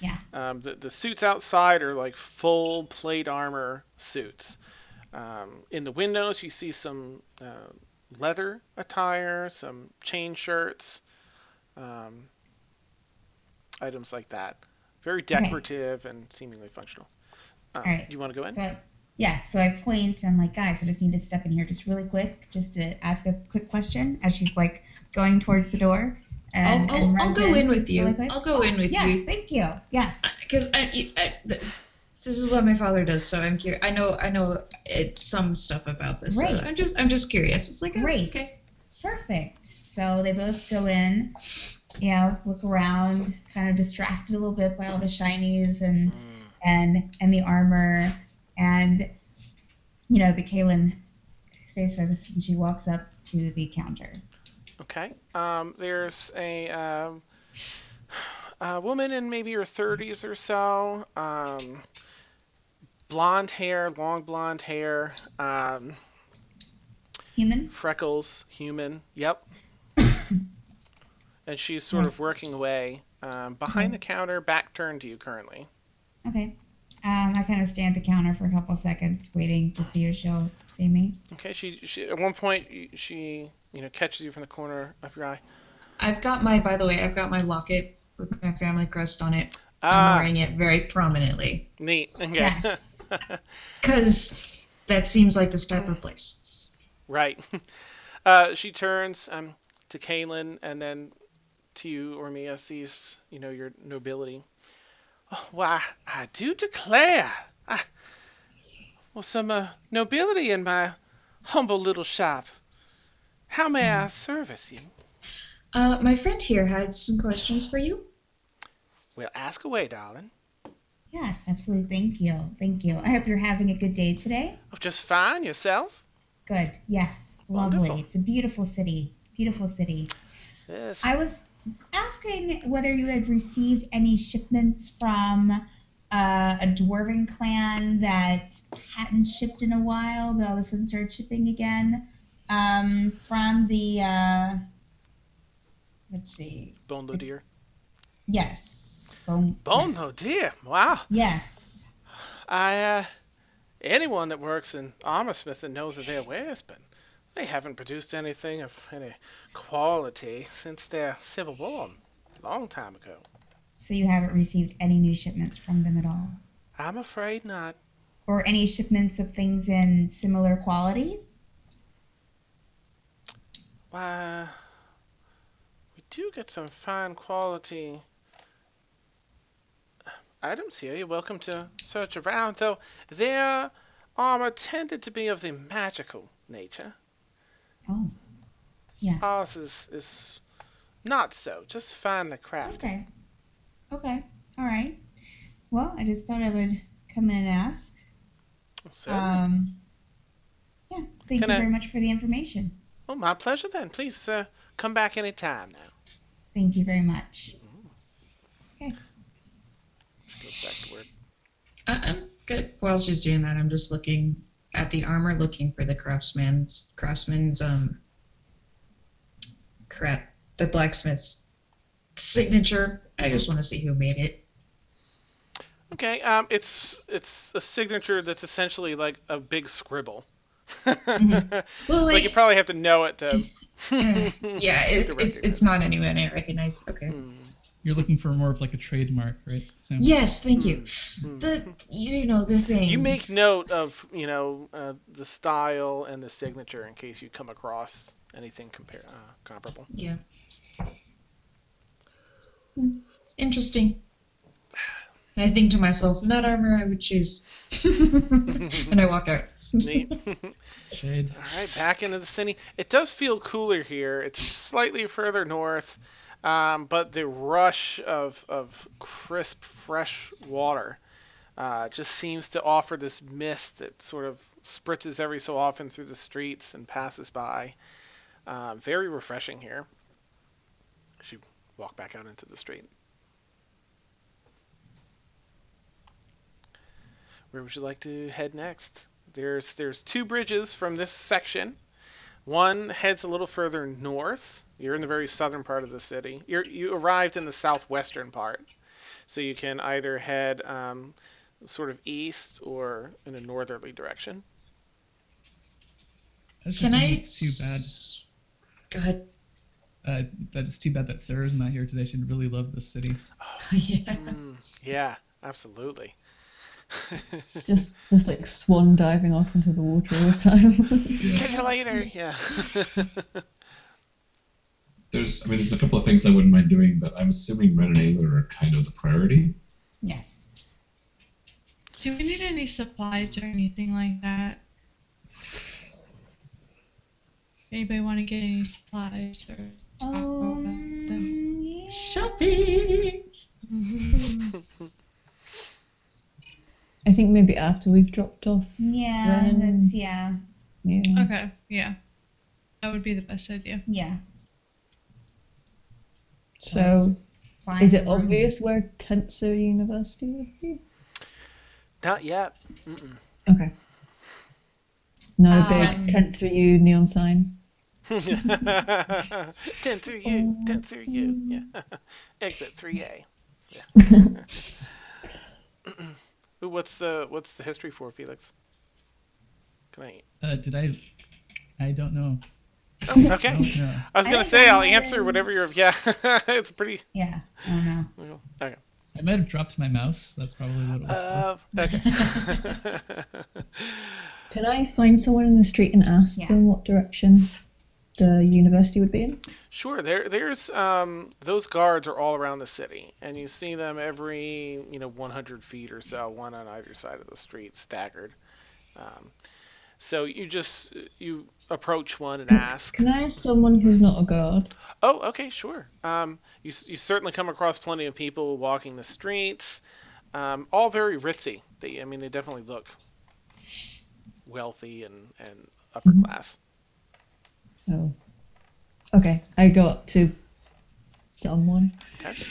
Yeah. The suits outside are like full plate armor suits. In the windows, you see some leather attire, some chain shirts, um, items like that. Very Okay. decorative and seemingly functional. All right. You want to go in? So I point. I'm like, guys, I just need to step in here just really quick, just to ask a quick question as she's like going towards the door. And I'll runs go in with you. really quick. I'll go in with Yes, you thank you. Yes. because this is what my father does. So I'm curious. I know some stuff about this. Great. So I'm just curious. It's like, oh, Great. okay. Perfect. So they both go in, look around, kind of distracted a little bit by all the shinies and the armor, and but Kaylin stays focused and she walks up to the counter. Okay. There's a woman in maybe her 30s or so. Blonde hair, long blonde hair. Human? Freckles, human. Yep. And she's sort of working away behind the counter, back turned to you currently. Okay. I kind of stand at the counter for a couple seconds, waiting to see if she'll see me. Okay. She at one point she catches you from the corner of your eye. By the way, I've got my locket with my family crest on it. I'm Ah, wearing it very prominently neat. Okay. Yes. because that seems like this type of place. Right. She turns to Kaylin and then to you, Ormia, sees your nobility. Oh, why, I do declare, some nobility in my humble little shop. How may I service you? My friend here had some questions for you. Well, ask away, darling. Yes, absolutely. Thank you. Thank you. I hope you're having a good day today. Oh, just fine. Yourself? Good. Yes. Lovely. Wonderful. It's a beautiful city. Beautiful city. Yes. I was asking whether you had received any shipments from a dwarven clan that hadn't shipped in a while, but all of a sudden started shipping again. From the let's see. Bondo dear. Yes. Bondo dear. Wow. Yes. Anyone that works in armorsmithing knows that their wares, but they haven't produced anything of any quality since their civil war a long time ago. So you haven't received any new shipments from them at all? I'm afraid not. Or any shipments of things in similar quality? Why, we do get some fine quality items here. You're welcome to search around, though their armor tended to be of the magical nature. Oh, yes. Ours is not so, just finely crafted. Okay. Okay. All right. Well, I just thought I would come in and ask. So, Yeah. Thank you Can I- very much for the information. oh, my pleasure then. Please come back any time now. Thank you very much. Okay. Goes back to work. I'm good. While she's doing that, I'm just looking at the armor, looking for the craftsman's the blacksmith's signature. I just want to see who made it. Okay. It's a signature that's essentially like a big scribble. Mhm. Well, Like you like, probably have to know it to yeah, to it's recognize. not anyone I recognize. Okay. Hmm. You're looking for more of like a trademark, right? So Yes, thank you. Hmm. Hmm. The You thing. make note of the style and the signature in case you come across anything comparable. Yeah. Interesting. And I think to myself, not armor I would choose. And I walk out. Neat. shade. All right, back into the city. It does feel cooler here. It's slightly further north, but the rush of crisp, fresh water just seems to offer this mist that sort of spritzes every so often through the streets and passes by. Very refreshing here. As you walk back out into the street. Where would you like to head next? There's two bridges from this section. One heads a little further north. You're in the very southern part of the city. You arrived in the southwestern part, so you can either head sort of east or in a northerly direction. That's Can just I? too bad. Go ahead. That's too bad that Sarah's not here today. She'd really love this city. Yeah. Yeah, absolutely. Just like swan diving off into the water all the time. Yeah. Catch you later. Yeah. There's a couple of things I wouldn't mind doing, but I'm assuming Ren and Ayla are kind of the priority. Yes. Do we need any supplies or anything like that? Anybody want to get any supplies or talk about them? Yeah. Shopping. I think maybe after we've dropped off. Yeah, Ren. that's yeah. Yeah. Okay, yeah. That would be the best idea. Yeah. So, Find is a it room. obvious where Tensor University would be? Not yet. Mm-mm. Okay. Not a Um, big Tensor U neon sign. Tensor U, Tensor U. Yeah. Exit 3A. Yeah. Ooh, what's the history for, Felix? Can I? Did I don't know. Oh, I okay. don't know. I was I gonna think say I I'll might answer have- whatever you're. Yeah, it's pretty. Yeah. I don't know. Okay. I might have dropped my mouse. That's probably what it was for. Okay. Can I find someone in the street and ask Yeah. them what direction the university would be in? Sure. There's those guards are all around the city, and you see them every 100 feet or so, one on either side of the street, staggered. Um, so you approach one and ask. Can I ask someone who's not a guard? Oh, okay, sure. You certainly come across plenty of people walking the streets, all very ritzy. They definitely look wealthy and upper class. Oh. Okay, I got to someone. Okay.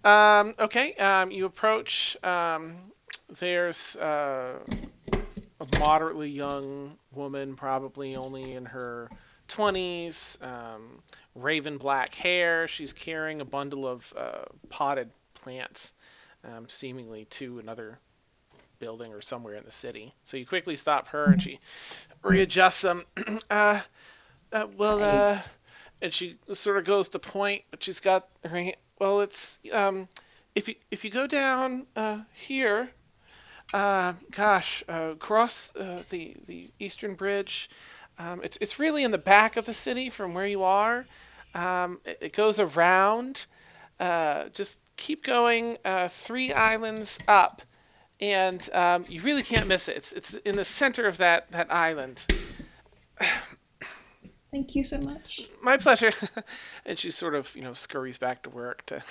Okay. You approach. There's a moderately young woman, probably only in her 20s, raven black hair. She's carrying a bundle of potted plants, seemingly to another building or somewhere in the city. So you quickly stop her, and she readjusts them. And she sort of goes to point, but she's got her hand. Well, it's if you go down here, across the eastern bridge. It's really in the back of the city from where you are. It goes around. Just keep going 3 islands up, and you really can't miss it. It's in the center of that island. Thank you so much. My pleasure. And she sort of scurries back to work to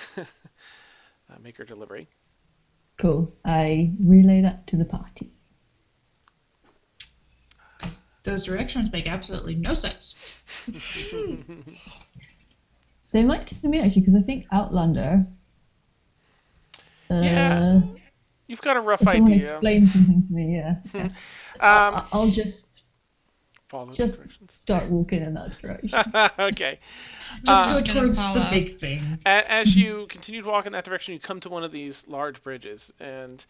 make her delivery. Cool. I relay that to the party. Those directions make absolutely no sense. They might to me actually, because I think Outlander. Yeah. You've got a rough If someone idea. explain something to me, yeah. Okay. I'll just Follow Just the directions. start walking in that direction. Okay. Just go Gonna towards the follow. big thing. As you continue to walk in that direction, you come to one of these large bridges, and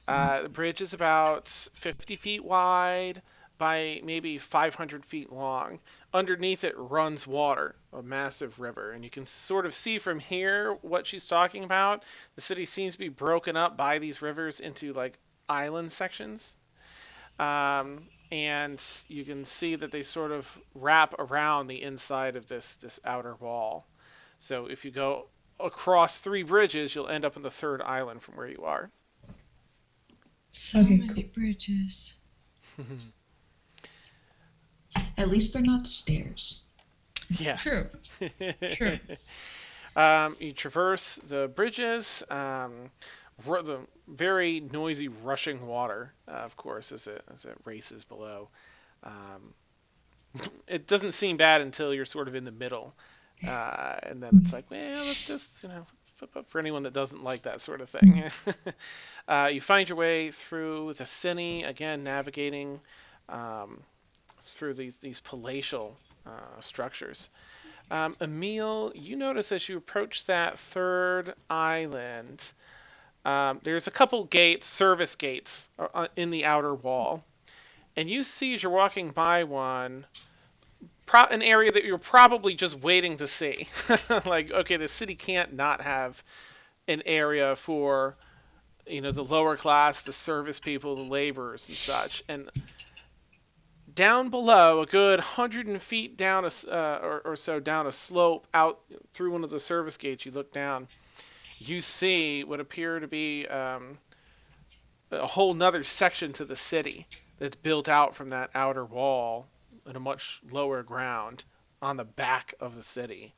the bridge is about 50 feet wide by maybe 500 feet long. Underneath it runs water, a massive river, and you can sort of see from here what she's talking about. The city seems to be broken up by these rivers into like island sections. And you can see that they sort of wrap around the inside of this outer wall. So if you go across 3 bridges, you'll end up on the 3rd island from where you are. So Okay, many bridges. At least they're not stairs. Yeah. True. True. You traverse the bridges, the very noisy rushing water, of course, as it races below. It doesn't seem bad until you're sort of in the middle, and then it's like, well, let's just flip up for anyone that doesn't like that sort of thing. You find your way through the city again, navigating through these palatial structures. Emil, you notice as you approach that 3rd island, there's a couple gates, service gates, in the outer wall. And you see as you're walking by one, an area that you're probably just waiting to see. Like, okay, the city can't not have an area for, the lower class, the service people, the laborers and such. And down below, a good 100 feet down or so down a slope out through one of the service gates, you look down, you see what appear to be a whole nother section to the city that's built out from that outer wall in a much lower ground on the back of the city.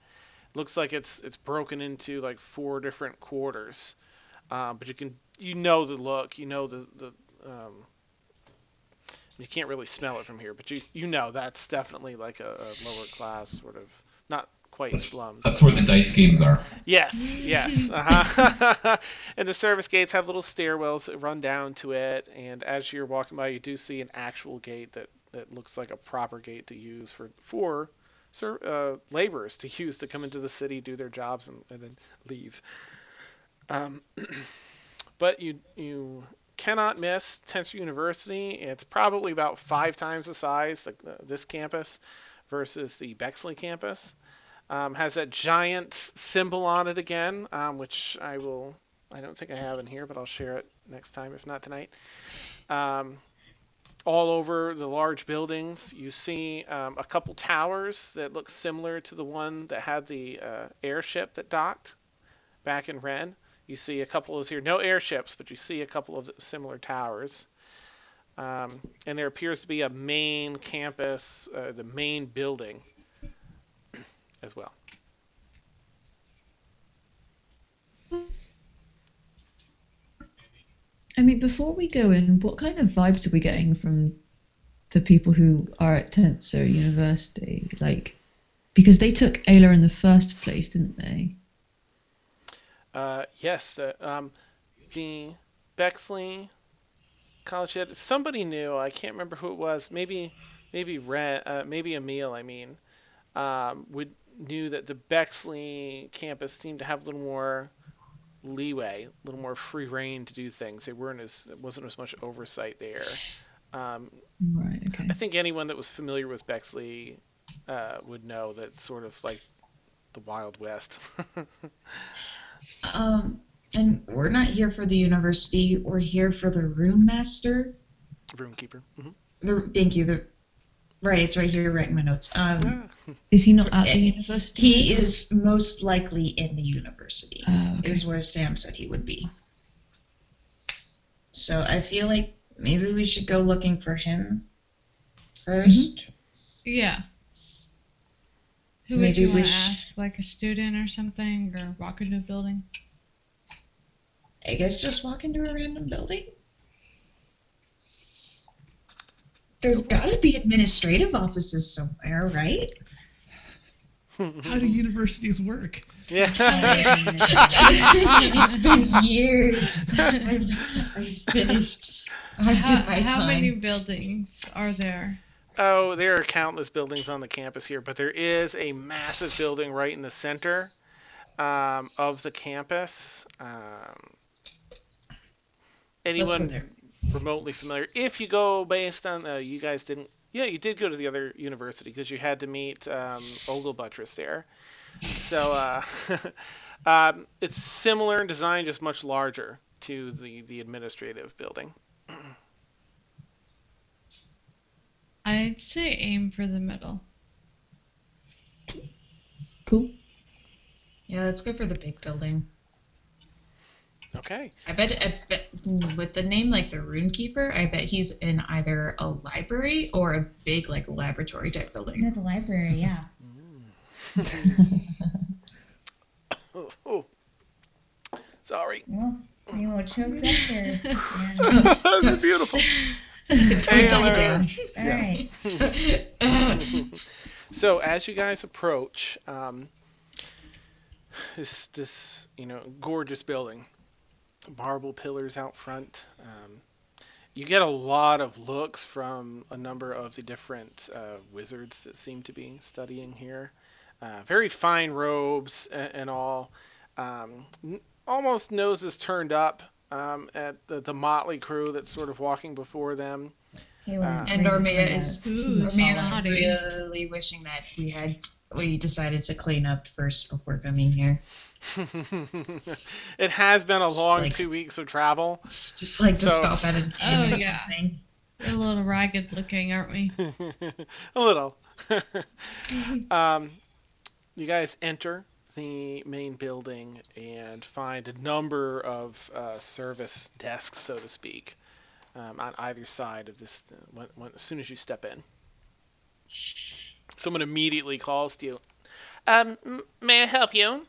Looks like it's broken into like 4 different quarters, but you know the look, you know the you can't really smell it from here, but you know that's definitely like a lower class sort of, not quite slums. That's where the dice games are. Yes, yes. Uh-huh. And the service gates have little stairwells that run down to it, and as you're walking by, you do see an actual gate that looks like a proper gate to use for laborers to use to come into the city, do their jobs, and then leave. But you cannot miss Tensor University. It's probably about 5 times the size, like this campus, versus the Bexley campus. Has that giant symbol on it again, which I don't think I have in here, but I'll share it next time, if not tonight. All over the large buildings, you see a couple towers that look similar to the one that had the airship that docked back in Rennes. You see a couple of those here. No airships, but you see a couple of similar towers. And there appears to be a main campus, the main building as well. I mean, before we go in, what kind of vibes are we getting from the people who are at Tensor University? Like, because they took Ayla in the first place, didn't they? Yes. The Bexley College had somebody new. I can't remember who it was. Maybe Emil. I mean, knew that the Bexley campus seemed to have a little more leeway, a little more free reign to do things. There wasn't as much oversight there. Right. Okay. I think anyone that was familiar with Bexley would know that it's sort of like the Wild West. And we're not here for the university. We're here for the room master. Runekeeper. Mm-hmm. Thank you. Right, it's right here, right in my notes. Is he not at the university? He is most likely in the university. Okay. Is where Sam said he would be. So I feel like maybe we should go looking for him first. Yeah. Who would Maybe you we want to ask? Like a student or something? Or walk into a building? I guess just walk into a random building. There's gotta be administrative offices somewhere, right? How do universities work? Yeah. It's been years. I finished. I did my time. How many buildings are there? Oh, there are countless buildings on the campus here, but there is a massive building right in the center of the campus. Let's go Anyone there. remotely familiar? If you go based on, you guys didn't. Yeah, you did go to the other university because you had to meet Ogle Buttress there. So it's similar in design, just much larger to the administrative building. I'd say aim for the middle. Cool. Yeah, let's go for the big building. Okay. I bet with the name like the Runekeeper, I bet he's in either a library or a big like laboratory type building. No, the library, yeah. Oh, sorry. Well, you will choke up there. Yeah. That's beautiful. Don't die down. All right. So as you guys approach this gorgeous building, marble pillars out front, you get a lot of looks from a number of the different wizards that seem to be studying here. Very fine robes and all. Almost noses turned up at the motley crew that's sort of walking before them. Kaylin And raises Normia her is nose. Normia really wishing that we decided to clean up first before coming here. It has been a Just long like- 2 weeks of travel. It's just like to So- stop at an inn Oh, or yeah. something. We're a little ragged looking, aren't we? A little. You guys enter the main building and find a number of service desks, so to speak, on either side of this. As soon as you step in, someone immediately calls to you. May I help you?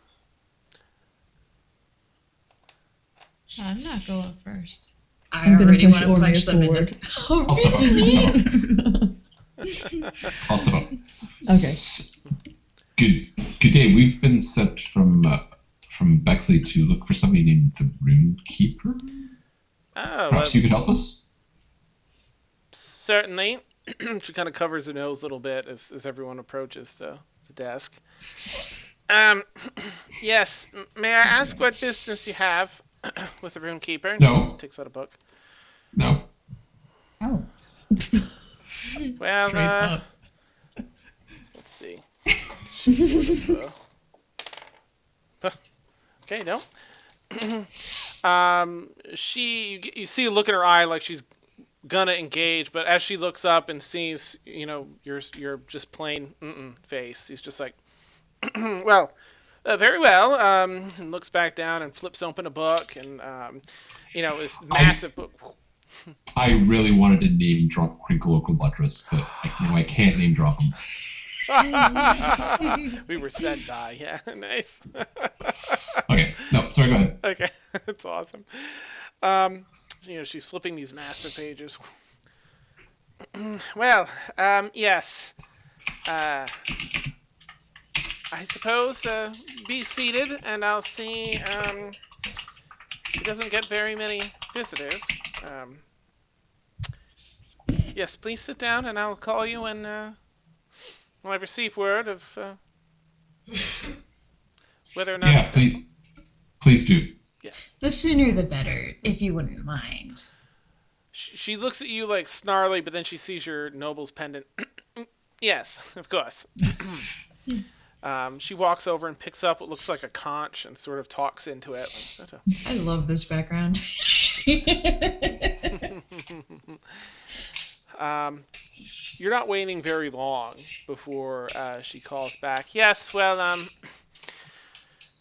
I'm not going first. I I'm gonna already push want to Ormir punch them in forward. the. Oh, I'll step really? up. I'll step up. Okay. Good day. We've been sent from Bexley to look for somebody named the Runekeeper. Oh, Perhaps you could help us. certainly. She kind of covers her nose a little bit as everyone approaches the desk. Yes. May I ask what business you have with the Runekeeper? No. She takes out a book. No. Oh, Well, Straight up. let's see. She's sort of, okay, no. You see a look in her eye like she's gonna engage, but as she looks up and sees, your just plain face, she's just like, well, very well. And looks back down and flips open a book, and this massive book. I really wanted to name drop Crinkle Oakle Buttress, but I can't name drop him. We were said die. Yeah, nice. Okay. No. Sorry. Go ahead. Okay, that's awesome. She's flipping these massive pages. Well, yes. I suppose be seated, and I'll see. He doesn't get very many visitors. Yes, please sit down, and I'll call you when I receive word of whether or not. Yeah. Please do. Yes. The sooner the better, if you wouldn't mind. She looks at you like snarly, but then she sees your noble's pendant. Yes, of course. She walks over and picks up what looks like a conch and sort of talks into it. I love this background. You're not waiting very long before she calls back. Yes, well,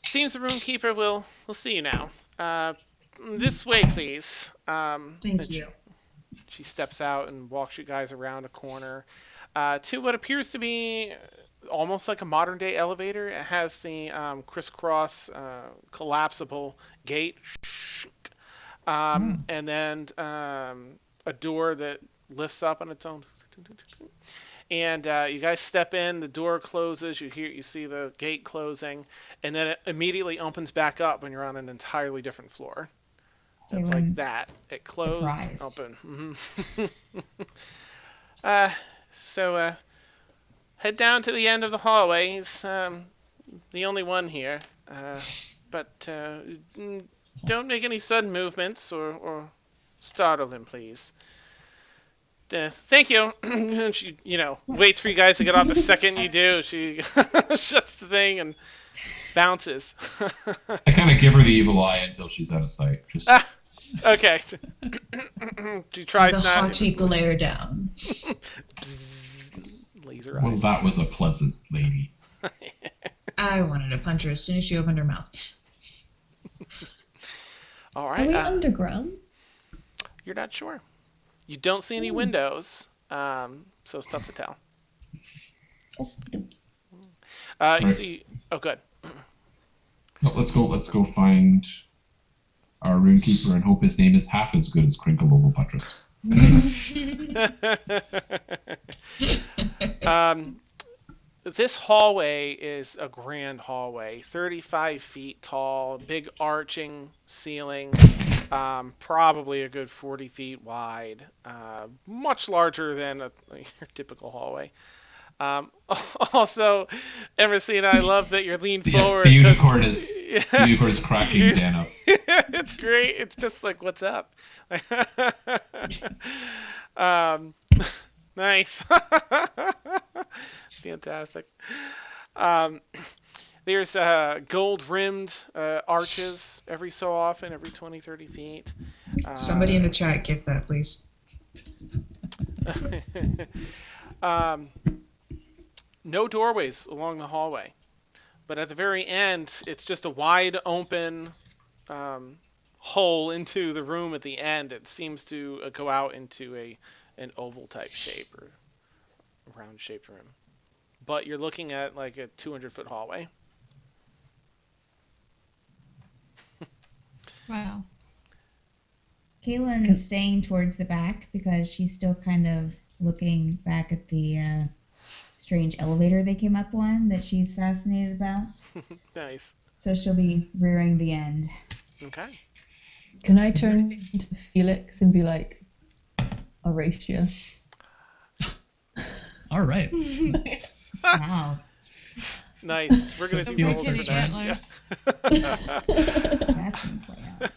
seems the Runekeeper will see you now. This way, please. Thank you. She steps out and walks you guys around a corner to what appears to be almost like a modern day elevator. It has the crisscross collapsible gate, and then a door that lifts up on its own. And you guys step in, the door closes, you see the gate closing, and then it immediately opens back up when you're on an entirely different floor. Like Kaylin's that. It closed, surprised. open. So head down to the end of the hallway. He's the only one here. But don't make any sudden movements or startle him, please. Thank you. She, waits for you guys to get off. The second you do, she shuts the thing and bounces. I kind of give her the evil eye until she's out of sight. Just Okay. She tries The not. haughty glare down. Laser well, eyes. that was a pleasant lady. I wanted to punch her as soon as she opened her mouth. All Are right. we underground? You're not sure. You don't see any windows, so it's tough to tell. You see. Oh, good. No, let's go find our Runekeeper and hope his name is half as good as Crinkle Oval Buttress. This hallway is a grand hallway, 35 feet tall, big arching ceiling, probably a good 40 feet wide, much larger than your typical hallway. Also, Emerson, I love that you're leaned forward. The unicorn is cracking Dan up. It's great. It's just like, what's up? Nice. Fantastic. There's gold-rimmed arches every so often, every 20, 30 feet. Somebody in the chat, give that, please. No doorways along the hallway, but at the very end, it's just a wide open hole into the room at the end. It seems to go out into an oval type shape or a round shaped room. But you're looking at like a 200-foot hallway. Wow. Kaylin's staying towards the back because she's still kind of looking back at the strange elevator they came up on that she's fascinated about. Nice. So she'll be rearing the end. Okay. Can I turn into Felix and be like, Horatia? All right. Wow. Nice. We're going to So do Felix rolls for is that. antlers. That's gonna play out.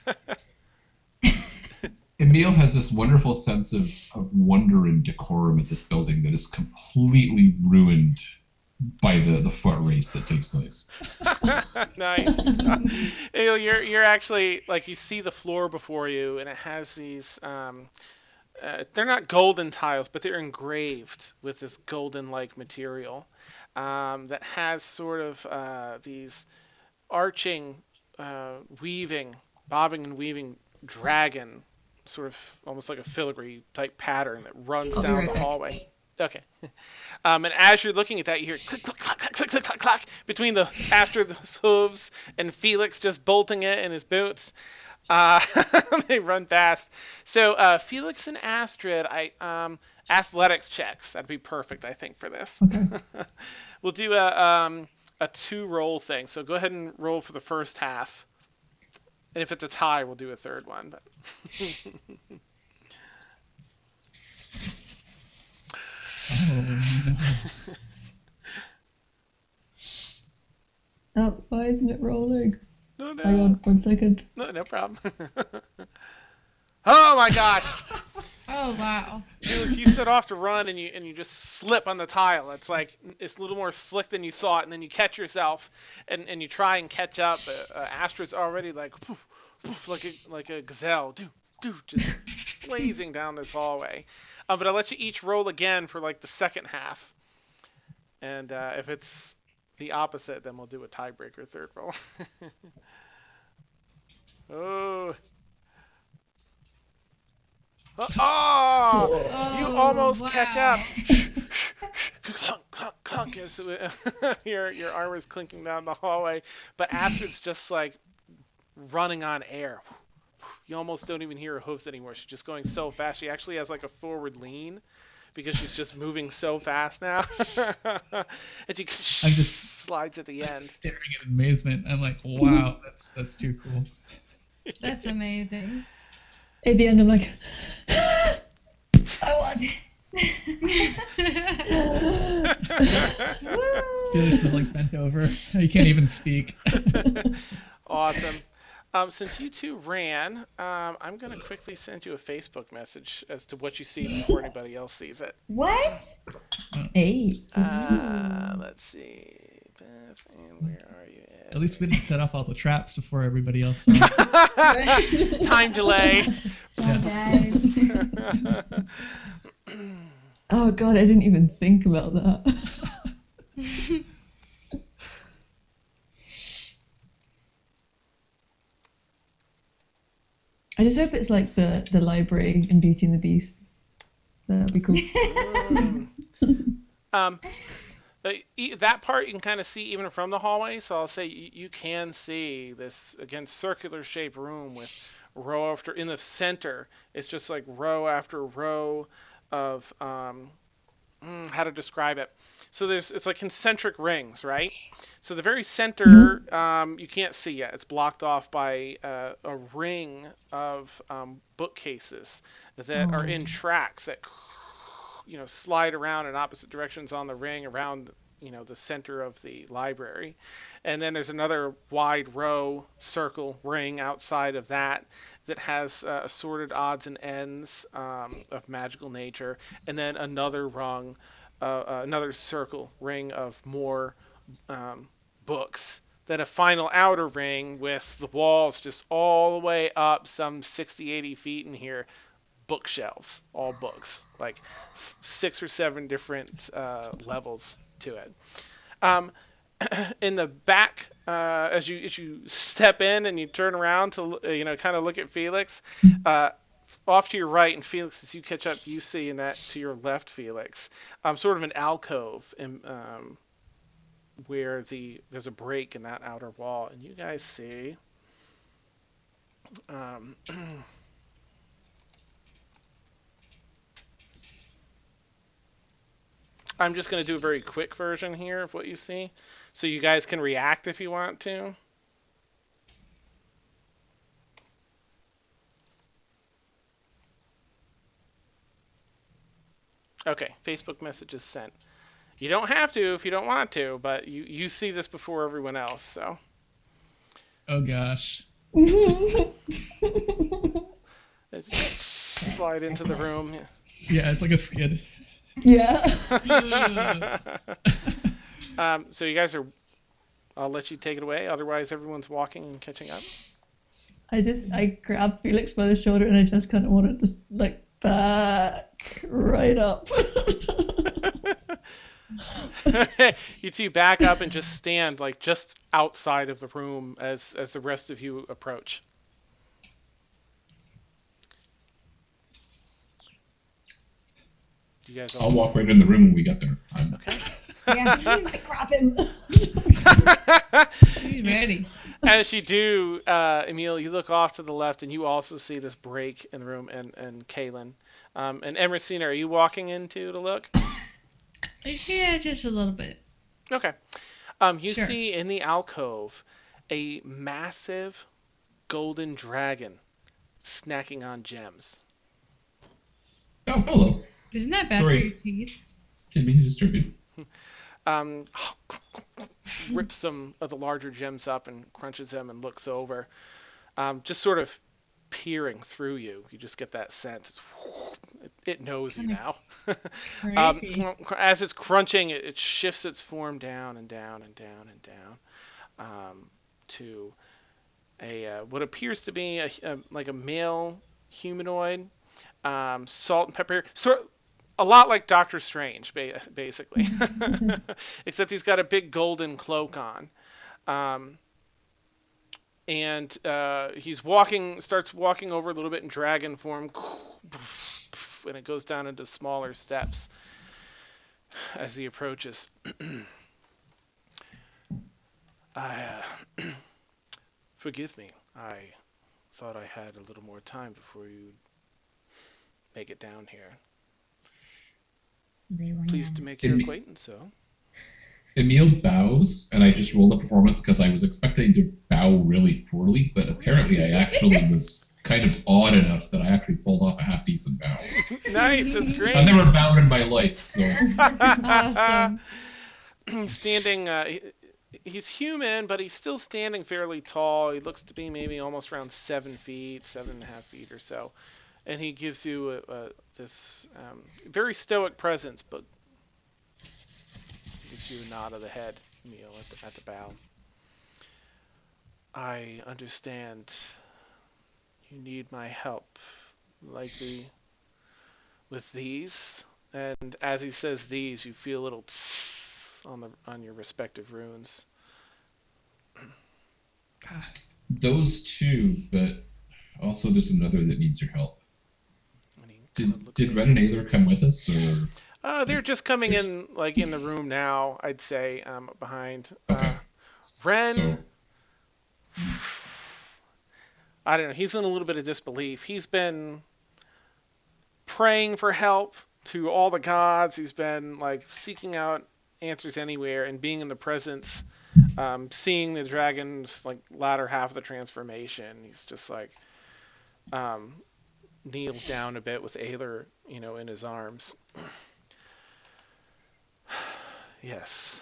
Emil has this wonderful sense of wonder and decorum at this building that is completely ruined by the foot race that takes place. Nice. You're actually, like, you see the floor before you, and it has these, they're not golden tiles, but they're engraved with this golden-like material that has sort of these arching, bobbing and weaving dragon, sort of almost like a filigree type pattern that runs I'll be down right the back. hallway. Okay. And as you're looking at that, you hear click, click, clack, clack, click, click, clack, clack between the Astrid's hooves and Felix just bolting it in his boots. They run fast. So Felix and Astrid, athletics checks. That'd be perfect, I think, for this. Okay. We'll do a 2-roll thing. So go ahead and roll for the first half. And if it's a tie, we'll do a third one. But Oh, no. Oh, why isn't it rolling? no, Hang on, 1 second. no problem. Oh my gosh! Oh wow. Felix, you set off to run and you just slip on the tile. It's like it's a little more slick than you thought, and then you catch yourself and you try and catch up. Astrid's already like poof, poof, like a gazelle, just blazing down this hallway. But I'll let you each roll again for like the second half, and if it's the opposite, then we'll do a tiebreaker third roll. Oh. Oh! You almost wow. catch up. Clunk, clunk, clunk. As your armor's clinking down the hallway, but Astrid's just like running on air. You almost don't even hear her hoofs anymore. She's just going so fast. She actually has like a forward lean because she's just moving so fast now. And she slides at the end. Staring in amazement. I'm like, wow, that's too cool. That's amazing. At the end, I'm like, I won. Felix is like bent over. He can't even speak. Awesome. Since you two ran, I'm going to quickly send you a Facebook message as to what you see before anybody else sees it. What? Hey. Let's see. Beth, and where are you At least we didn't set off all the traps before everybody else saw. Time delay. Oh, guys. Oh god, I didn't even think about that. I just hope it's like the library in Beauty and the Beast. That'd be cool. That part you can kind of see even from the hallway, so I'll say you can see this, again, circular shaped room with row after, in the center, it's just like row after row of, how to describe it. So it's like concentric rings, right? So the very center, you can't see yet. It's blocked off by a ring of bookcases that are in tracks that slide around in opposite directions on the ring around the center of the library. And then there's another wide row circle ring outside of that has assorted odds and ends of magical nature, and then another another circle ring of more books. Then a final outer ring with the walls just all the way up some 60-80 feet in here, bookshelves, all books, like 6 or 7 different levels to it. In the back, as you step in and you turn around to kind of look at Felix, off to your right, and Felix, as you catch up, you see in that to your left, Felix, sort of an alcove where there's a break in that outer wall, and you guys see. I'm just going to do a very quick version here of what you see, so you guys can react if you want to. Okay, Facebook message is sent. You don't have to if you don't want to, but you see this before everyone else, so. Oh gosh. Slide into the room. Yeah, it's like a skid. Yeah. So you guys I'll let you take it away. Otherwise, everyone's walking and catching up. I grabbed Felix by the shoulder and I just kind of wanted to like back right up. You two back up and just stand like just outside of the room as the rest of you approach. You guys all... I'll walk right in the room when we get there. Okay. Yeah, grab him. He's ready. As you do, Emil, you look off to the left and you also see this break in the room, and Kaylin. And Emerson, are you walking into to look? Yeah, just a little bit. Okay. You Sure. see in the alcove a massive golden dragon snacking on gems. Oh, hello. Isn't that bad Sorry. for your teeth? Didn't mean to disturb you. Rips some of the larger gems up and crunches them and looks over. Just sort of peering through you. You just get that sense. It knows you now. Creepy. As it's crunching, it shifts its form down and down and down and down to what appears to be like a male humanoid. Salt and pepper, a lot like Doctor Strange, basically, except he's got a big golden cloak on, and he's starts walking over a little bit in dragon form, and it goes down into smaller steps as he approaches. Forgive me, I thought I had a little more time before you make it down here. Pleased to make your acquaintance, so. Emil bows, and I just rolled a performance because I was expecting to bow really poorly, but apparently I actually was kind of odd enough that I actually pulled off a half decent bow. Nice, that's I've great. never bowed in my life, so Awesome. Standing, he's human, but he's still standing fairly tall. He looks to be maybe almost around 7 feet, 7.5 feet or so. And he gives you this very stoic presence, but gives you a nod of the head, Emil, at the bow. I understand you need my help, likely with these. And as he says these, you feel a little on your respective runes. those two, but also there's another that needs your help. Did Ren and Aether come with us, or they're just coming in, like in the room now. I'd say behind. Okay. Ren, So I don't know. He's in a little bit of disbelief. He's been praying for help to all the gods. He's been like seeking out answers anywhere, and being in the presence, seeing the dragon's like latter half of the transformation. He's just like kneels down a bit with Aether, in his arms. Yes.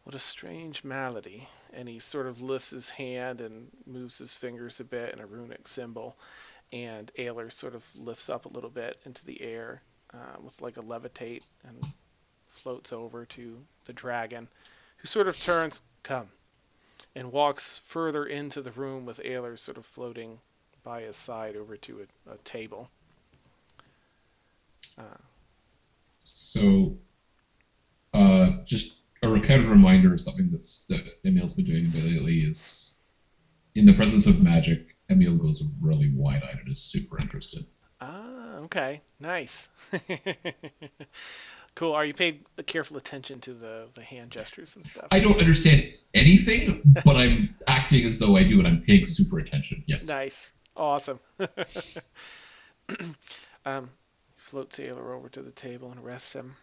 What a strange malady. And he sort of lifts his hand and moves his fingers a bit in a runic symbol. And Aether sort of lifts up a little bit into the air with like a levitate and floats over to the dragon, who sort of turns, come, and walks further into the room with Aether sort of floating by his side over to a table. So, just a kind of reminder of something that Emil's been doing lately is, in the presence of magic, Emil goes really wide-eyed and is super interested. Ah, okay, nice. Cool. Are you paid careful attention to the hand gestures and stuff? I don't understand anything, but I'm acting as though I do, and I'm paying super attention. Yes. Nice. Awesome. Floats Aether over to the table and rests him.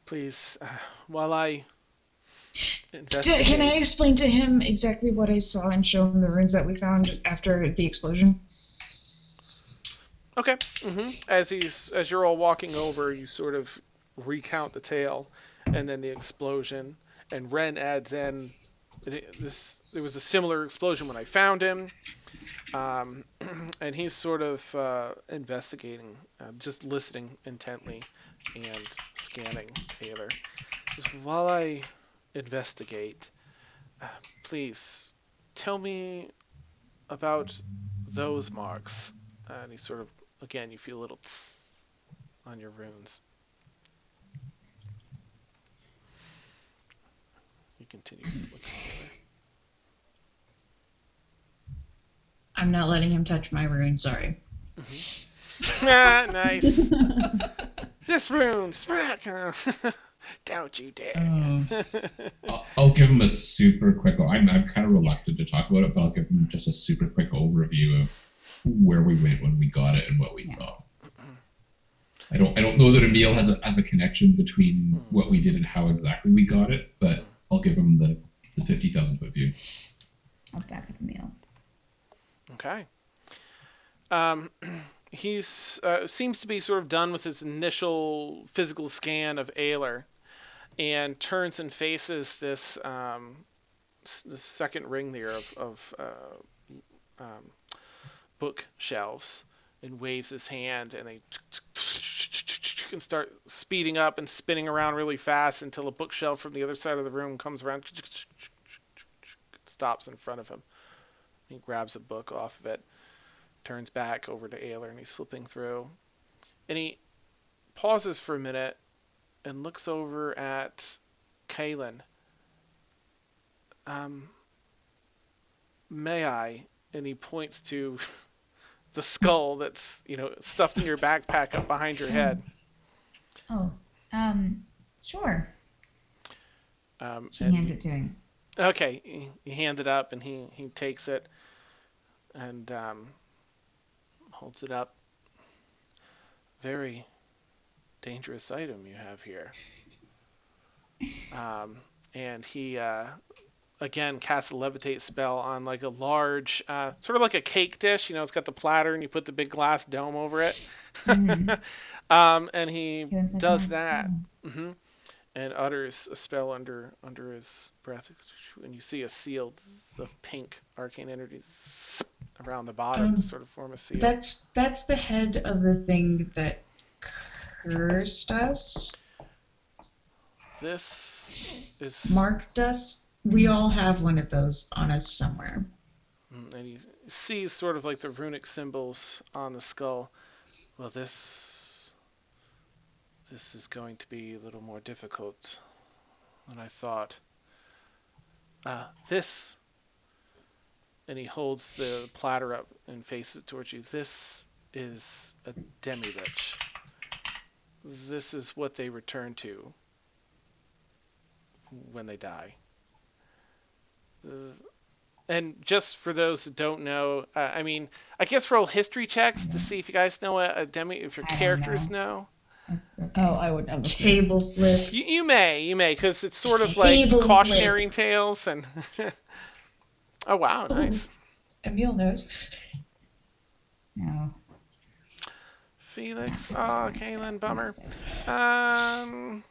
Please, while I investigate... Can I explain to him exactly what I saw and show him the runes that we found after the explosion? Okay. As you're all walking over, you sort of recount the tale, and then the explosion, and Ren adds in, there was a similar explosion when I found him, and he's sort of investigating, just listening intently and scanning Aether. Just while I investigate, please tell me about those marks. And he sort of, again, you feel a little tss on your runes. He continues looking over. I'm not letting him touch my rune, sorry. Nice. This rune, smack! Don't you dare. I'll give him a super quick... I'm kind of reluctant to talk about it, but I'll give him just a super quick overview of where we went when we got it and what we saw. I don't know that Emil has a connection between what we did and how exactly we got it, but I'll give him the 50,000 foot view. I'll back up Emil. Okay. He's seems to be sort of done with his initial physical scan of Aether, and turns and faces this the second ring there of bookshelves, and waves his hand, and they can start speeding up and spinning around really fast until a bookshelf from the other side of the room comes around, stops in front of him. He grabs a book off of it, turns back over to Aether, and he's flipping through. And he pauses for a minute and looks over at Kaylin. May I? And he points to the skull that's, stuffed in your backpack up behind your head. Oh, sure. She And hands it to him. okay, you hand it up, and he takes it and holds it up. Very dangerous item you have here. And he again cast a levitate spell on like a large, sort of like a cake dish. It's got the platter and you put the big glass dome over it. Mm-hmm. And he Okay, that's like does my that. spell. hmm and utters a spell under his breath, and you see a seal of pink arcane energies around the bottom to Um, sort of form a seal. that's the head of the thing that cursed us, This is marked us. We all have one of those on us somewhere. and he sees sort of like the runic symbols on the skull. Well, this is going to be a little more difficult than I thought. This, and he holds the platter up and faces it towards you. This is a demi-lich. This is what they return to when they die. And just for those that don't know, I guess roll history checks to see if you guys know a demi, if your I don't characters know. know. Okay. Oh, I wouldn't have a clue. Table flip. You may, because it's sort of like Table cautionary flip. tales and. Oh wow, nice. Emil knows. No. Felix, Not oh, good. Kaylin, bummer. So-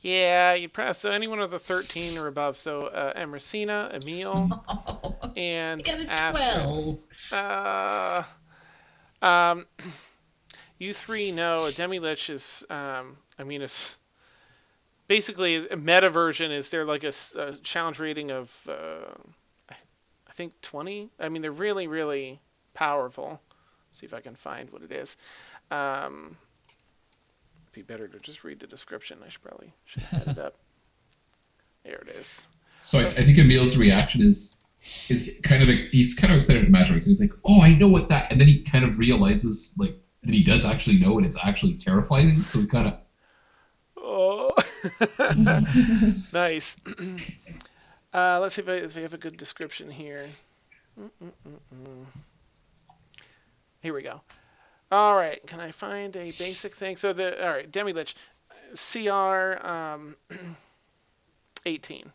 Yeah, you press so anyone with a 13 or above. So Emercina, Emil, and I got a Astrid. 12. Um, you three know a demi-lich is, it's basically a meta version. Is there like a challenge rating of, I think 20? They're really, really powerful. See if I can find what it is. It'd be better to just read the description. I should add it up. There it is. So I think Emil's reaction is kind of like, he's kind of excited to match. So he's like, "Oh, I know what that," and then he kind of realizes like that he does actually know, and it's actually terrifying. So he kind of. Oh, nice. Let's see if we have a good description here. Here we go. All right, can I find a basic thing? So all right, Demi-Lich, CR 18.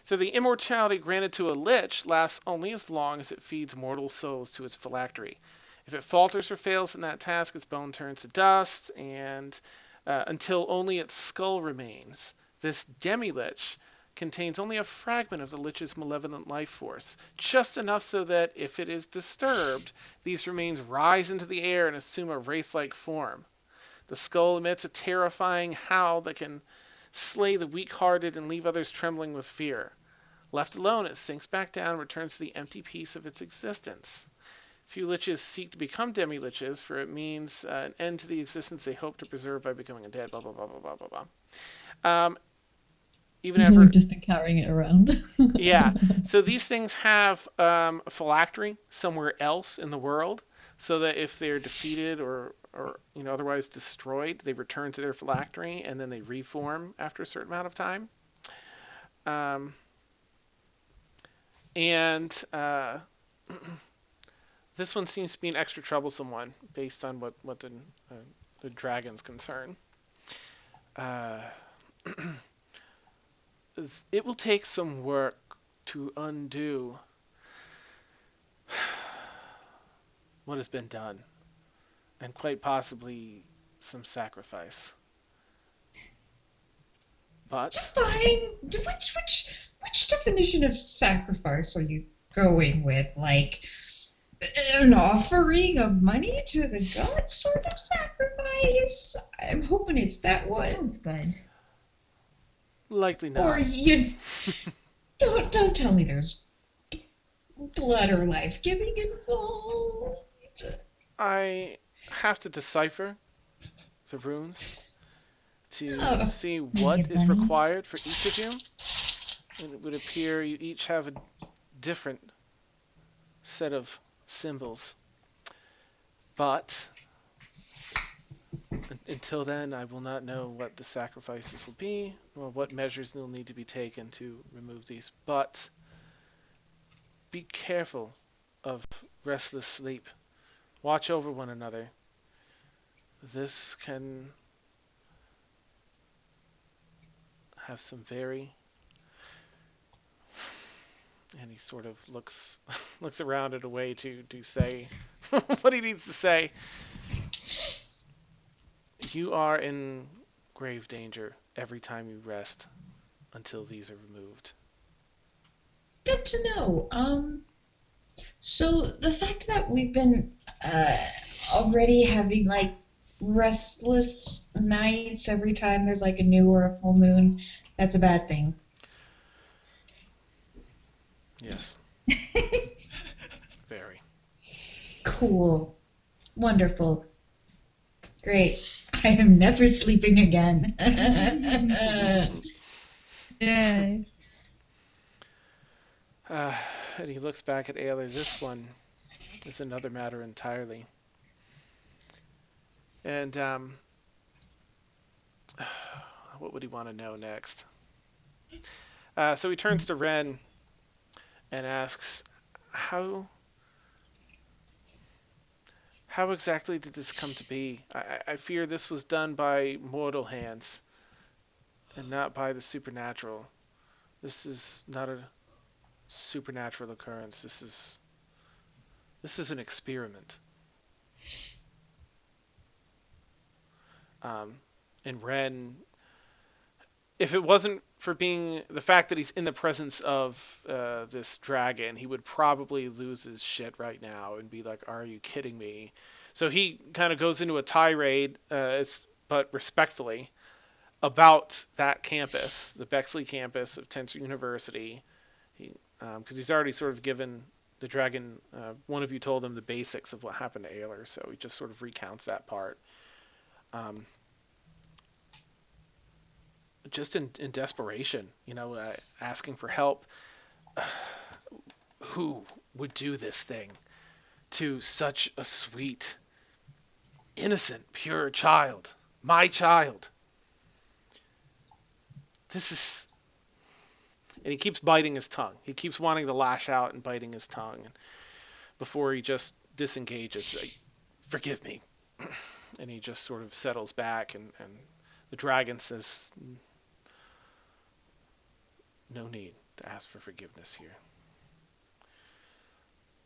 So the immortality granted to a lich lasts only as long as it feeds mortal souls to its phylactery. If it falters or fails in that task, its bone turns to dust, and until only its skull remains. This demi-lich contains only a fragment of the lich's malevolent life force, just enough so that if it is disturbed, these remains rise into the air and assume a wraith-like form. The skull emits a terrifying howl that can slay the weak-hearted and leave others trembling with fear. Left alone, it sinks back down and returns to the empty peace of its existence. Few liches seek to become demi-liches, for it means an end to the existence they hope to preserve by becoming undead, blah, blah, blah, blah, blah, blah, blah. Even So after... we've just been carrying it around. Yeah. So these things have a phylactery somewhere else in the world, so that if they're defeated or otherwise destroyed, they return to their phylactery and then they reform after a certain amount of time. And this one seems to be an extra troublesome one based on what the dragon's concern. It will take some work to undo what has been done, and quite possibly some sacrifice. But It's fine. Which definition of sacrifice are you going with? Like an offering of money to the gods sort of sacrifice? I'm hoping it's that one. Sounds good. likely not. Or you don't tell me there's blood or life giving involved. I have to decipher the runes to see You what give is money? required for each of you. And it would appear you each have a different set of symbols. But until then, I will not know what the sacrifices will be, or what measures will need to be taken to remove these. But be careful of restless sleep. Watch over one another. This can have some very And he sort of looks looks around in a way to say what he needs to say. You are in grave danger every time you rest until these are removed. Good to know. So the fact that we've been already having like restless nights every time there's like a new or a full moon, that's a bad thing. Yes. Very. Cool. Wonderful. Great. I am never sleeping again. Yay. And he looks back at Ayla. This one is another matter entirely. And what would he want to know next? So he turns to Rennes and asks, "How exactly did this come to be? I fear this was done by mortal hands and not by the supernatural. This is not a supernatural occurrence. This is an experiment." And Ren, if it wasn't for being the fact that he's in the presence of this dragon, he would probably lose his shit right now and be like, "Are you kidding me?" So he kind of goes into a tirade, but respectfully, about that campus, the Bexley campus of Tensor University, because he's already sort of given the dragon. One of you told him the basics of what happened to Ayler, so he just sort of recounts that part. Just in desperation, asking for help. Who would do this thing to such a sweet, innocent, pure child? My child. This is... And he keeps biting his tongue. He keeps wanting to lash out and biting his tongue before he just disengages. Like, "Forgive me." And he just sort of settles back, and the dragon says, "No need to ask for forgiveness here.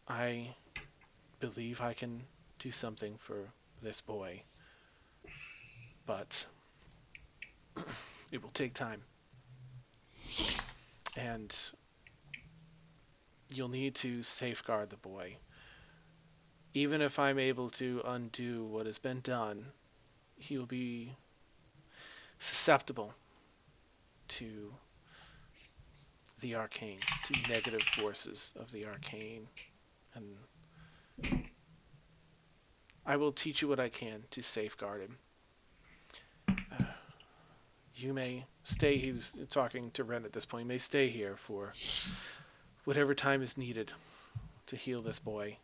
I believe I can do something for this boy, but it will take time. And you'll need to safeguard the boy. Even if I'm able to undo what has been done, he will be susceptible to the arcane, to negative forces of the arcane. And I will teach you what I can to safeguard him. You may stay," he's talking to Ren at this point, "you may stay here for whatever time is needed to heal this boy.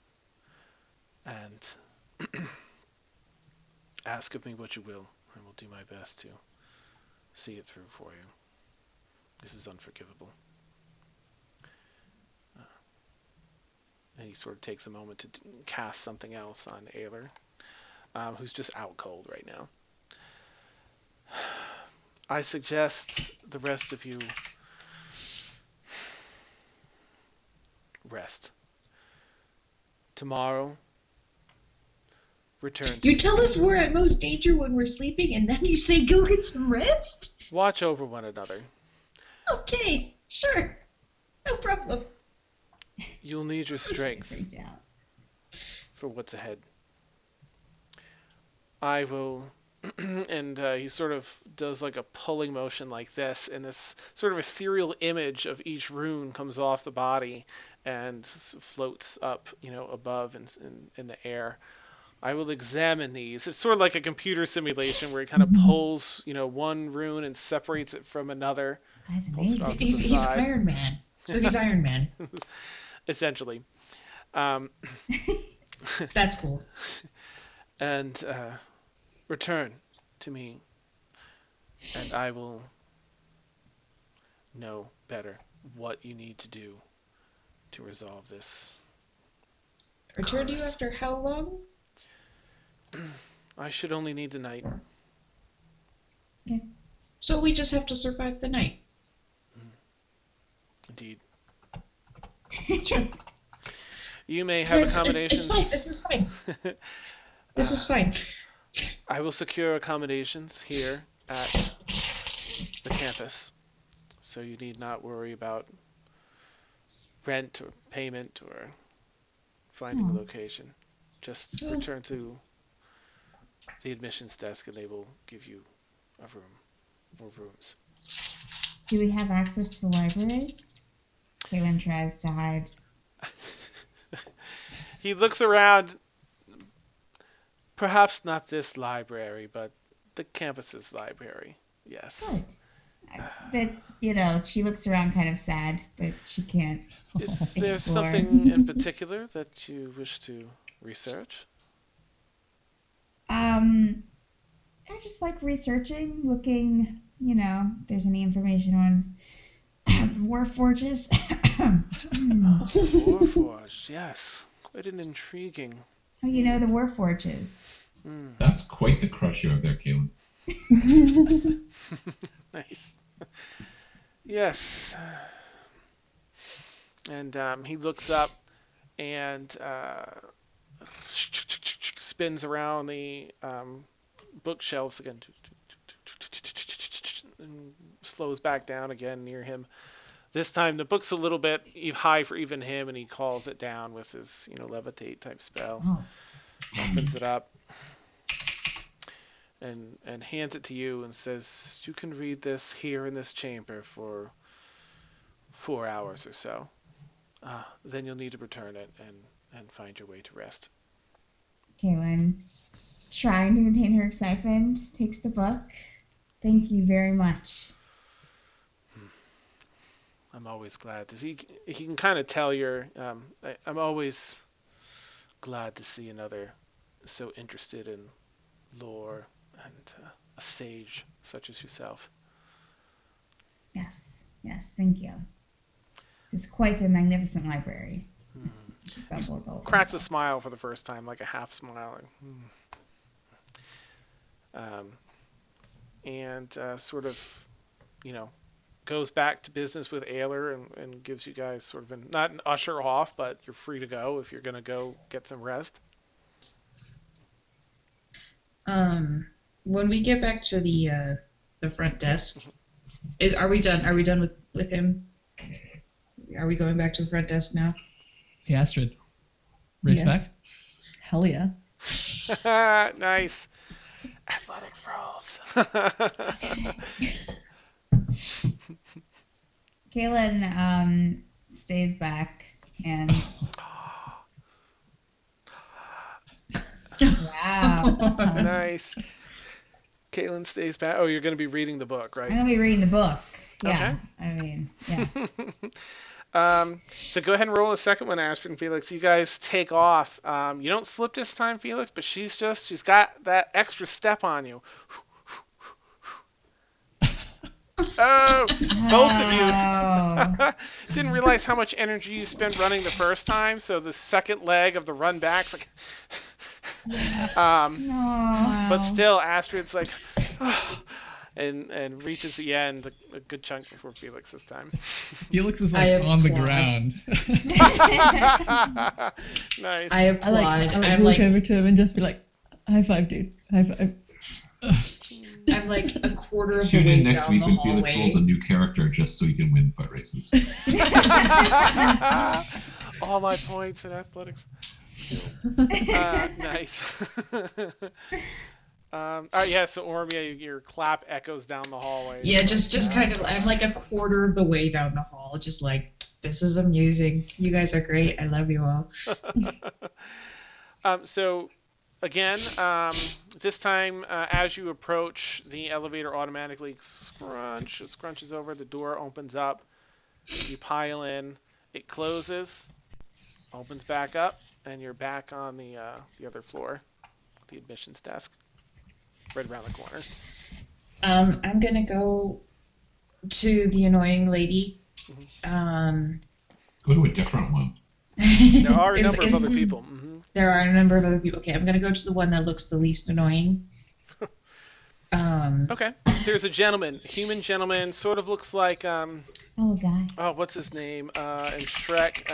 And ask of me what you will. I will do my best to see it through for you. This is unforgivable." And he sort of takes a moment to cast something else on Ayler, who's just out cold right now. "I suggest the rest of you rest. Tomorrow, return to You me. tell us we're at most danger when we're sleeping, and then you say go get some rest? Watch over one another. Okay, sure. No problem. You'll need your strength Freaked out. for what's ahead. I will..." And he sort of does like a pulling motion like this, and this sort of ethereal image of each rune comes off the body and floats up, above in the air. "I will examine these." It's sort of like a computer simulation where it kind of pulls, one rune and separates it from another. This guy's Pulls it amazing. off to the He's side. Iron Man. So he's Iron Man. Essentially. That's cool. And return to me, and I will know better what you need to do to resolve this. Return to you curse. after how long? I should only need the night. So we just have to survive the night. Indeed. You may have accommodations. It's fine. This is fine. This is fine. I will secure accommodations here at the campus, so you need not worry about rent or payment or finding a location. Just return to the admissions desk and they will give you a room or rooms. Do we have access to the library? Kaylin tries to hide. He looks around. Perhaps not this library, but the campus's library. Yes. Good. But, she looks around kind of sad, but she can't Is there explore. something in particular that you wish to research? I just like researching, looking, if there's any information on Warforges. Warforged, yes. Quite an intriguing. Oh, the Warforges. That's quite the crush you have there, Kaylin. Nice. Yes. And he looks up and spins around the bookshelves again and slows back down again near him. This time the book's a little bit high for even him, and he calls it down with his levitate type spell. Opens it up and hands it to you and says, you can read this here in this chamber for 4 hours or so. Then you'll need to return it and find your way to rest. Kaylin, trying to contain her excitement, takes the book. Thank you very much. I'm always glad to see. He can kind of tell you're. I'm always glad to see another so interested in lore and a sage such as yourself. Yes, thank you. It's quite a magnificent library. She bubbles over. Cracks a smile for the first time, like a half smile. And sort of, goes back to business with Ayler and gives you guys sort of not an usher off, but you're free to go if you're going to go get some rest. When we get back to the front desk, are we done? Are we done with him? Are we going back to the front desk now? Hey, Astrid. Race back? Hell yeah. Nice. Athletics rolls. Kaylin stays back and wow. Nice. Kaylin stays back. Oh, you're going to be reading the book, right? I'm going to be reading the book. Yeah. Okay. I mean, yeah. So go ahead and roll a second one, Astrid and Felix. You guys take off. You don't slip this time, Felix, but she's got that extra step on you. Oh, both of you. Didn't realize how much energy you spent running the first time, so the second leg of the run back's like... But still, Astrid's like... and reaches the end a good chunk before Felix this time. Felix is like on the ground. Nice. I applaud. I walk over to him and just be like, high five, dude. High five. I'm like a quarter of the Tune way in next down week the when hallway. Felix rolls a new character just so he can win foot races. All my points in athletics. Nice. Yeah, so Ormia, your clap echoes down the hallway. Yeah, just kind of, I'm like a quarter of the way down the hall, just like, this is amusing. You guys are great. I love you all. So, again, this time, as you approach, the elevator automatically scrunches over, the door opens up, you pile in, it closes, opens back up, and you're back on the other floor, the admissions desk. Right around the corner. I'm gonna go to the annoying lady. Go to a different one. There are a number of other people. Mm-hmm. There are a number of other people. Okay, I'm gonna go to the one that looks the least annoying. Okay. There's a gentleman, human gentleman, sort of looks like Oh, guy. Oh, what's his name? In Shrek,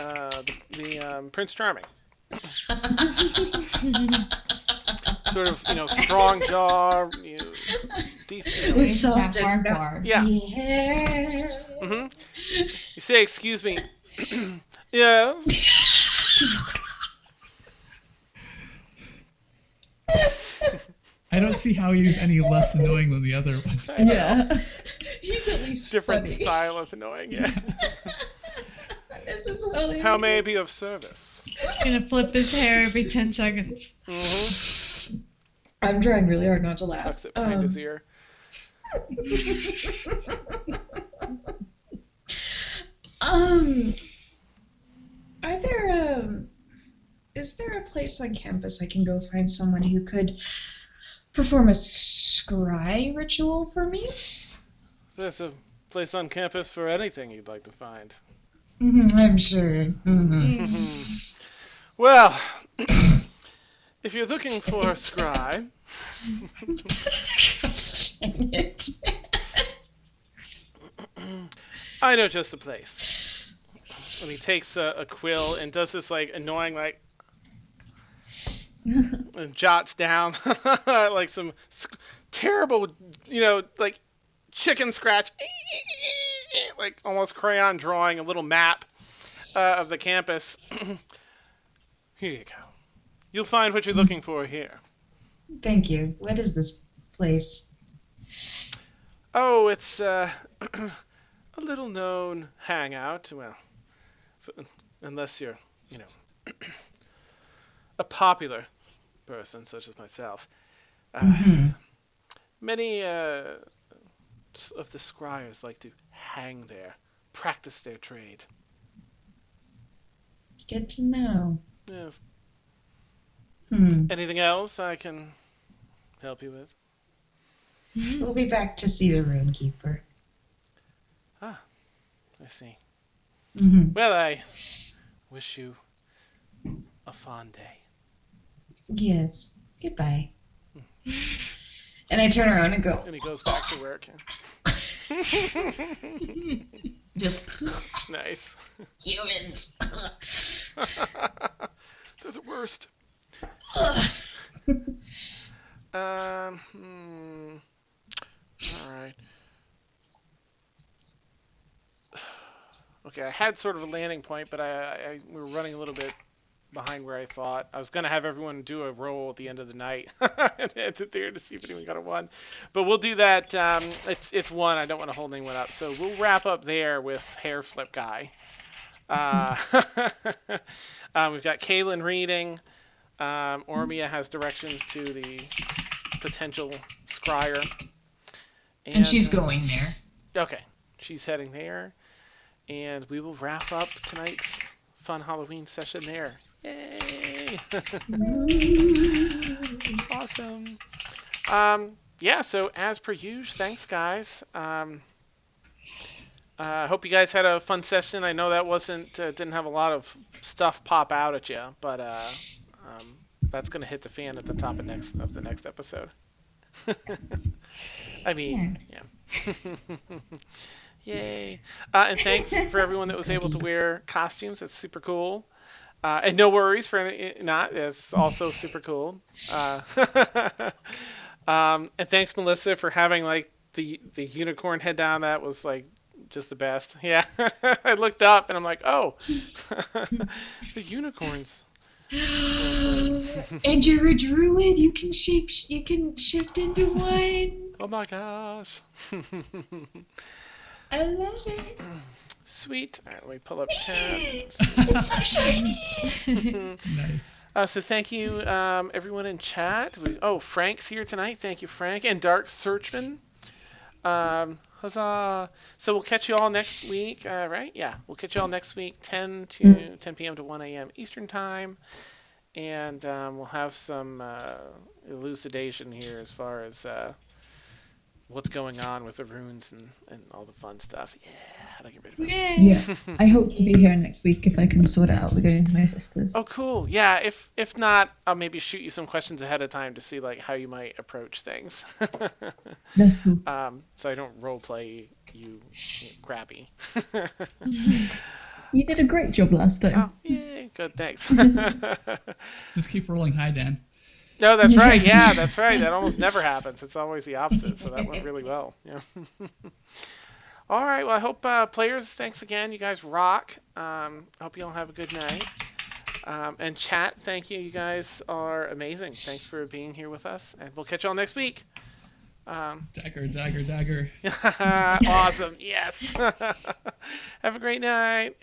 the Prince Charming. Sort of, strong jaw, decent. With Soft that bark and bark. Yeah. Yeah. You say, excuse me. Yes. I don't see how he's any less annoying than the other one. Yeah. He's at least Different funny. style of annoying. Yeah. This is hilarious. How may I be of service? Gonna flip his hair every 10 seconds. I'm trying really hard not to laugh. Tucks it behind his ear. Are there is there a place on campus I can go find someone who could perform a scry ritual for me? There's a place on campus for anything you'd like to find. I'm sure. Well, if you're looking for a scry, Dang it. I know just the place. And he takes a quill and does this annoying and jots down like some terrible, chicken scratch, like almost crayon drawing a little map of the campus. Here you go. You'll find what you're looking for here. Thank you. What is this place? Oh, it's a little known hangout. Well, unless you're, a popular person such as myself. Many of the scryers like to hang there, practice their trade. Good to know. Yes. Hmm. Anything else I can help you with? We'll be back to see the Runekeeper. Ah, I see. Mm-hmm. Well, I wish you a fond day. Yes. Goodbye. And I turn around and go. And he goes back to work. Just Nice. humans. They're the worst. All right. Okay, I had sort of a landing point, but we were running a little bit behind where I thought. I was going to have everyone do a roll at the end of the night and end it there to see if anyone got a 1. But we'll do that. It's 1. I don't want to hold anyone up. So we'll wrap up there with Hair Flip Guy. We've got Kaylin reading. Ormia has directions to the potential scryer. And she's going there. Okay, she's heading there. And we will wrap up tonight's fun Halloween session there. Yay! Awesome. Yeah, so as per usual, thanks guys. I hope you guys had a fun session. I know that didn't have a lot of stuff pop out at you, but that's gonna hit the fan at the top of the next episode. I mean, yeah. Yay. And thanks for everyone that was able to wear costumes. That's super cool. And no worries for not. It's also super cool. And thanks, Melissa, for having the unicorn head down. That was just the best. Yeah. I looked up and I'm like, oh, the unicorns. And you're a druid. You can shift into one. Oh my gosh. I love it. Sweet. All right, let me pull up chat. It's so shiny. Nice. So thank you, everyone in chat. Frank's here tonight. Thank you, Frank. And Dark Searchman. Huzzah. So we'll catch you all next week, right? Yeah, we'll catch you all next week, 10 p.m. to 1 a.m. Eastern Time. And we'll have some elucidation here as far as what's going on with the runes and all the fun stuff. Yeah, how to get rid of it. Yay! Yeah, I hope to be here next week if I can sort it out. We're going to my sister's. Oh, cool. Yeah, if not, I'll maybe shoot you some questions ahead of time to see like how you might approach things. That's cool. So I don't role play you crappy. You did a great job last time. Oh, yay. Good, thanks. Just keep rolling high, Dan. No, that's right. Yeah, that's right. That almost never happens. It's always the opposite. So that went really well. Yeah. All right. Well, I hope players, thanks again. You guys rock. I hope you all have a good night. And chat, thank you. You guys are amazing. Thanks for being here with us. And we'll catch you all next week. Dagger, dagger, dagger. Awesome. Yes. Have a great night.